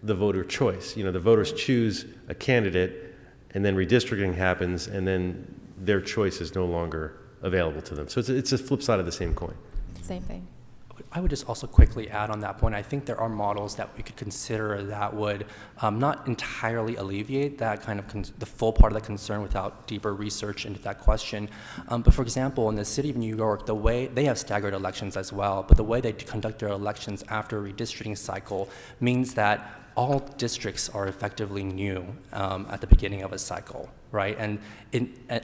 Speaker 9: the voter choice. You know, the voters choose a candidate, and then redistricting happens, and then their choice is no longer available to them. So it's a flip side of the same coin.
Speaker 18: Same thing.
Speaker 19: I would just also quickly add on that point, I think there are models that we could consider that would not entirely alleviate that kind of the full part of the concern without deeper research into that question. But for example, in the city of New York, the way they have staggered elections as well, but the way they conduct their elections after a redistricting cycle means that all districts are effectively new at the beginning of a cycle, right? And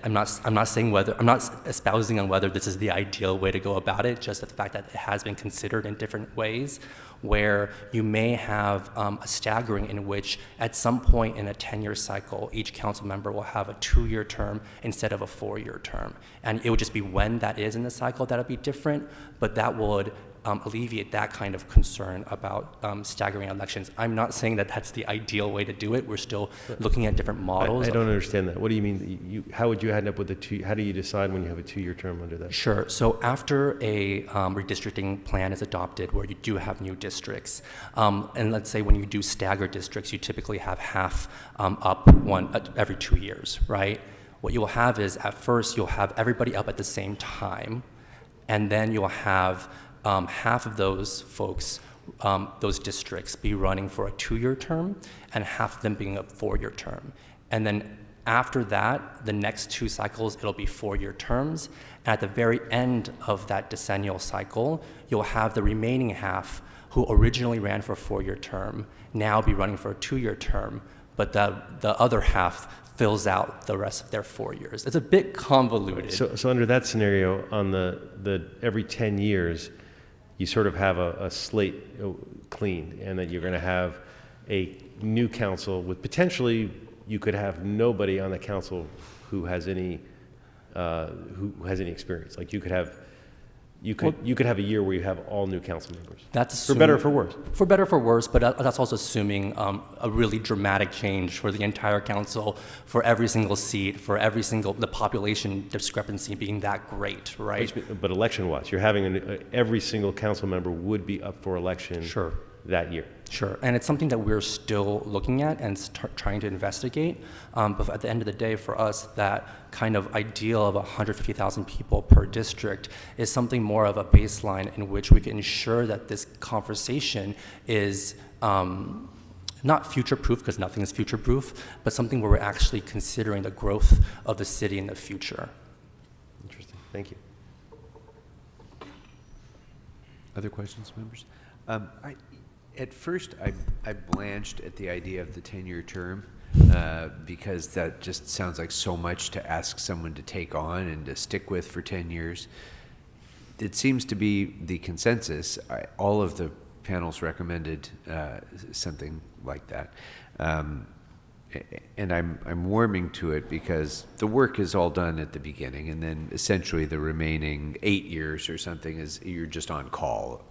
Speaker 19: I'm not saying I'm not espousing on whether this is the ideal way to go about it, just the fact that it has been considered in different ways, where you may have a staggering in which at some point in a 10-year cycle, each council member will have a 2-year term instead of a 4-year term. And it would just be when that is in the cycle that would be different, but that would alleviate that kind of concern about staggering elections. I'm not saying that that's the ideal way to do it. We're still looking at different models.
Speaker 9: I don't understand that. What do you mean? How would you end up with how do you decide when you have a 2-year term under that?
Speaker 19: Sure. So after a redistricting plan is adopted where you do have new districts, and let's say when you do staggered districts, you typically have half up every 2 years, right? What you will have is at first you'll have everybody up at the same time, and then you'll have half of those folks, those districts, be running for a 2-year term, and half of them being a 4-year term. And then after that, the next 2 cycles, it'll be 4-year terms. And at the very end of that decennial cycle, you'll have the remaining half who originally ran for a 4-year term now be running for a 2-year term, but the other half fills out the rest of their 4 years. It's a bit convoluted.
Speaker 9: So under that scenario, on the every 10 years, you sort of have a slate cleaned, and that you're going to have a new council with potentially, you could have nobody on the council who has any experience. Like you could have a year where you have all new council members.
Speaker 19: That's
Speaker 9: for better or for worse.
Speaker 19: For better or for worse, but that's also assuming a really dramatic change for the entire council, for every single seat, for the population discrepancy being that great, right?
Speaker 9: But election-wise, you're having every single council member would be up for election.
Speaker 19: Sure.
Speaker 9: That year.
Speaker 19: Sure, and it's something that we're still looking at and trying to investigate. But at the end of the day, for us, that kind of ideal of 150,000 people per district is something more of a baseline in which we can ensure that this conversation is not future-proof, because nothing is future-proof, but something where we're actually considering the growth of the city in the future.
Speaker 9: Interesting. Thank you.
Speaker 1: Other questions, members? At first, I blanched at the idea of the 10-year term because that just sounds like so much to ask someone to take on and to stick with for 10 years. It seems to be the consensus. All of the panels recommended something like that. And I'm warming to it because the work is all done at the beginning, and then essentially the remaining 8 years or something is you're just on call.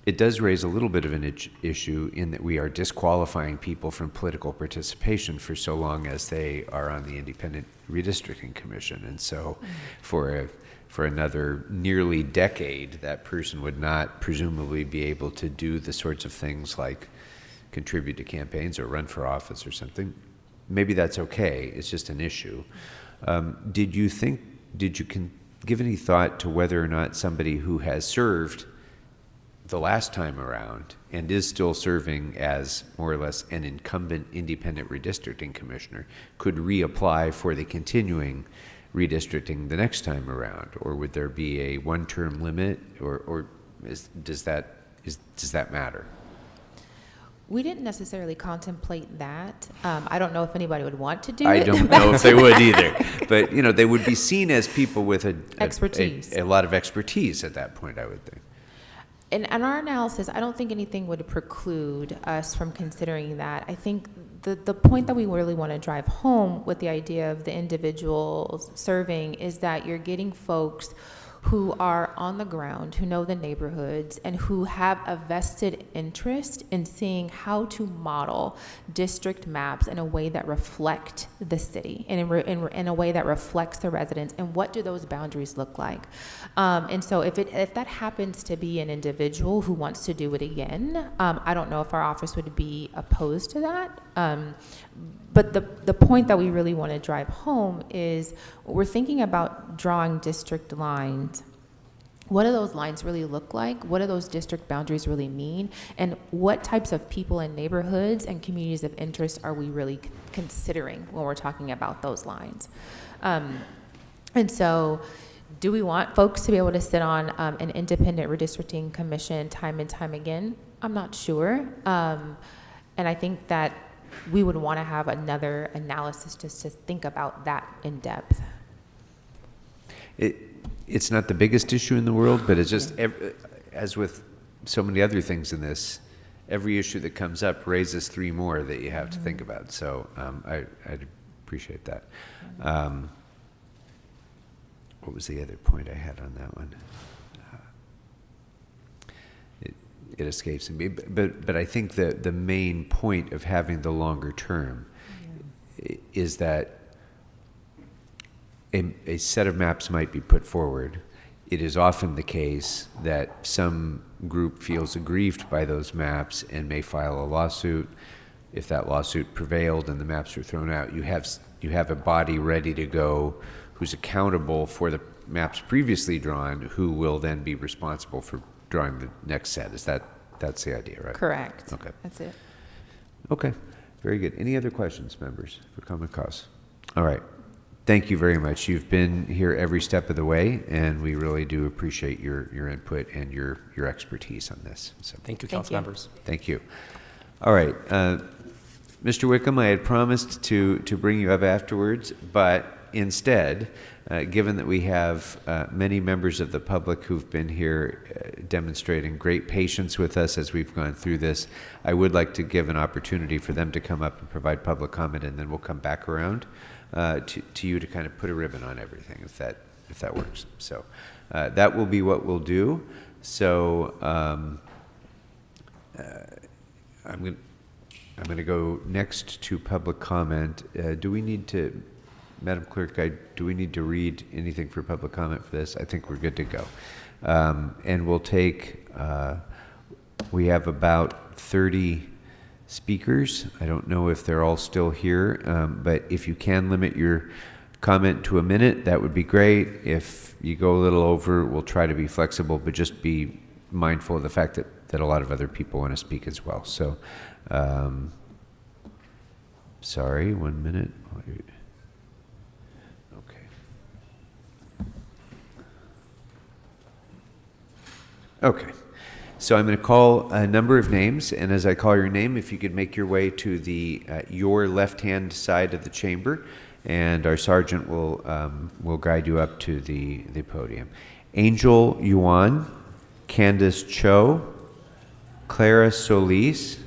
Speaker 1: It does raise a little bit of an issue in that we are disqualifying people from political participation for so long as they are on the Independent Redistricting Commission. And so for another nearly decade, that person would not presumably be able to do the sorts of things like contribute to campaigns or run for office or something. Maybe that's okay, it's just an issue. Did you give any thought to whether or not somebody who has served the last time around and is still serving as more or less an incumbent independent redistricting commissioner could reapply for the continuing redistricting the next time around? Or would there be a one-term limit, or does that matter?
Speaker 18: We didn't necessarily contemplate that. I don't know if anybody would want to do it.
Speaker 1: I don't know if they would either. But, they would be seen as people with
Speaker 18: expertise.
Speaker 1: A lot of expertise at that point, I would think.
Speaker 18: In our analysis, I don't think anything would preclude us from considering that. I think the point that we really want to drive home with the idea of the individuals serving is that you're getting folks who are on the ground, who know the neighborhoods, and who have a vested interest in seeing how to model district maps in a way that reflect the city, and in a way that reflects the residents, and what do those boundaries look like. And so if that happens to be an individual who wants to do it again, I don't know if our office would be opposed to that. But the point that we really want to drive home is we're thinking about drawing district lines. What do those lines really look like? What do those district boundaries really mean? And what types of people in neighborhoods and communities of interest are we really considering when we're talking about those lines? And so, do we want folks to be able to sit on an independent redistricting commission time and time again? I'm not sure. And I think that we would want to have another analysis just to think about that in depth.
Speaker 1: It's not the biggest issue in the world, but it's just, as with so many other things in this, every issue that comes up raises 3 more that you have to think about. So I'd appreciate that. What was the other point I had on that one? It escapes me, but I think that the main point of having the longer term is that a set of maps might be put forward. It is often the case that some group feels aggrieved by those maps and may file a lawsuit. If that lawsuit prevailed and the maps are thrown out, you have a body ready to go who's accountable for the maps previously drawn, who will then be responsible for drawing the next set. That's the idea, right?
Speaker 18: Correct.
Speaker 1: Okay.
Speaker 18: That's it.
Speaker 1: Okay, very good. Any other questions, members, for Common Cause? All right. Thank you very much. You've been here every step of the way, and we really do appreciate your input and your expertise on this. So
Speaker 19: Thank you, council members.
Speaker 1: Thank you. All right. Mr. Wickham, I had promised to bring you up afterwards, but instead, given that we have many members of the public who've been here demonstrating great patience with us as we've gone through this, I would like to give an opportunity for them to come up and provide public comment, and then we'll come back around to you to kind of put a ribbon on everything, if that works. So that will be what we'll do. So I'm going to go next to public comment. Do we need to, Madam Clerk, do we need to read anything for public comment for this? I think we're good to go. And we'll take, we have about 30 speakers. I don't know if they're all still here, but if you can limit your comment to a minute, that would be great. If you go a little over, we'll try to be flexible, but just be mindful of the fact that a lot of other people want to speak as well. So, sorry, 1 minute. Okay, so I'm going to call a number of names, and as I call your name, if you could make your way to the your left-hand side of the chamber, and our sergeant will guide you up to the podium. Angel Yuan, Candace Cho, Clara Solis,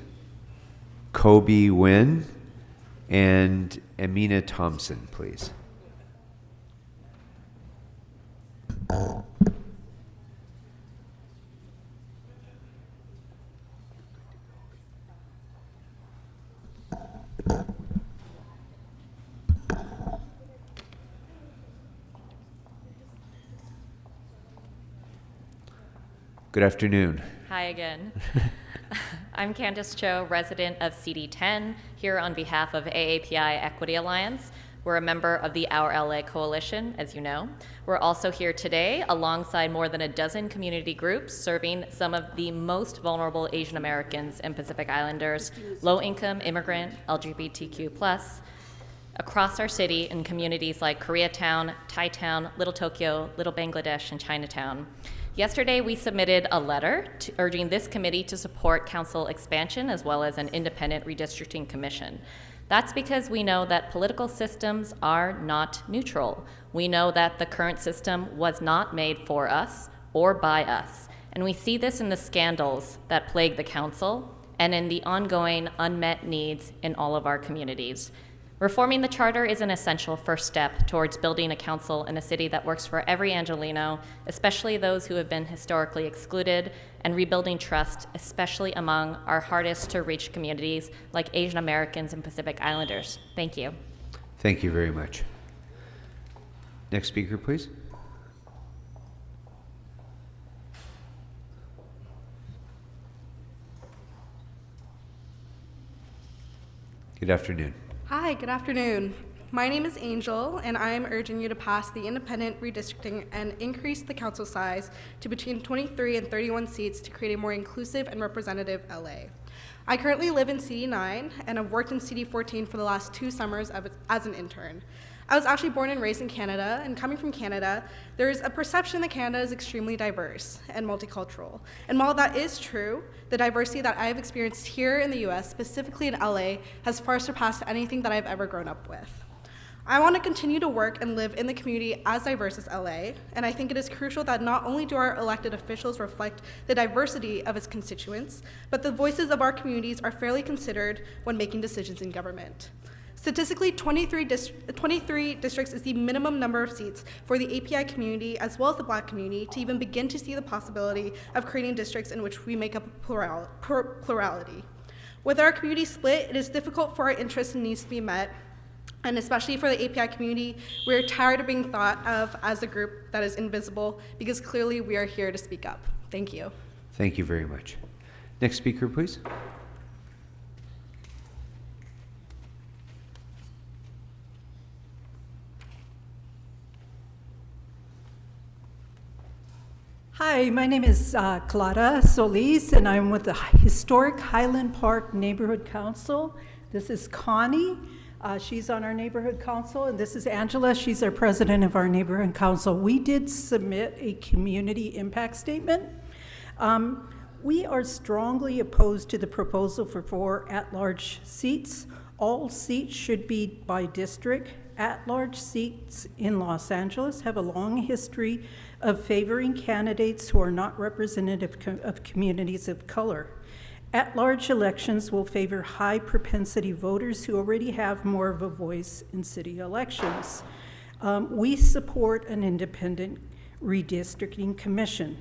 Speaker 1: Kobe Nguyen, and Amina Thompson, please. Good afternoon.
Speaker 16: Hi again. I'm Candace Cho, resident of CD10, here on behalf of AAPI Equity Alliance. We're a member of the Our LA Coalition, as you know. We're also here today alongside more than a dozen community groups serving some of the most vulnerable Asian Americans and Pacific Islanders, low-income, immigrant, LGBTQ+, across our city in communities like Koreatown, Thai Town, Little Tokyo, Little Bangladesh, and Chinatown. Yesterday, we submitted a letter urging this committee to support council expansion as well as an independent redistricting commission. That's because we know that political systems are not neutral. We know that the current system was not made for us or by us. And we see this in the scandals that plague the council and in the ongoing unmet needs in all of our communities. Reforming the charter is an essential first step towards building a council in a city that works for every Angelino, especially those who have been historically excluded, and rebuilding trust, especially among our hardest to reach communities like Asian Americans and Pacific Islanders. Thank you.
Speaker 1: Thank you very much. Next speaker, please. Good afternoon.
Speaker 20: Hi, good afternoon. My name is Angel, and I am urging you to pass the independent redistricting and increase the council size to between 23 and 31 seats to create a more inclusive and representative LA. I currently live in CD9 and have worked in CD14 for the last 2 summers as an intern. I was actually born and raised in Canada, and coming from Canada, there is a perception that Canada is extremely diverse and multicultural. And while that is true, the diversity that I have experienced here in the US, specifically in LA, has far surpassed anything that I've ever grown up with. I want to continue to work and live in the community as diverse as LA, and I think it is crucial that not only do our elected officials reflect the diversity of its constituents, but the voices of our communities are fairly considered when making decisions in government. Statistically, 23 districts is the minimum number of seats for the API community as well as the Black community to even begin to see the possibility of creating districts in which we make up a plurality. With our community split, it is difficult for our interests and needs to be met, and especially for the API community, we are tired of being thought of as a group that is invisible because clearly we are here to speak up. Thank you.
Speaker 1: Thank you very much. Next speaker, please.
Speaker 21: Hi, my name is Clara Solis, and I'm with the Historic Highland Park Neighborhood Council. This is Connie. She's on our neighborhood council, and this is Angela. She's our president of our neighborhood council. We did submit a community impact statement. We are strongly opposed to the proposal for 4 at-large seats. All seats should be by district. At-large seats in Los Angeles have a long history of favoring candidates who are not representative of communities of color. At-large elections will favor high-propensity voters who already have more of a voice in city elections. We support an independent redistricting commission.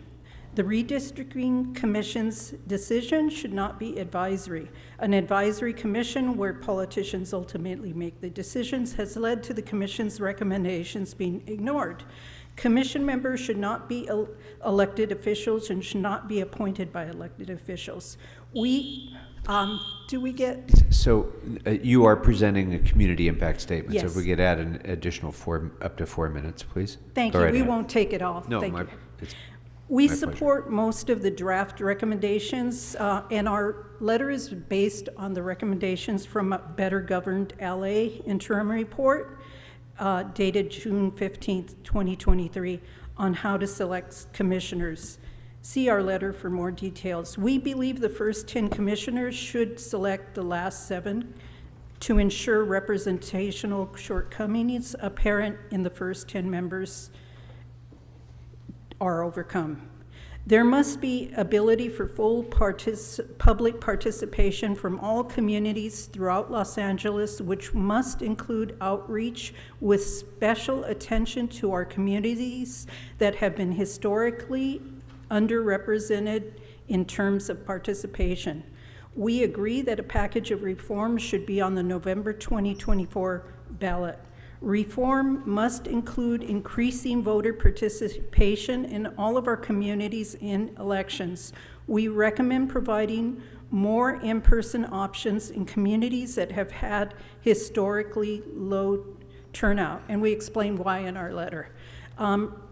Speaker 21: The redistricting commission's decision should not be advisory. An advisory commission where politicians ultimately make the decisions has led to the commission's recommendations being ignored. Commission members should not be elected officials and should not be appointed by elected officials.
Speaker 1: So you are presenting a community impact statement.
Speaker 21: Yes.
Speaker 1: So if we could add an additional up to 4 minutes, please.
Speaker 21: Thank
Speaker 1: Go
Speaker 21: you.
Speaker 1: right
Speaker 21: We
Speaker 1: ahead.
Speaker 21: won't take it all.
Speaker 1: No,
Speaker 21: Thank you.
Speaker 1: my
Speaker 21: We
Speaker 1: pleasure.
Speaker 21: support most of the draft recommendations, and our letter is based on the recommendations from a Better Governed LA interim report dated June 15th, 2023, on how to select commissioners. See our letter for more details. We believe the first 10 commissioners should select the last 7 to ensure representational shortcomings apparent in the first 10 members are overcome. There must be ability for full public participation from all communities throughout Los Angeles, which must include outreach with special attention to our communities that have been historically underrepresented in terms of participation. We agree that a package of reforms should be on the November 2024 ballot. Reform must include increasing voter participation in all of our communities in elections. We recommend providing more in-person options in communities that have had historically low turnout, and we explain why in our letter.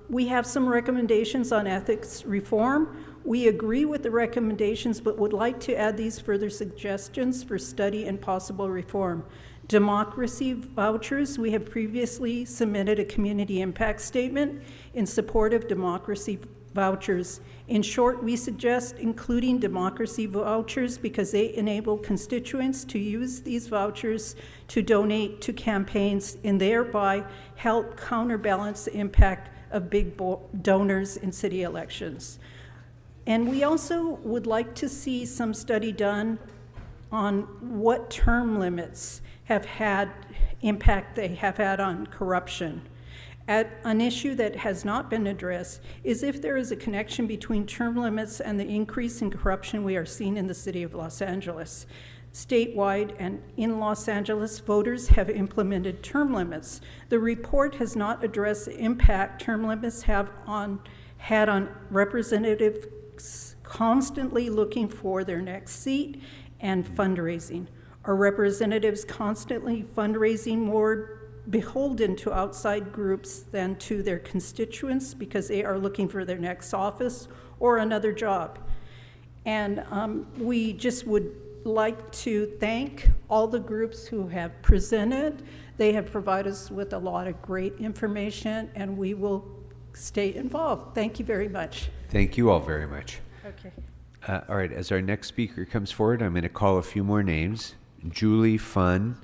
Speaker 21: We have some recommendations on ethics reform. We agree with the recommendations, but would like to add these further suggestions for study and possible reform. Democracy vouchers, we have previously submitted a community impact statement in support of democracy vouchers. In short, we suggest including democracy vouchers because they enable constituents to use these vouchers to donate to campaigns and thereby help counterbalance the impact of big donors in city elections. And we also would like to see some study done on what term limits have had impact they have had on corruption. An issue that has not been addressed is if there is a connection between term limits and the increase in corruption we are seeing in the city of Los Angeles. Statewide and in Los Angeles, voters have implemented term limits. The report has not addressed the impact term limits had on representatives constantly looking for their next seat and fundraising. Are representatives constantly fundraising more beholden to outside groups than to their constituents because they are looking for their next office or another job? And we just would like to thank all the groups who have presented. They have provided us with a lot of great information, and we will stay involved. Thank you very much.
Speaker 1: Thank you all very much.
Speaker 21: Okay.
Speaker 1: All right, as our next speaker comes forward, I'm going to call a few more names. Julie Fun,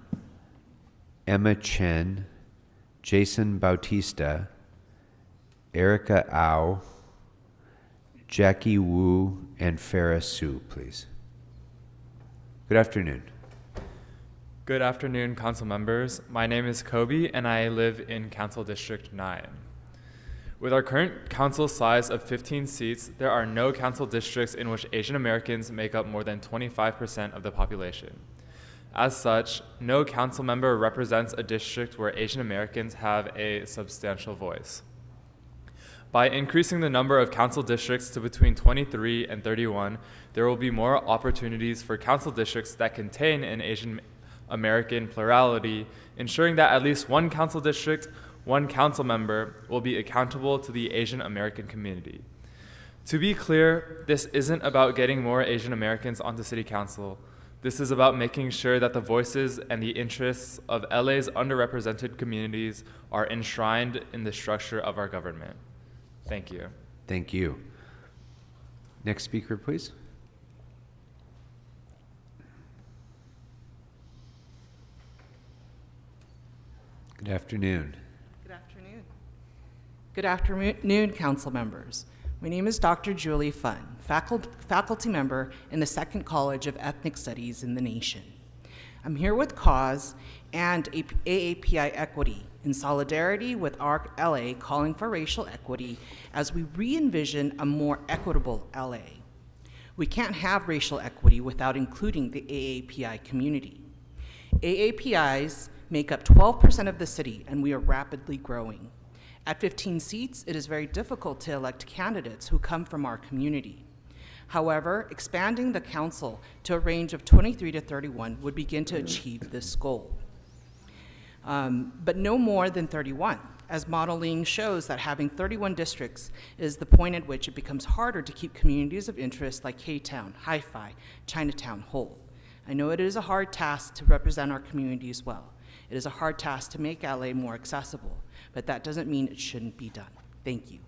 Speaker 1: Emma Chen, Jason Bautista, Erica Au, Jackie Wu, and Farah Su, please. Good afternoon.
Speaker 2: Good afternoon, council members. My name is Kobe, and I live in Council District 9. With our current council size of 15 seats, there are no council districts in which Asian Americans make up more than 25% of the population. As such, no council member represents a district where Asian Americans have a substantial voice. By increasing the number of council districts to between 23 and 31, there will be more opportunities for council districts that contain an Asian American plurality, ensuring that at least one council district, one council member will be accountable to the Asian American community. To be clear, this isn't about getting more Asian Americans onto city council. This is about making sure that the voices and the interests of LA's underrepresented communities are enshrined in the structure of our government. Thank you.
Speaker 1: Thank you. Next speaker, please. Good afternoon.
Speaker 22: Good afternoon. Good afternoon, council members. My name is Dr. Julie Fun, faculty member in the Second College of Ethnic Studies in the nation. I'm here with CAUSE and AAPI Equity in solidarity with ARC LA calling for racial equity as we re-envision a more equitable LA. We can't have racial equity without including the AAPI community. AAPIs make up 12% of the city, and we are rapidly growing. At 15 seats, it is very difficult to elect candidates who come from our community. However, expanding the council to a range of 23 to 31 would begin to achieve this goal. But no more than 31, as modeling shows that having 31 districts is the point at which it becomes harder to keep communities of interest like K-Town, Hi-Fi, Chinatown whole. I know it is a hard task to represent our communities well. It is a hard task to make LA more accessible, but that doesn't mean it shouldn't be done. Thank you.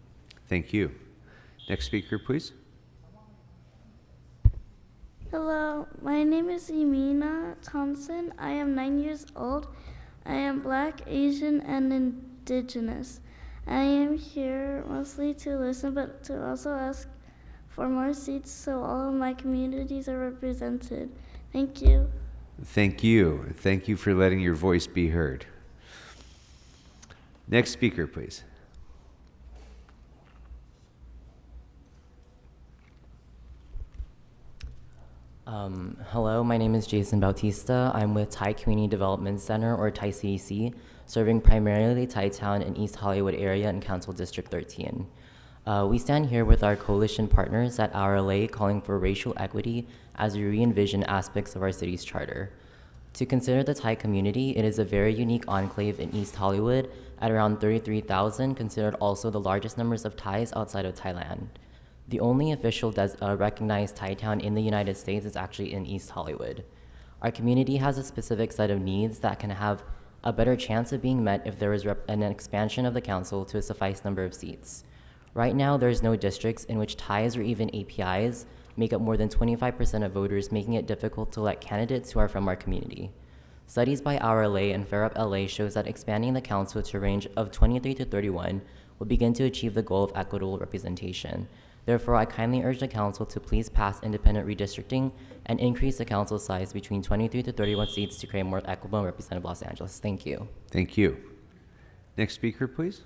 Speaker 1: Thank you. Next speaker, please.
Speaker 23: Hello, my name is Emina Thompson. I am 9 years old. I am Black, Asian, and Indigenous. I am here mostly to listen, but to also ask for more seats so all of my communities are represented. Thank you.
Speaker 1: Thank you. Thank you for letting your voice be heard. Next speaker, please.
Speaker 24: Hello, my name is Jason Bautista. I'm with Thai Community Development Center, or Thai CDC, serving primarily Thai Town and East Hollywood area in Council District 13. We stand here with our coalition partners at RLA calling for racial equity as we re-envision aspects of our city's charter. To consider the Thai community, it is a very unique enclave in East Hollywood at around 33,000, considered also the largest numbers of Thais outside of Thailand. The only official recognized Thai town in the United States is actually in East Hollywood. Our community has a specific set of needs that can have a better chance of being met if there is an expansion of the council to a suffice number of seats. Right now, there is no districts in which Thais or even APIs make up more than 25% of voters, making it difficult to elect candidates who are from our community. Studies by RLA and Fair Up LA shows that expanding the council to a range of 23 to 31 will begin to achieve the goal of equitable representation. Therefore, I kindly urge the council to please pass independent redistricting and increase the council size between 23 to 31 seats to create more equitable and representative Los Angeles. Thank you.
Speaker 1: Thank you. Next speaker, please.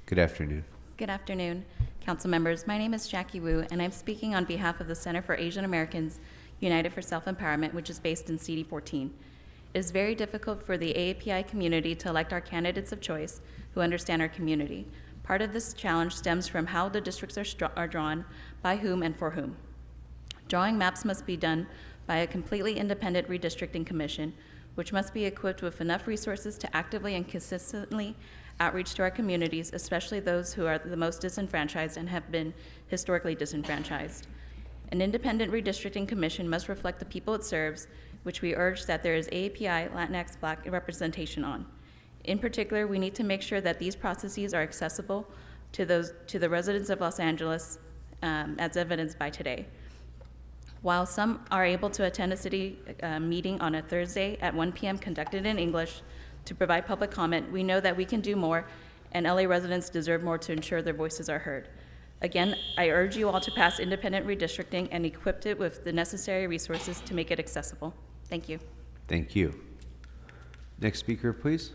Speaker 1: Good afternoon.
Speaker 5: Good afternoon, council members. My name is Jackie Wu, and I'm speaking on behalf of the Center for Asian Americans United for Self-Empowerment, which is based in CD 14. It is very difficult for the AAPI community to elect our candidates of choice who understand our community. Part of this challenge stems from how the districts are drawn, by whom and for whom. Drawing maps must be done by a completely independent redistricting commission, which must be equipped with enough resources to actively and consistently outreach to our communities, especially those who are the most disenfranchised and have been historically disenfranchised. An independent redistricting commission must reflect the people it serves, which we urge that there is AAPI, Latinx, Black representation on. In particular, we need to make sure that these processes are accessible to the residents of Los Angeles, as evidenced by today. While some are able to attend a city meeting on a Thursday at 1 p.m. conducted in English to provide public comment, we know that we can do more, and LA residents deserve more to ensure their voices are heard. Again, I urge you all to pass independent redistricting and equip it with the necessary resources to make it accessible. Thank you.
Speaker 1: Thank you. Next speaker, please.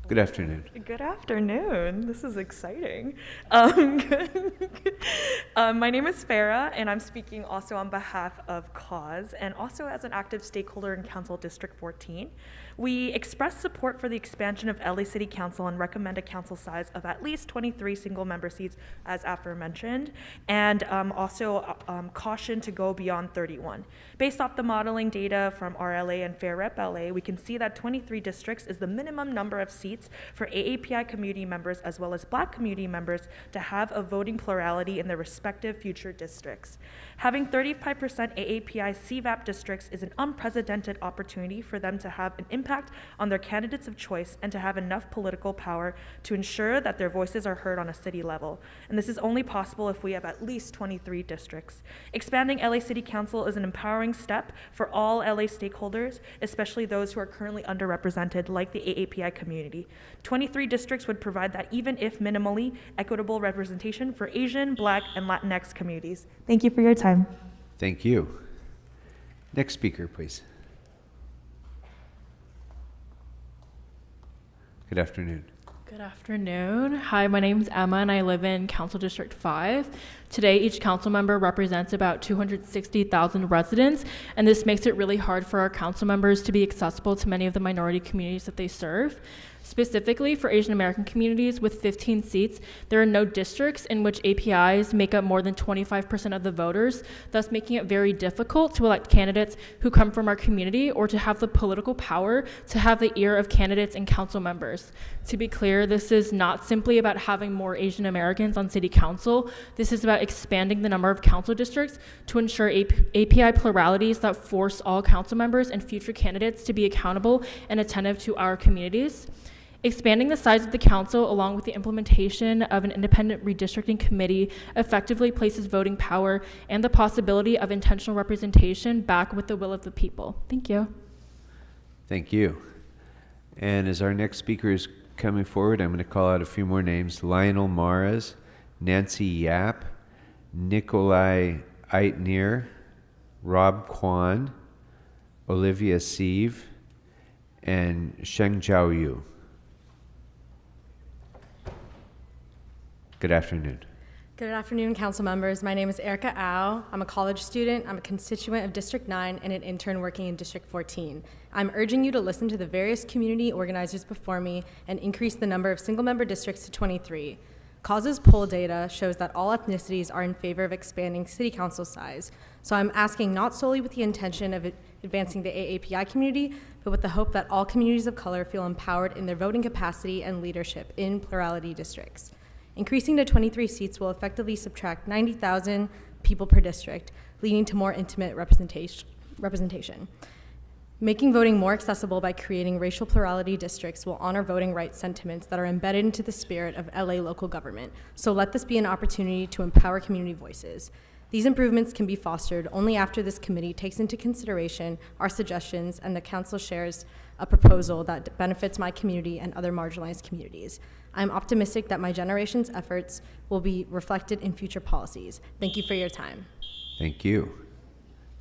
Speaker 1: Good afternoon.
Speaker 6: Good afternoon. This is exciting. My name is Farah, and I'm speaking also on behalf of CAUSE and also as an active stakeholder in Council District 14. We express support for the expansion of LA City Council and recommend a council size of at least 23 single-member seats, as aforementioned, and also caution to go beyond 31. Based off the modeling data from RLA and Fair Rep LA, we can see that 23 districts is the minimum number of seats for AAPI community members as well as Black community members to have a voting plurality in their respective future districts. Having 35% AAPI CVAP districts is an unprecedented opportunity for them to have an impact on their candidates of choice and to have enough political power to ensure that their voices are heard on a city level. And this is only possible if we have at least 23 districts. Expanding LA City Council is an empowering step for all LA stakeholders, especially those who are currently underrepresented, like the AAPI community. 23 districts would provide that, even if minimally, equitable representation for Asian, Black, and Latinx communities. Thank you for your time.
Speaker 1: Thank you. Next speaker, please. Good afternoon.
Speaker 6: Good afternoon. Hi, my name is Emma, and I live in Council District 5. Today, each council member represents about 260,000 residents, and this makes it really hard for our council members to be accessible to many of the minority communities that they serve. Specifically for Asian American communities with 15 seats, there are no districts in which APIs make up more than 25% of the voters, thus making it very difficult to elect candidates who come from our community or to have the political power to have the ear of candidates and council members. To be clear, this is not simply about having more Asian Americans on city council. This is about expanding the number of council districts to ensure API pluralities that force all council members and future candidates to be accountable and attentive to our communities. Expanding the size of the council, along with the implementation of an independent redistricting committee, effectively places voting power and the possibility of intentional representation back with the will of the people. Thank you.
Speaker 1: Thank you. And as our next speaker is coming forward, I'm going to call out a few more names. Lionel Maras, Nancy Yap, Nikolai Eitner, Rob Kwan, Olivia Sieve, and Sheng Jiao Yu. Good afternoon.
Speaker 7: Good afternoon, council members. My name is Erica Au. I'm a college student. I'm a constituent of District 9 and an intern working in District 14. I'm urging you to listen to the various community organizers before me and increase the number of single-member districts to 23. Cause's poll data shows that all ethnicities are in favor of expanding city council size. So I'm asking not solely with the intention of advancing the AAPI community, but with the hope that all communities of color feel empowered in their voting capacity and leadership in plurality districts. Increasing to 23 seats will effectively subtract 90,000 people per district, leading to more intimate representation. Making voting more accessible by creating racial plurality districts will honor voting rights sentiments that are embedded into the spirit of LA local government. So let this be an opportunity to empower community voices. These improvements can be fostered only after this committee takes into consideration our suggestions and the council shares a proposal that benefits my community and other marginalized communities. I'm optimistic that my generation's efforts will be reflected in future policies. Thank you for your time.
Speaker 1: Thank you.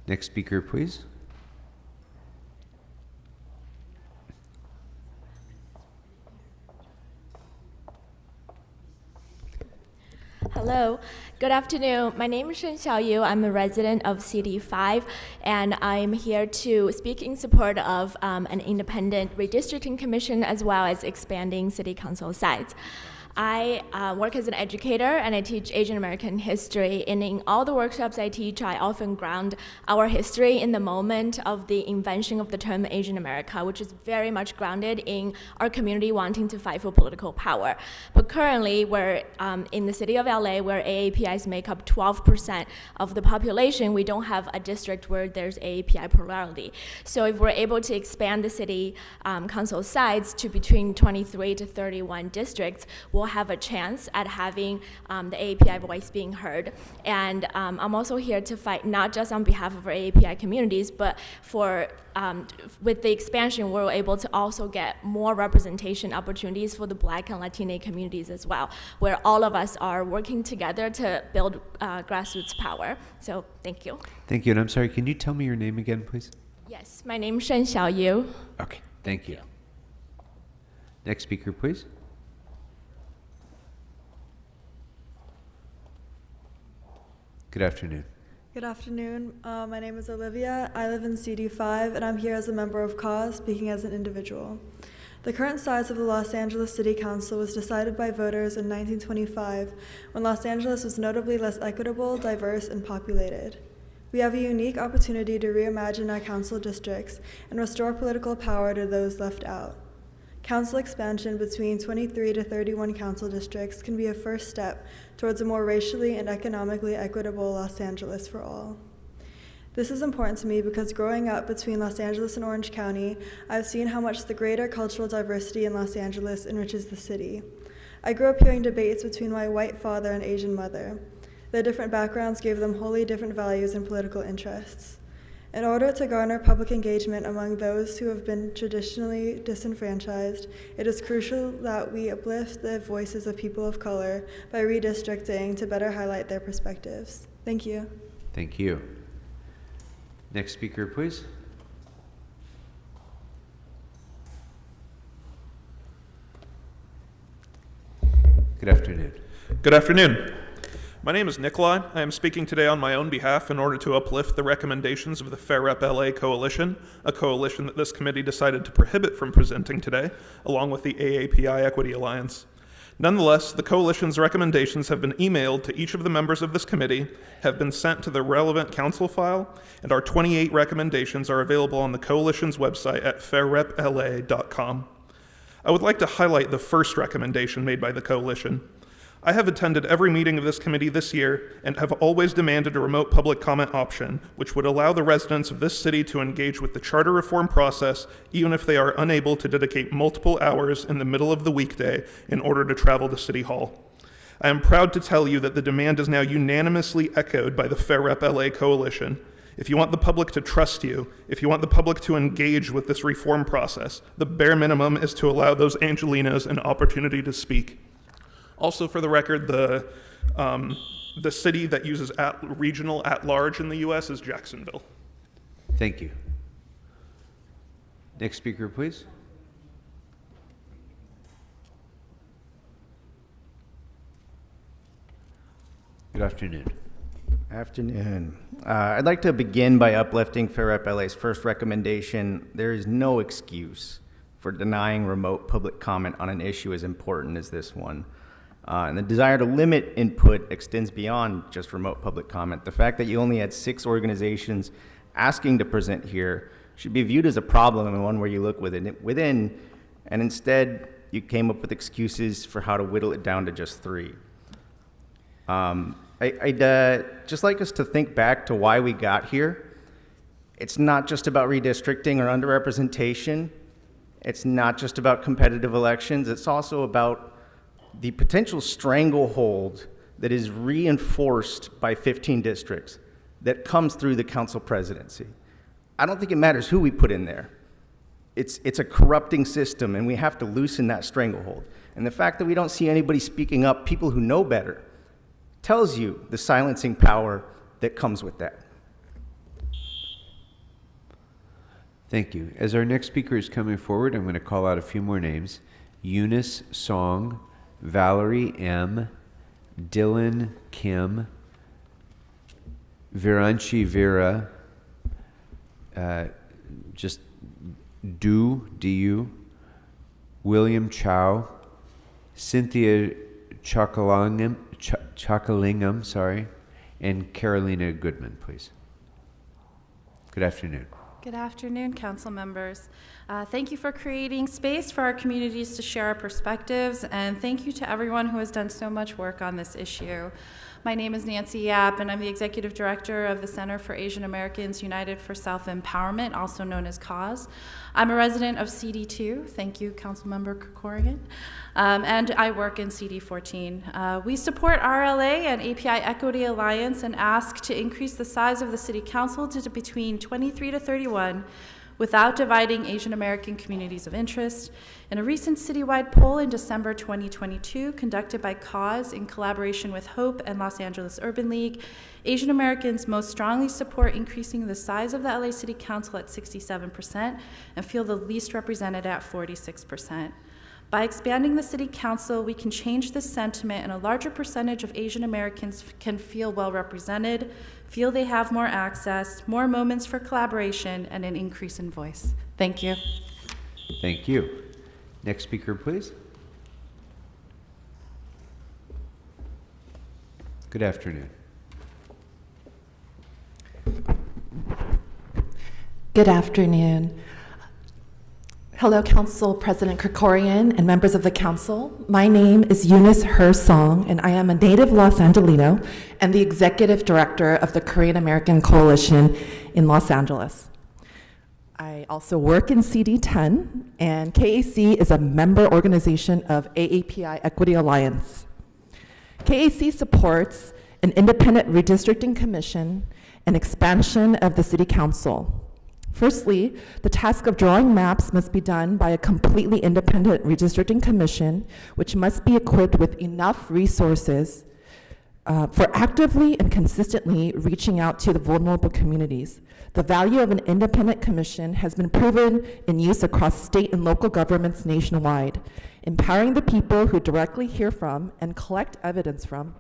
Speaker 1: Next speaker, please.
Speaker 3: Hello, good afternoon. My name is Shen Xiaoyu. I'm a resident of CD5, and I'm here to speak in support of an independent redistricting commission as well as expanding city council sites. I work as an educator and I teach Asian American history, and in all the workshops I teach, I often ground our history in the moment of the invention of the term Asian America, which is very much grounded in our community wanting to fight for political power. But currently, we're in the city of LA, where AAPIs make up 12% of the population. We don't have a district where there's AAPI plurality. So if we're able to expand the city council sites to between 23 to 31 districts, we'll have a chance at having the AAPI voice being heard. And I'm also here to fight not just on behalf of our AAPI communities, but for with the expansion, we're able to also get more representation opportunities for the Black and Latina communities as well, where all of us are working together to build grassroots power. So thank you.
Speaker 1: Thank you. And I'm sorry, can you tell me your name again, please?
Speaker 3: Yes, my name is Shen Xiaoyu.
Speaker 1: Okay, thank you. Next speaker, please. Good afternoon.
Speaker 4: Good afternoon. My name is Olivia. I live in CD5, and I'm here as a member of CAUSE, speaking as an individual. The current size of the Los Angeles City Council was decided by voters in 1925, when Los Angeles was notably less equitable, diverse, and populated. We have a unique opportunity to reimagine our council districts and restore political power to those left out. Council expansion between 23 to 31 council districts can be a first step towards a more racially and economically equitable Los Angeles for all. This is important to me because growing up between Los Angeles and Orange County, I've seen how much the greater cultural diversity in Los Angeles enriches the city. I grew up hearing debates between my white father and Asian mother. Their different backgrounds gave them wholly different values and political interests. In order to garner public engagement among those who have been traditionally disenfranchised, it is crucial that we uplift the voices of people of color by redistricting to better highlight their perspectives. Thank you.
Speaker 1: Thank you. Next speaker, please. Good afternoon.
Speaker 11: Good afternoon. My name is Nikolai. I am speaking today on my own behalf in order to uplift the recommendations of the Fair Rep LA Coalition, a coalition that this committee decided to prohibit from presenting today, along with the AAPI Equity Alliance. Nonetheless, the coalition's recommendations have been emailed to each of the members of this committee, have been sent to the relevant council file, and our 28 recommendations are available on the coalition's website at fairrepla.com. I would like to highlight the first recommendation made by the coalition. I have attended every meeting of this committee this year and have always demanded a remote public comment option, which would allow the residents of this city to engage with the charter reform process, even if they are unable to dedicate multiple hours in the middle of the weekday in order to travel to City Hall. I am proud to tell you that the demand is now unanimously echoed by the Fair Rep LA Coalition. If you want the public to trust you, if you want the public to engage with this reform process, the bare minimum is to allow those Angelinos an opportunity to speak. Also, for the record, the city that uses regional at-large in the U.S. is Jacksonville.
Speaker 1: Thank you. Next speaker, please. Good afternoon.
Speaker 13: Afternoon. I'd like to begin by uplifting Fair Rep LA's first recommendation. There is no excuse for denying remote public comment on an issue as important as this one. And the desire to limit input extends beyond just remote public comment. The fact that you only had 6 organizations asking to present here should be viewed as a problem and one where you look within, and instead you came up with excuses for how to whittle it down to just 3. I'd just like us to think back to why we got here. It's not just about redistricting or underrepresentation. It's not just about competitive elections. It's also about the potential stranglehold that is reinforced by 15 districts that comes through the council presidency. I don't think it matters who we put in there. It's a corrupting system, and we have to loosen that stranglehold. And the fact that we don't see anybody speaking up, people who know better, tells you the silencing power that comes with that.
Speaker 1: Thank you. As our next speaker is coming forward, I'm going to call out a few more names. Eunice Song, Valerie M., Dylan Kim, Viranchi Vera, just D-U, William Chow, Cynthia Chakalingam, sorry, and Carolina Goodman, please. Good afternoon.
Speaker 8: Good afternoon, council members. Thank you for creating space for our communities to share our perspectives, and thank you to everyone who has done so much work on this issue. My name is Nancy Yap, and I'm the Executive Director of the Center for Asian Americans United for Self-Empowerment, also known as CAUSE. I'm a resident of CD2, thank you, Councilmember Krikorian, and I work in CD14. We support RLA and API Equity Alliance and ask to increase the size of the City Council to between 23 to 31 without dividing Asian American communities of interest. In a recent citywide poll in December 2022, conducted by CAUSE in collaboration with HOPE and Los Angeles Urban League, Asian Americans most strongly support increasing the size of the LA City Council at 67% and feel the least represented at 46%. By expanding the City Council, we can change this sentiment, and a larger percentage of Asian Americans can feel well represented, feel they have more access, more moments for collaboration, and an increase in voice. Thank you.
Speaker 1: Thank you. Next speaker, please. Good afternoon.
Speaker 10: Good afternoon. Hello, Council President Krikorian and members of the Council. My name is Eunice Her Song, and I am a native Los Angelino and the Executive Director of the Korean American Coalition in Los Angeles. I also work in CD10, and KAC is a member organization of AAPI Equity Alliance. KAC supports an independent redistricting commission and expansion of the City Council. Firstly, the task of drawing maps must be done by a completely independent redistricting commission, which must be equipped with enough resources for actively and consistently reaching out to the vulnerable communities. The value of an independent commission has been proven in use across state and local governments nationwide, empowering the people who directly hear from and collect evidence from.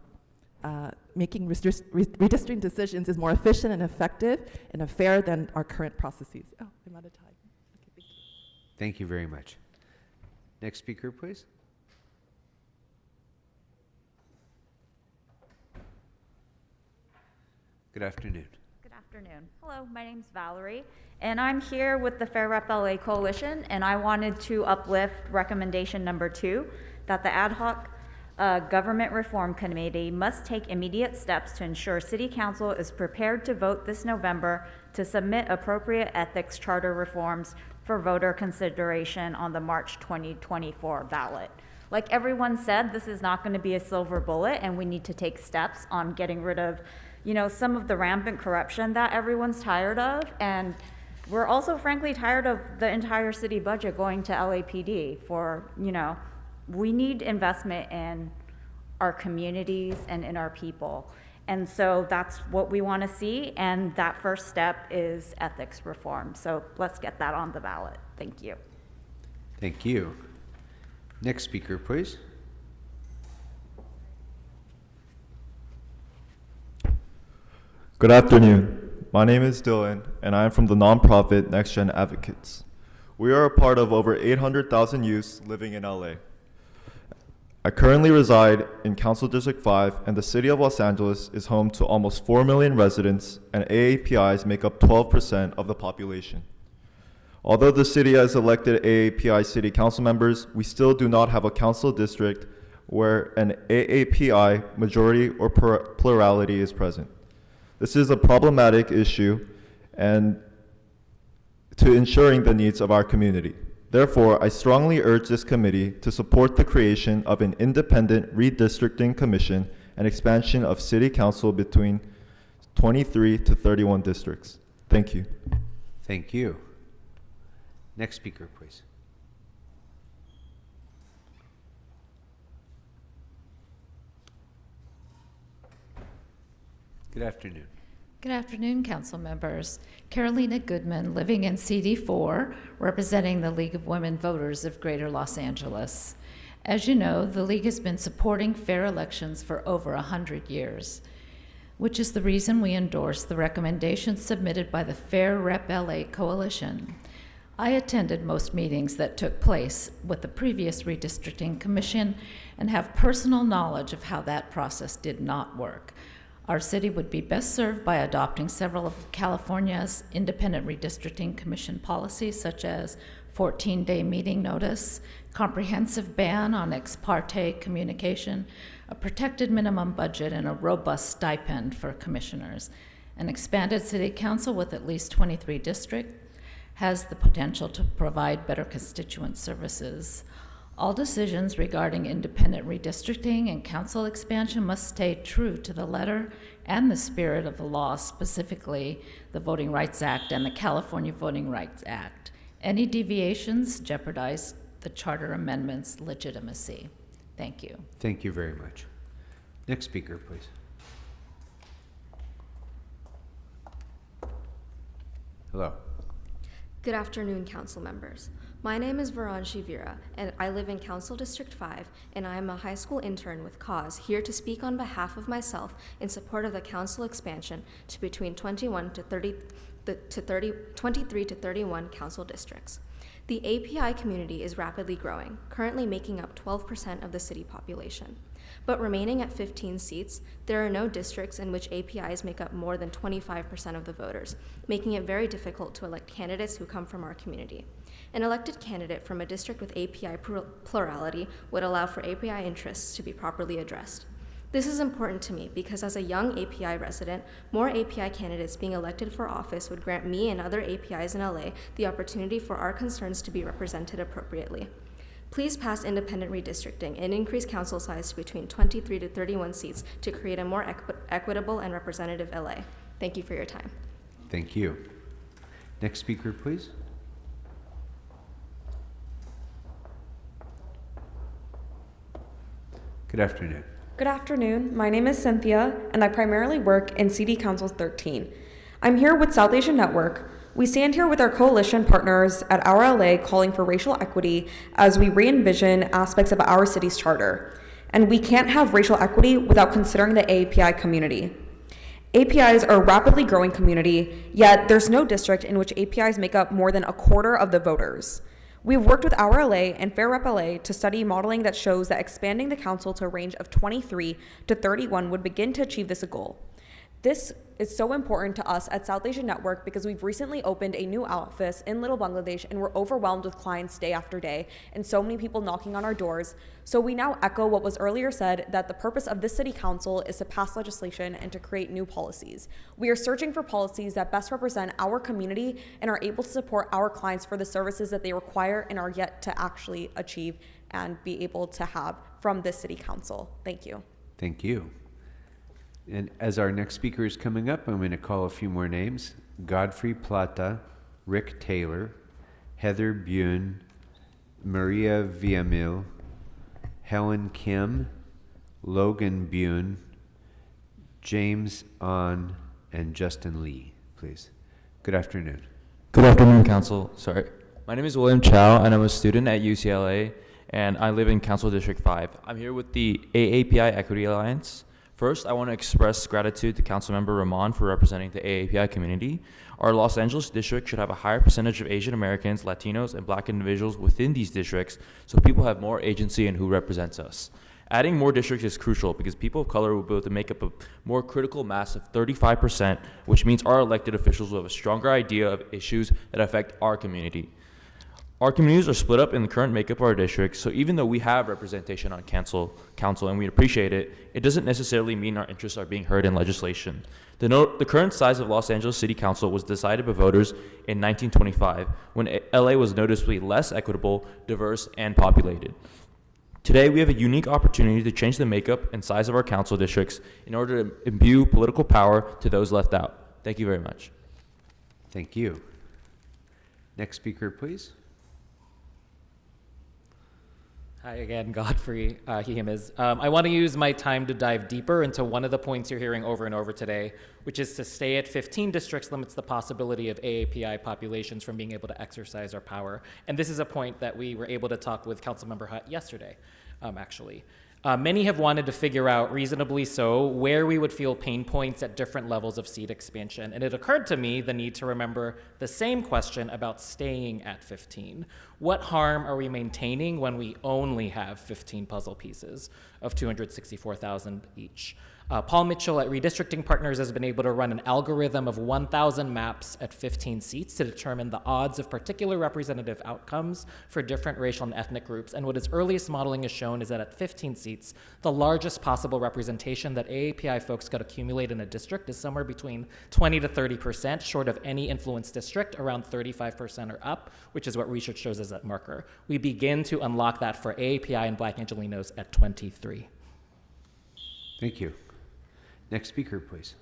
Speaker 10: Making redistricting decisions is more efficient and effective and fair than our current processes. Oh, I'm out of time. Okay,
Speaker 1: Thank you very much. Next speaker, please. Good afternoon.
Speaker 14: Good afternoon. Hello, my name's Valerie, and I'm here with the Fair Rep LA Coalition, and I wanted to uplift recommendation number 2, that the ad hoc Government Reform Committee must take immediate steps to ensure City Council is prepared to vote this November to submit appropriate ethics charter reforms for voter consideration on the March 2024 ballot. Like everyone said, this is not going to be a silver bullet, and we need to take steps on getting rid of, you know, some of the rampant corruption that everyone's tired of, and we're also frankly tired of the entire city budget going to LAPD for, you know, we need investment in our communities and in our people. And so that's what we want to see, and that first step is ethics reform. So let's get that on the ballot. Thank you.
Speaker 1: Thank you. Next speaker, please.
Speaker 17: Good afternoon. My name is Dylan, and I am from the nonprofit Next Gen Advocates. We are a part of over 800,000 youths living in LA. I currently reside in Council District 5, and the City of Los Angeles is home to almost 4 million residents, and AAPIs make up 12% of the population. Although the city has elected AAPI city council members, we still do not have a council district where an AAPI majority or plurality is present. This is a problematic issue and to ensuring the needs of our community. Therefore, I strongly urge this committee to support the creation of an independent redistricting commission and expansion of city council between 23 to 31 districts. Thank you.
Speaker 1: Thank you. Next speaker, please. Good afternoon.
Speaker 9: Good afternoon, council members. Carolina Goodman, living in CD4, representing the League of Women Voters of Greater Los Angeles. As you know, the League has been supporting fair elections for over 100 years, which is the reason we endorse the recommendations submitted by the Fair Rep LA Coalition. I attended most meetings that took place with the previous redistricting commission and have personal knowledge of how that process did not work. Our city would be best served by adopting several of California's independent redistricting commission policies, such as 14-day meeting notice, comprehensive ban on ex parte communication, a protected minimum budget, and a robust stipend for commissioners. An expanded city council with at least 23 districts has the potential to provide better constituent services. All decisions regarding independent redistricting and council expansion must stay true to the letter and the spirit of the law, specifically the Voting Rights Act and the California Voting Rights Act. Any deviations jeopardize the charter amendment's legitimacy. Thank you.
Speaker 1: Thank you very much. Next speaker, please. Hello.
Speaker 12: Good afternoon, council members. My name is Varanshi Vira, and I live in Council District 5, and I am a high school intern with CAUSE, here to speak on behalf of myself in support of the council expansion to between 23 to 31 council districts. The API community is rapidly growing, currently making up 12% of the city population. But remaining at 15 seats, there are no districts in which APIs make up more than 25% of the voters, making it very difficult to elect candidates who come from our community. An elected candidate from a district with API plurality would allow for API interests to be properly addressed. This is important to me because as a young API resident, more API candidates being elected for office would grant me and other APIs in LA the opportunity for our concerns to be represented appropriately. Please pass independent redistricting and increase council size to between 23 to 31 seats to create a more equitable and representative LA. Thank you for your time.
Speaker 1: Thank you. Next speaker, please. Good afternoon.
Speaker 15: Good afternoon. My name is Cynthia, and I primarily work in CD Council 13. I'm here with South Asian Network. We stand here with our coalition partners at Our LA calling for racial equity as we re-envision aspects of our city's charter. And we can't have racial equity without considering the API community. APIs are a rapidly growing community, yet there's no district in which APIs make up more than a quarter of the voters. We've worked with Our LA and Fair Rep LA to study modeling that shows that expanding the council to a range of 23 to 31 would begin to achieve this goal. This is so important to us at South Asian Network because we've recently opened a new office in Little Bangladesh and we're overwhelmed with clients day after day and so many people knocking on our doors. So we now echo what was earlier said, that the purpose of this city council is to pass legislation and to create new policies. We are searching for policies that best represent our community and are able to support our clients for the services that they require and are yet to actually achieve and be able to have from this city council. Thank you.
Speaker 1: Thank you. And as our next speaker is coming up, I'm going to call a few more names. Godfrey Plata, Rick Taylor, Heather Bune, Maria Villamil, Helen Kim, Logan Bune, James An, and Justin Lee, please. Good afternoon.
Speaker 18: Good afternoon, Council. Sorry. My name is William Chow, and I'm a student at UCLA, and I live in Council District 5. I'm here with the AAPI Equity Alliance. First, I want to express gratitude to Councilmember Rahman for representing the AAPI community. Our Los Angeles district should have a higher percentage of Asian Americans, Latinos, and Black individuals within these districts so people have more agency in who represents us. Adding more districts is crucial because people of color will be able to make up a more critical mass of 35%, which means our elected officials will have a stronger idea of issues that affect our community. Our communities are split up in the current makeup of our districts, so even though we have representation on council and we appreciate it, it doesn't necessarily mean our interests are being heard in legislation. The current size of Los Angeles City Council was decided by voters in 1925, when LA was noticeably less equitable, diverse, and populated. Today, we have a unique opportunity to change the makeup and size of our council districts in order to imbue political power to those left out. Thank you very much.
Speaker 1: Thank you. Next speaker, please.
Speaker 16: Hi again, Godfrey. He, him is. I want to use my time to dive deeper into one of the points you're hearing over and over today, which is to stay at 15 districts limits the possibility of AAPI populations from being able to exercise our power. And this is a point that we were able to talk with Councilmember Hutt yesterday, actually. Many have wanted to figure out, reasonably so, where we would feel pain points at different levels of seat expansion. And it occurred to me the need to remember the same question about staying at 15. What harm are we maintaining when we only have 15 puzzle pieces of 264,000 each? Paul Mitchell at Redistricting Partners has been able to run an algorithm of 1,000 maps at 15 seats to determine the odds of particular representative outcomes for different racial and ethnic groups. And what his earliest modeling has shown is that at 15 seats, the largest possible representation that AAPI folks could accumulate in a district is somewhere between 20 to 30%, short of any influence district, around 35% or up, which is what research shows as that marker. We begin to unlock that for AAPI and Black Angelenos at 23.
Speaker 1: Thank you. Next speaker, please.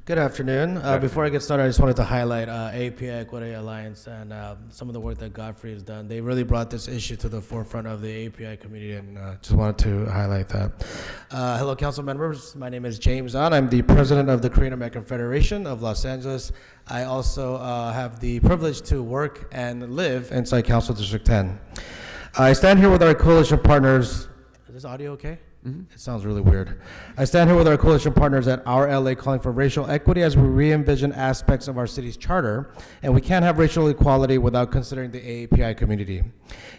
Speaker 19: Good afternoon. Before I get started, I just wanted to highlight AAPI Equity Alliance and some of the work that Godfrey has done. They really brought this issue to the forefront of the AAPI community, and just wanted to highlight that. Hello, council members. My name is James Ahn. I'm the president of the Korean American Federation of Los Angeles. I also have the privilege to work and live inside Council District 10. I stand here with our coalition partners. Is this audio okay? It sounds really weird. I stand here with our coalition partners at Our LA calling for racial equity as we re-envision aspects of our city's charter, and we can't have racial equality without considering the AAPI community.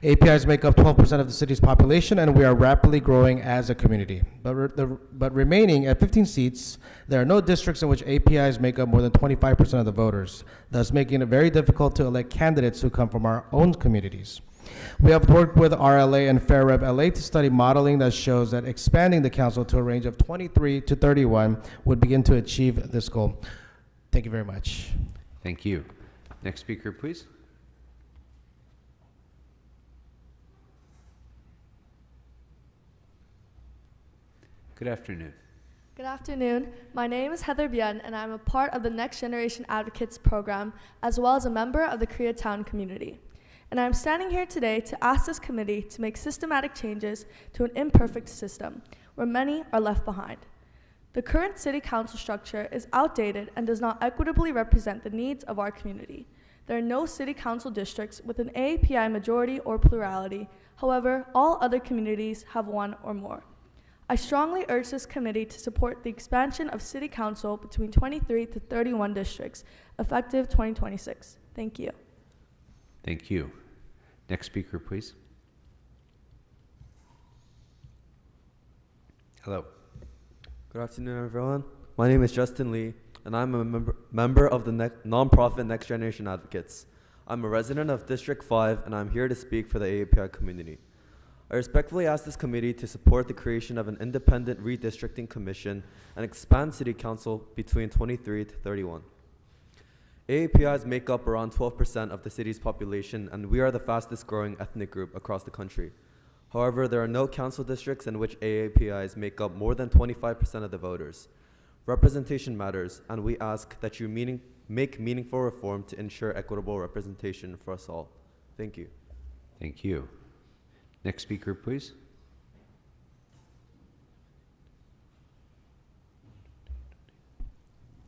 Speaker 19: AAPIs make up 12% of the city's population, and we are rapidly growing as a community. But remaining at 15 seats, there are no districts in which AAPIs make up more than 25% of the voters, thus making it very difficult to elect candidates who come from our own communities. We have worked with RLA and Fair Rep LA to study modeling that shows that expanding the council to a range of 23 to 31 would begin to achieve this goal. Thank you very much.
Speaker 1: Thank you. Next speaker, please. Good afternoon.
Speaker 20: Good afternoon. My name is Heather Bien, and I'm a part of the Next Generation Advocates program, as well as a member of the Koreatown community. And I'm standing here today to ask this committee to make systematic changes to an imperfect system where many are left behind. The current city council structure is outdated and does not equitably represent the needs of our community. There are no city council districts with an AAPI majority or plurality. However, all other communities have one or more. I strongly urge this committee to support the expansion of city council between 23 to 31 districts, effective 2026. Thank you.
Speaker 1: Thank you. Next speaker, please. Hello.
Speaker 21: Good afternoon, everyone. My name is Justin Lee, and I'm a member of the nonprofit Next Generation Advocates. I'm a resident of District 5, and I'm here to speak for the AAPI community. I respectfully ask this committee to support the creation of an independent redistricting commission and expand city council between 23 to 31. AAPIs make up around 12% of the city's population, and we are the fastest growing ethnic group across the country. However, there are no council districts in which AAPIs make up more than 25% of the voters. Representation matters, and we ask that you make meaningful reform to ensure equitable representation for us all. Thank you.
Speaker 1: Thank you. Next speaker, please.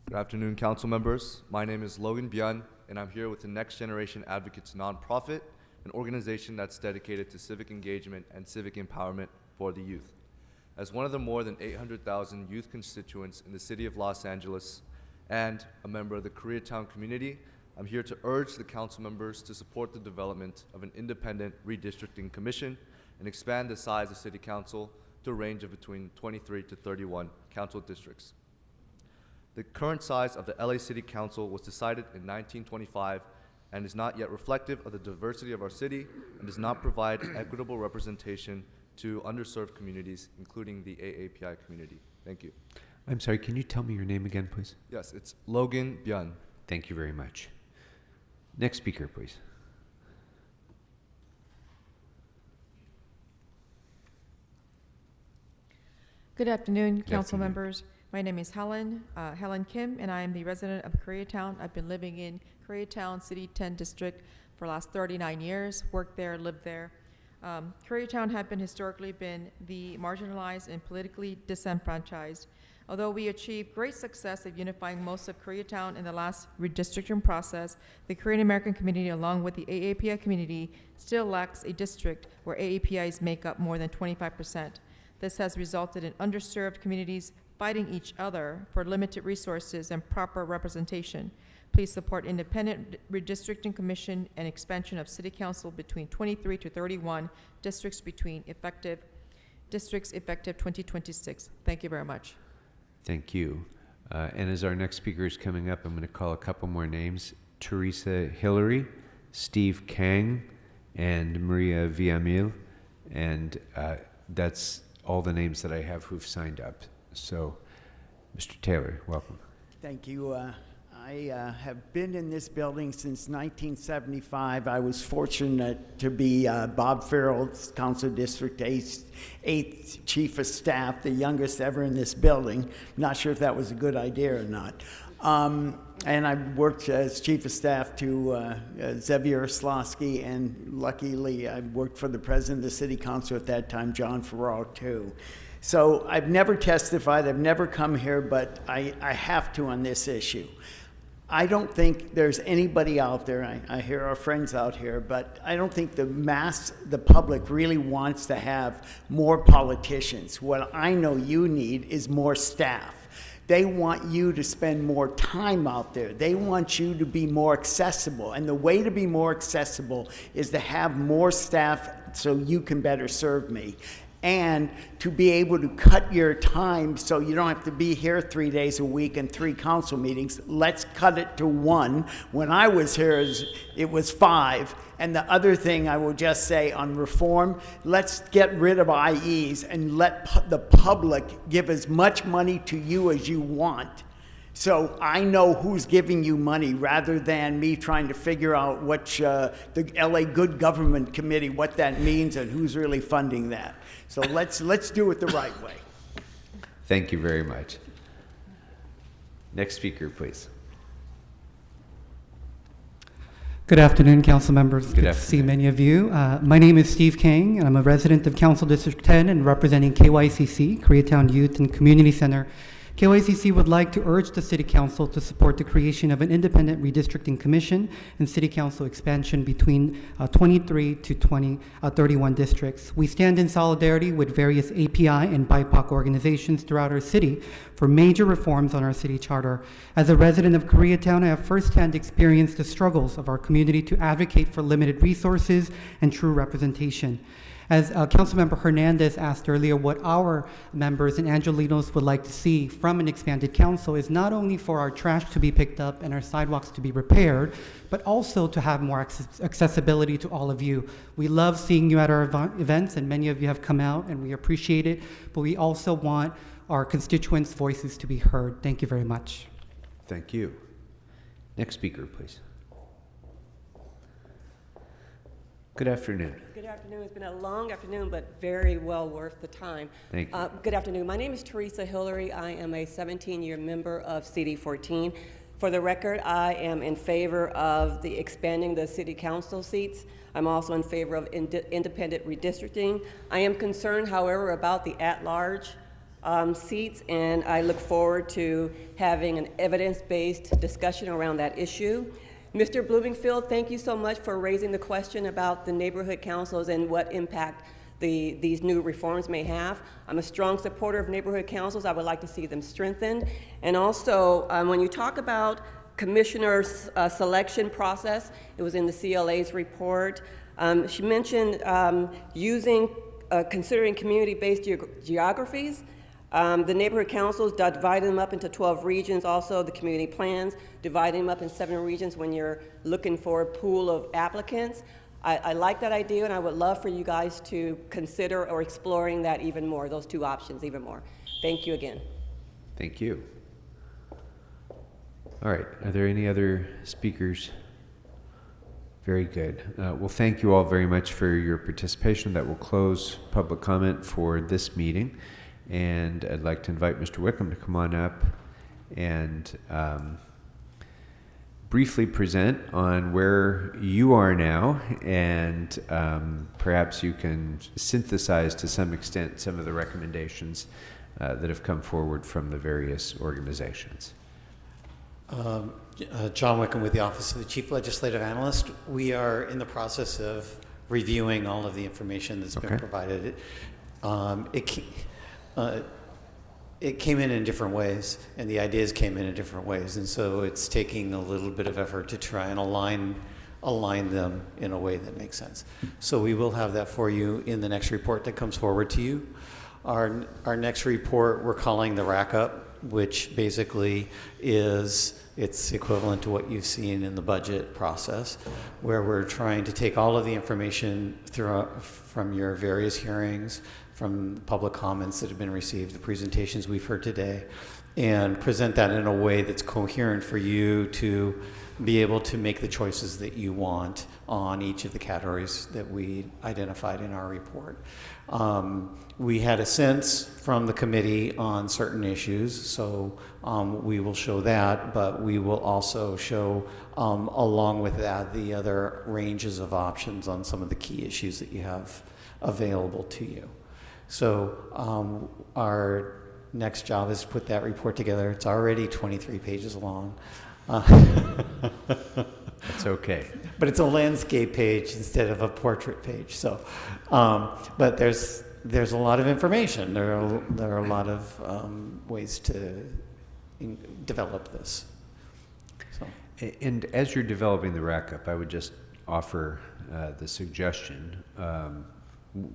Speaker 17: Good afternoon, council members. My name is Logan Bien, and I'm here with the Next Generation Advocates nonprofit, an organization that's dedicated to civic engagement and civic empowerment for the youth. As one of the more than 800,000 youth constituents in the city of Los Angeles and a member of the Koreatown community, I'm here to urge the council members to support the development of an independent redistricting commission and expand the size of city council to a range of between 23 to 31 council districts. The current size of the LA City Council was decided in 1925 and is not yet reflective of the diversity of our city and does not provide equitable representation to underserved communities, including the AAPI community. Thank you.
Speaker 1: I'm sorry, can you tell me your name again, please?
Speaker 2: Yes, it's Logan Byun.
Speaker 1: Thank you very much. Next speaker, please.
Speaker 22: Good afternoon,
Speaker 1: Good
Speaker 22: council
Speaker 1: afternoon.
Speaker 22: members. My name is Helen Kim, and I am the resident of Koreatown. I've been living in Koreatown City 10 District for the last 39 years, worked there, lived there. Koreatown had historically been the marginalized and politically disenfranchised. Although we achieved great success of unifying most of Koreatown in the last redistricting process, the Korean American community, along with the AAPI community, still lacks a district where AAPIs make up more than 25%. This has resulted in underserved communities fighting each other for limited resources and proper representation. Please support independent redistricting commission and expansion of city council between 23 to 31 districts effective 2026. Thank you very much.
Speaker 1: Thank you. And as our next speaker is coming up, I'm going to call a couple more names. Teresa Hillary, Steve Kang, and Maria Villamil. And that's all the names that I have who've signed up. So, Mr. Taylor, welcome.
Speaker 23: Thank you. I have been in this building since 1975. I was fortunate to be Bob Farrell's Council District 8th Chief of Staff, the youngest ever in this building. Not sure if that was a good idea or not. And I worked as Chief of Staff to Xavier Slosky, and luckily I worked for the President of the City Council at that time, John Farrar, too. So I've never testified, I've never come here, but I have to on this issue. I don't think there's anybody out there, I hear our friends out here, but I don't think the public really wants to have more politicians. What I know you need is more staff. They want you to spend more time out there. They want you to be more accessible. And the way to be more accessible is to have more staff so you can better serve me. And to be able to cut your time so you don't have to be here 3 days a week and 3 council meetings. Let's cut it to 1. When I was here, it was 5. And the other thing I will just say on reform, let's get rid of IEs and let the public give as much money to you as you want. So I know who's giving you money rather than me trying to figure out the LA Good Government Committee, what that means and who's really funding that. So let's do it the right way.
Speaker 1: Thank you very much. Next speaker, please.
Speaker 24: Good afternoon, council members.
Speaker 1: Good
Speaker 24: to see many of you. My name is Steve Kang, and I'm a resident of Council District 10 and representing KYCC, Koreatown Youth and Community Center. KYCC would like to urge the City Council to support the creation of an independent redistricting commission and City Council expansion between 23 to 31 districts. We stand in solidarity with various API and BIPOC organizations throughout our city for major reforms on our city charter. As a resident of Koreatown, I have firsthand experienced the struggles of our community to advocate for limited resources and true representation. As Councilmember Hernandez asked earlier, what our members and Angelinos would like to see from an expanded council is not only for our trash to be picked up and our sidewalks to be repaired, but also to have more accessibility to all of you. We love seeing you at our events, and many of you have come out, and we appreciate it, but we also want our constituents' voices to be heard. Thank you very much.
Speaker 1: Thank you. Next speaker, please. Good afternoon.
Speaker 25: Good afternoon. It's been a long afternoon, but very well worth the time.
Speaker 1: Thank you.
Speaker 25: Good afternoon. My name is Teresa Hillary. I am a 17-year member of CD14. For the record, I am in favor of expanding the city council seats. I'm also in favor of independent redistricting. I am concerned, however, about the at-large seats, and I look forward to having an evidence-based discussion around that issue. Mr. Bloomingfield, thank you so much for raising the question about the neighborhood councils and what impact these new reforms may have. I'm a strong supporter of neighborhood councils. I would like to see them strengthened. And also, when you talk about commissioners' selection process, it was in the CLA's report. She mentioned considering community-based geographies. The neighborhood councils, divide them up into 12 regions. Also, the community plans, divide them up in 7 regions when you're looking for a pool of applicants. I like that idea, and I would love for you guys to consider or exploring that even more, those 2 options even more. Thank you again.
Speaker 1: Thank you. All right, are there any other speakers? Very good. Well, thank you all very much for your participation. That will close public comment for this meeting. And I'd like to invite Mr. Wickham to come on up and briefly present on where you are now, and perhaps you can synthesize to some extent some of the recommendations that have come forward from the various organizations.
Speaker 3: John Wickham with the Office of the Chief Legislative Analyst. We are in the process of reviewing all of the information that's been provided. It came in different ways, and the ideas came in different ways, and so it's taking a little bit of effort to try and align them in a way that makes sense. So we will have that for you in the next report that comes forward to you. Our next report we're calling the Rack Up, which basically it's equivalent to what you've seen in the budget process, where we're trying to take all of the information from your various hearings, from public comments that have been received, the presentations we've heard today, and present that in a way that's coherent for you to be able to make the choices that you want on each of the categories that we identified in our report. We had a sense from the committee on certain issues, so we will show that, but we will also show, along with that, the other ranges of options on some of the key issues that you have available to you. So our next job is to put that report together. It's already 23 pages long.
Speaker 1: That's okay.
Speaker 3: But it's a landscape page instead of a portrait page. So, but there's a lot of information. There are a lot of ways to develop this. So.
Speaker 1: And as you're developing the Rack Up, I would just offer the suggestion.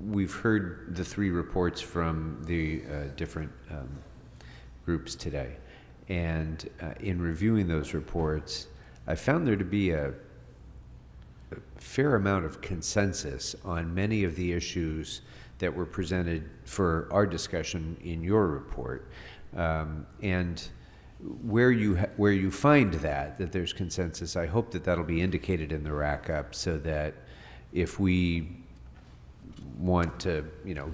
Speaker 1: We've heard the three reports from the different groups today. And in reviewing those reports, I found there to be a fair amount of consensus on many of the issues that were presented for our discussion in your report. And where you find that there's consensus, I hope that that'll be indicated in the Rack Up, so that if we want to,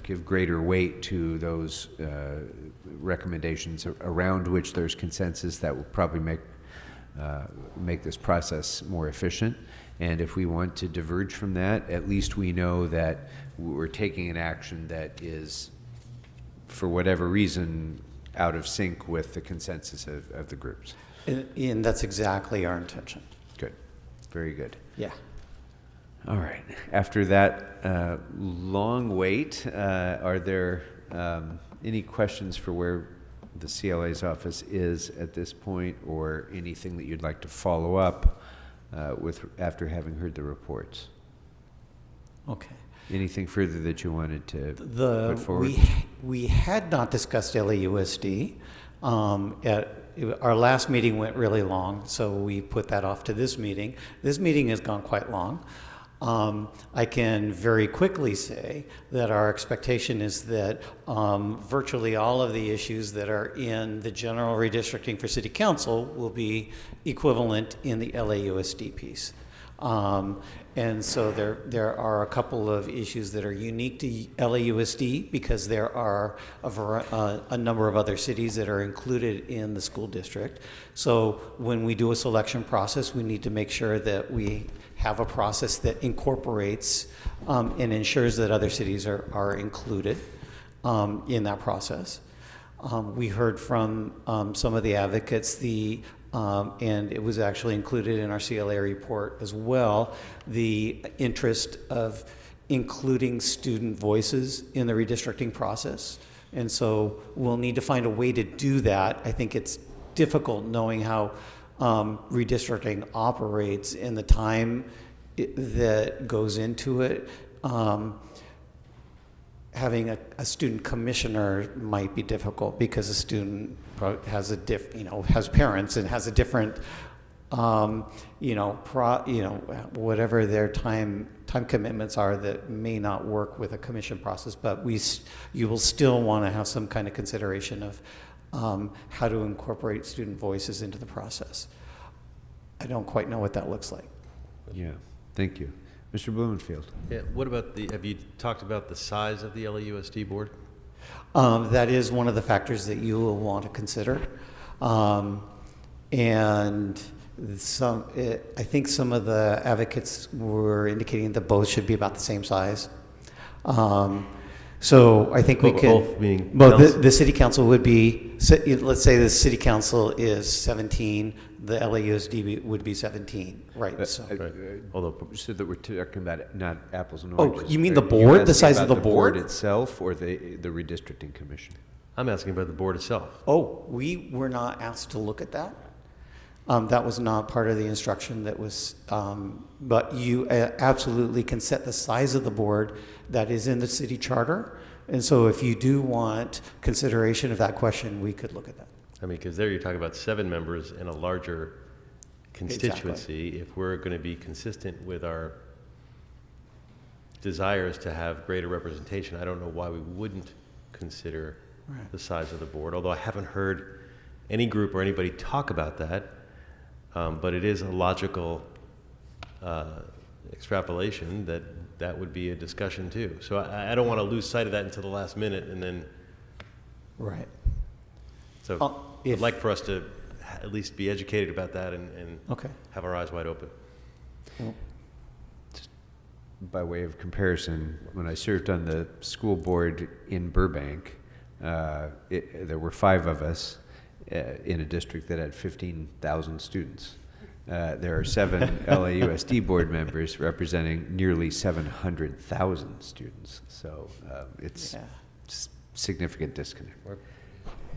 Speaker 1: give greater weight to those recommendations around which there's consensus, that will probably make this process more efficient. And if we want to diverge from that, at least we know that we're taking an action that is, for whatever reason, out of sync with the consensus of the groups.
Speaker 3: And that's exactly our intention.
Speaker 1: Good. Very good.
Speaker 3: Yeah.
Speaker 1: All right. After that long wait, are there any questions for where the CLA's office is at this point, or anything that you'd like to follow up with after having heard the reports?
Speaker 3: Okay.
Speaker 1: Anything further that you wanted to put forward?
Speaker 3: We had not discussed LAUSD. Our last meeting went really long, so we put that off to this meeting. This meeting has gone quite long. I can very quickly say that our expectation is that virtually all of the issues that are in the general redistricting for City Council will be equivalent in the LAUSD piece. And so there are a couple of issues that are unique to LAUSD, because there are a number of other cities that are included in the school district. So when we do a selection process, we need to make sure that we have a process that incorporates and ensures that other cities are included in that process. We heard from some of the advocates, and it was actually included in our CLA report as well, the interest of including student voices in the redistricting process. And so we'll need to find a way to do that. I think it's difficult knowing how redistricting operates and the time that goes into it. Having a student commissioner might be difficult, because a student has has parents and has a different, whatever their time commitments are, that may not work with a commission process. But you will still want to have some kind of consideration of how to incorporate student voices into the process. I don't quite know what that looks like.
Speaker 1: Yeah, thank you. Mr. Blumenfield.
Speaker 4: Yeah, what about have you talked about the size of the LAUSD board?
Speaker 3: That is one of the factors that you will want to consider. And I think some of the advocates were indicating that both should be about the same size. So I think we can.
Speaker 4: Both being.
Speaker 3: Well, the city council would be. Let's say the city council is 17. The LAUSD would be 17, right? So
Speaker 1: that we're talking about not apples and
Speaker 3: Oh,
Speaker 1: oranges.
Speaker 3: you mean the
Speaker 1: Are
Speaker 3: board?
Speaker 1: asking
Speaker 3: The size of
Speaker 1: about
Speaker 3: the board?
Speaker 1: itself, or the redistricting commission?
Speaker 4: I'm asking about the board itself.
Speaker 3: Oh, we were not asked to look at that. That was not part of the instruction that was, but you absolutely can set the size of the board that is in the city charter. And so if you do want consideration of that question, we could look at that.
Speaker 4: I mean, because there you're talking about 7 members in a larger constituency.
Speaker 3: Exactly.
Speaker 4: If we're going to be consistent with our desires to have greater representation, I don't know why we wouldn't consider the size of the board, although I haven't heard any group or anybody talk about that. But it is a logical extrapolation that would be a discussion too. So I don't want to lose sight of that until the last minute, and then.
Speaker 3: Right.
Speaker 4: So I'd like for us to at least be educated about that and
Speaker 3: Okay.
Speaker 4: have our eyes wide open.
Speaker 3: Well,
Speaker 1: Just by way of comparison, when I served on the school board in Burbank, there were 5 of us in a district that had 15,000 students. There are 7 LAUSD board members representing nearly 700,000 students. So it's significant disconnect.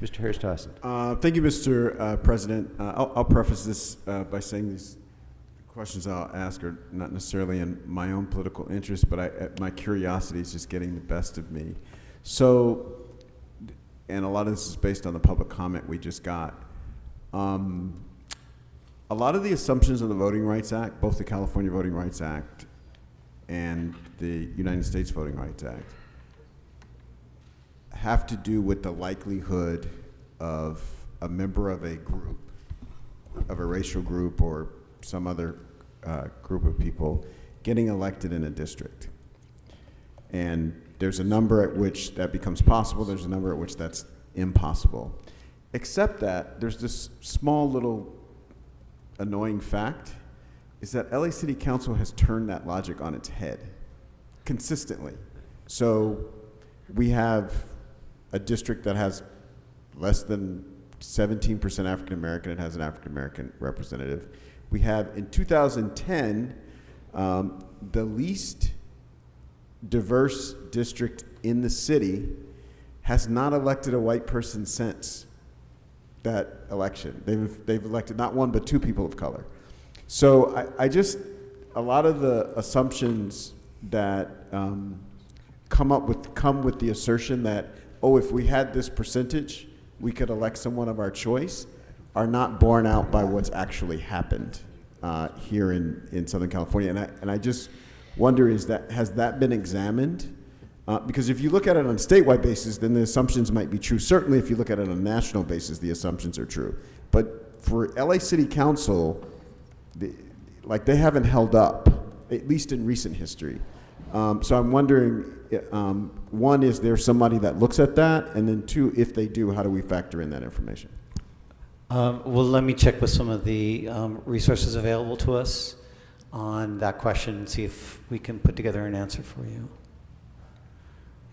Speaker 1: Mr. Harris Dawson.
Speaker 5: Thank you, Mr. President. I'll preface this by saying these questions I'll ask are not necessarily in my own political interest, but my curiosity is just getting the best of me. So, and a lot of this is based on the public comment we just got. A lot of the assumptions of the Voting Rights Act, both the California Voting Rights Act and the United States Voting Rights Act, have to do with the likelihood of a member of a group, of a racial group or some other group of people getting elected in a district. And there's a number at which that becomes possible, there's a number at which that's impossible. Except that there's this small little annoying fact, is that LA City Council has turned that logic on its head consistently. So we have a district that has less than 17% African American, it has an African American representative. We have, in 2010, the least diverse district in the city has not elected a white person since that election. They've elected not 1, but 2 people of color. So I just, a lot of the assumptions that come with the assertion that, oh, if we had this percentage, we could elect someone of our choice, are not borne out by what's actually happened here in Southern California. And I just wonder, has that been examined? Because if you look at it on a statewide basis, then the assumptions might be true. Certainly if you look at it on a national basis, the assumptions are true. But for LA City Council, they haven't held up, at least in recent history. So I'm wondering, 1, is there somebody that looks at that? And then 2, if they do, how do we factor in that information?
Speaker 3: Well, let me check with some of the resources available to us on that question and see if we can put together an answer for you.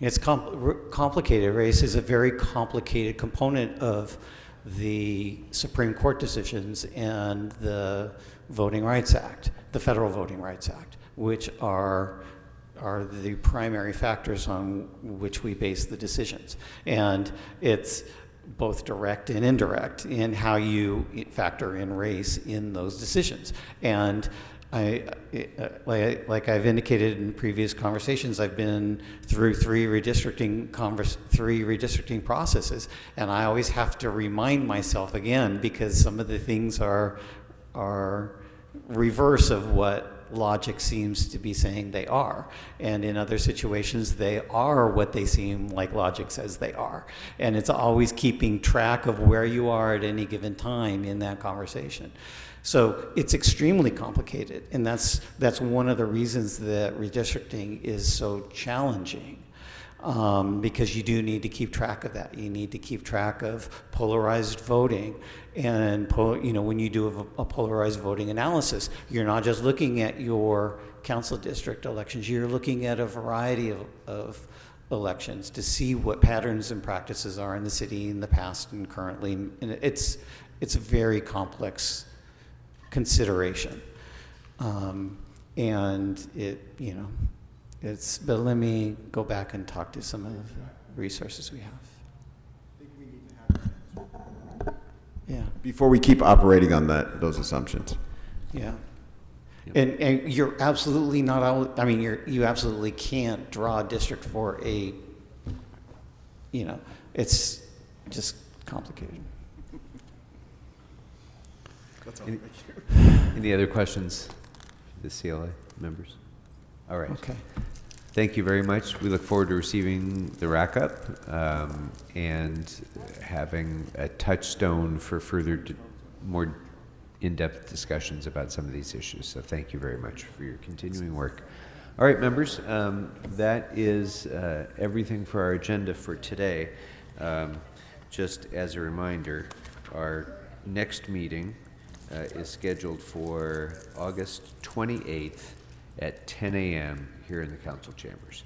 Speaker 3: It's complicated. Race is a very complicated component of the Supreme Court decisions and the Voting Rights Act, the Federal Voting Rights Act, which are the primary factors on which we base the decisions. And it's both direct and indirect in how you factor in race in those decisions. And like I've indicated in previous conversations, I've been through 3 redistricting processes, and I always have to remind myself again, because some of the things are reverse of what what logic seems to be saying they are. And in other situations, they are what they seem like logic says they are. And it's always keeping track of where you are at any given time in that conversation. So it's extremely complicated, and that's one of the reasons that redistricting is so challenging, because you do need to keep track of that. You need to keep track of polarized voting, and when you do a polarized voting analysis, you're not just looking at your council district elections. You're looking at a variety of elections to see what patterns and practices are in the city in the past and currently. And it's a very complex consideration, and but let me go back and talk to some of the resources we have. Yeah.
Speaker 5: Before we keep operating on those assumptions.
Speaker 3: Yeah. And you're absolutely not out, I mean, you absolutely can't draw a district for it's just complicated.
Speaker 1: Any other questions for the CLA members? All right.
Speaker 3: Okay.
Speaker 1: Thank you very much. We look forward to receiving the rack-up and having a touchstone for further, more in-depth discussions about some of these issues. So thank you very much for your continuing work. All right, members, that is everything for our agenda for today. Just as a reminder, our next meeting is scheduled for August 28th at 10 a.m. here in the council chambers.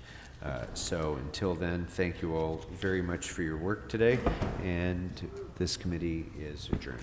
Speaker 1: So until then, thank you all very much for your work today, and this committee is adjourned.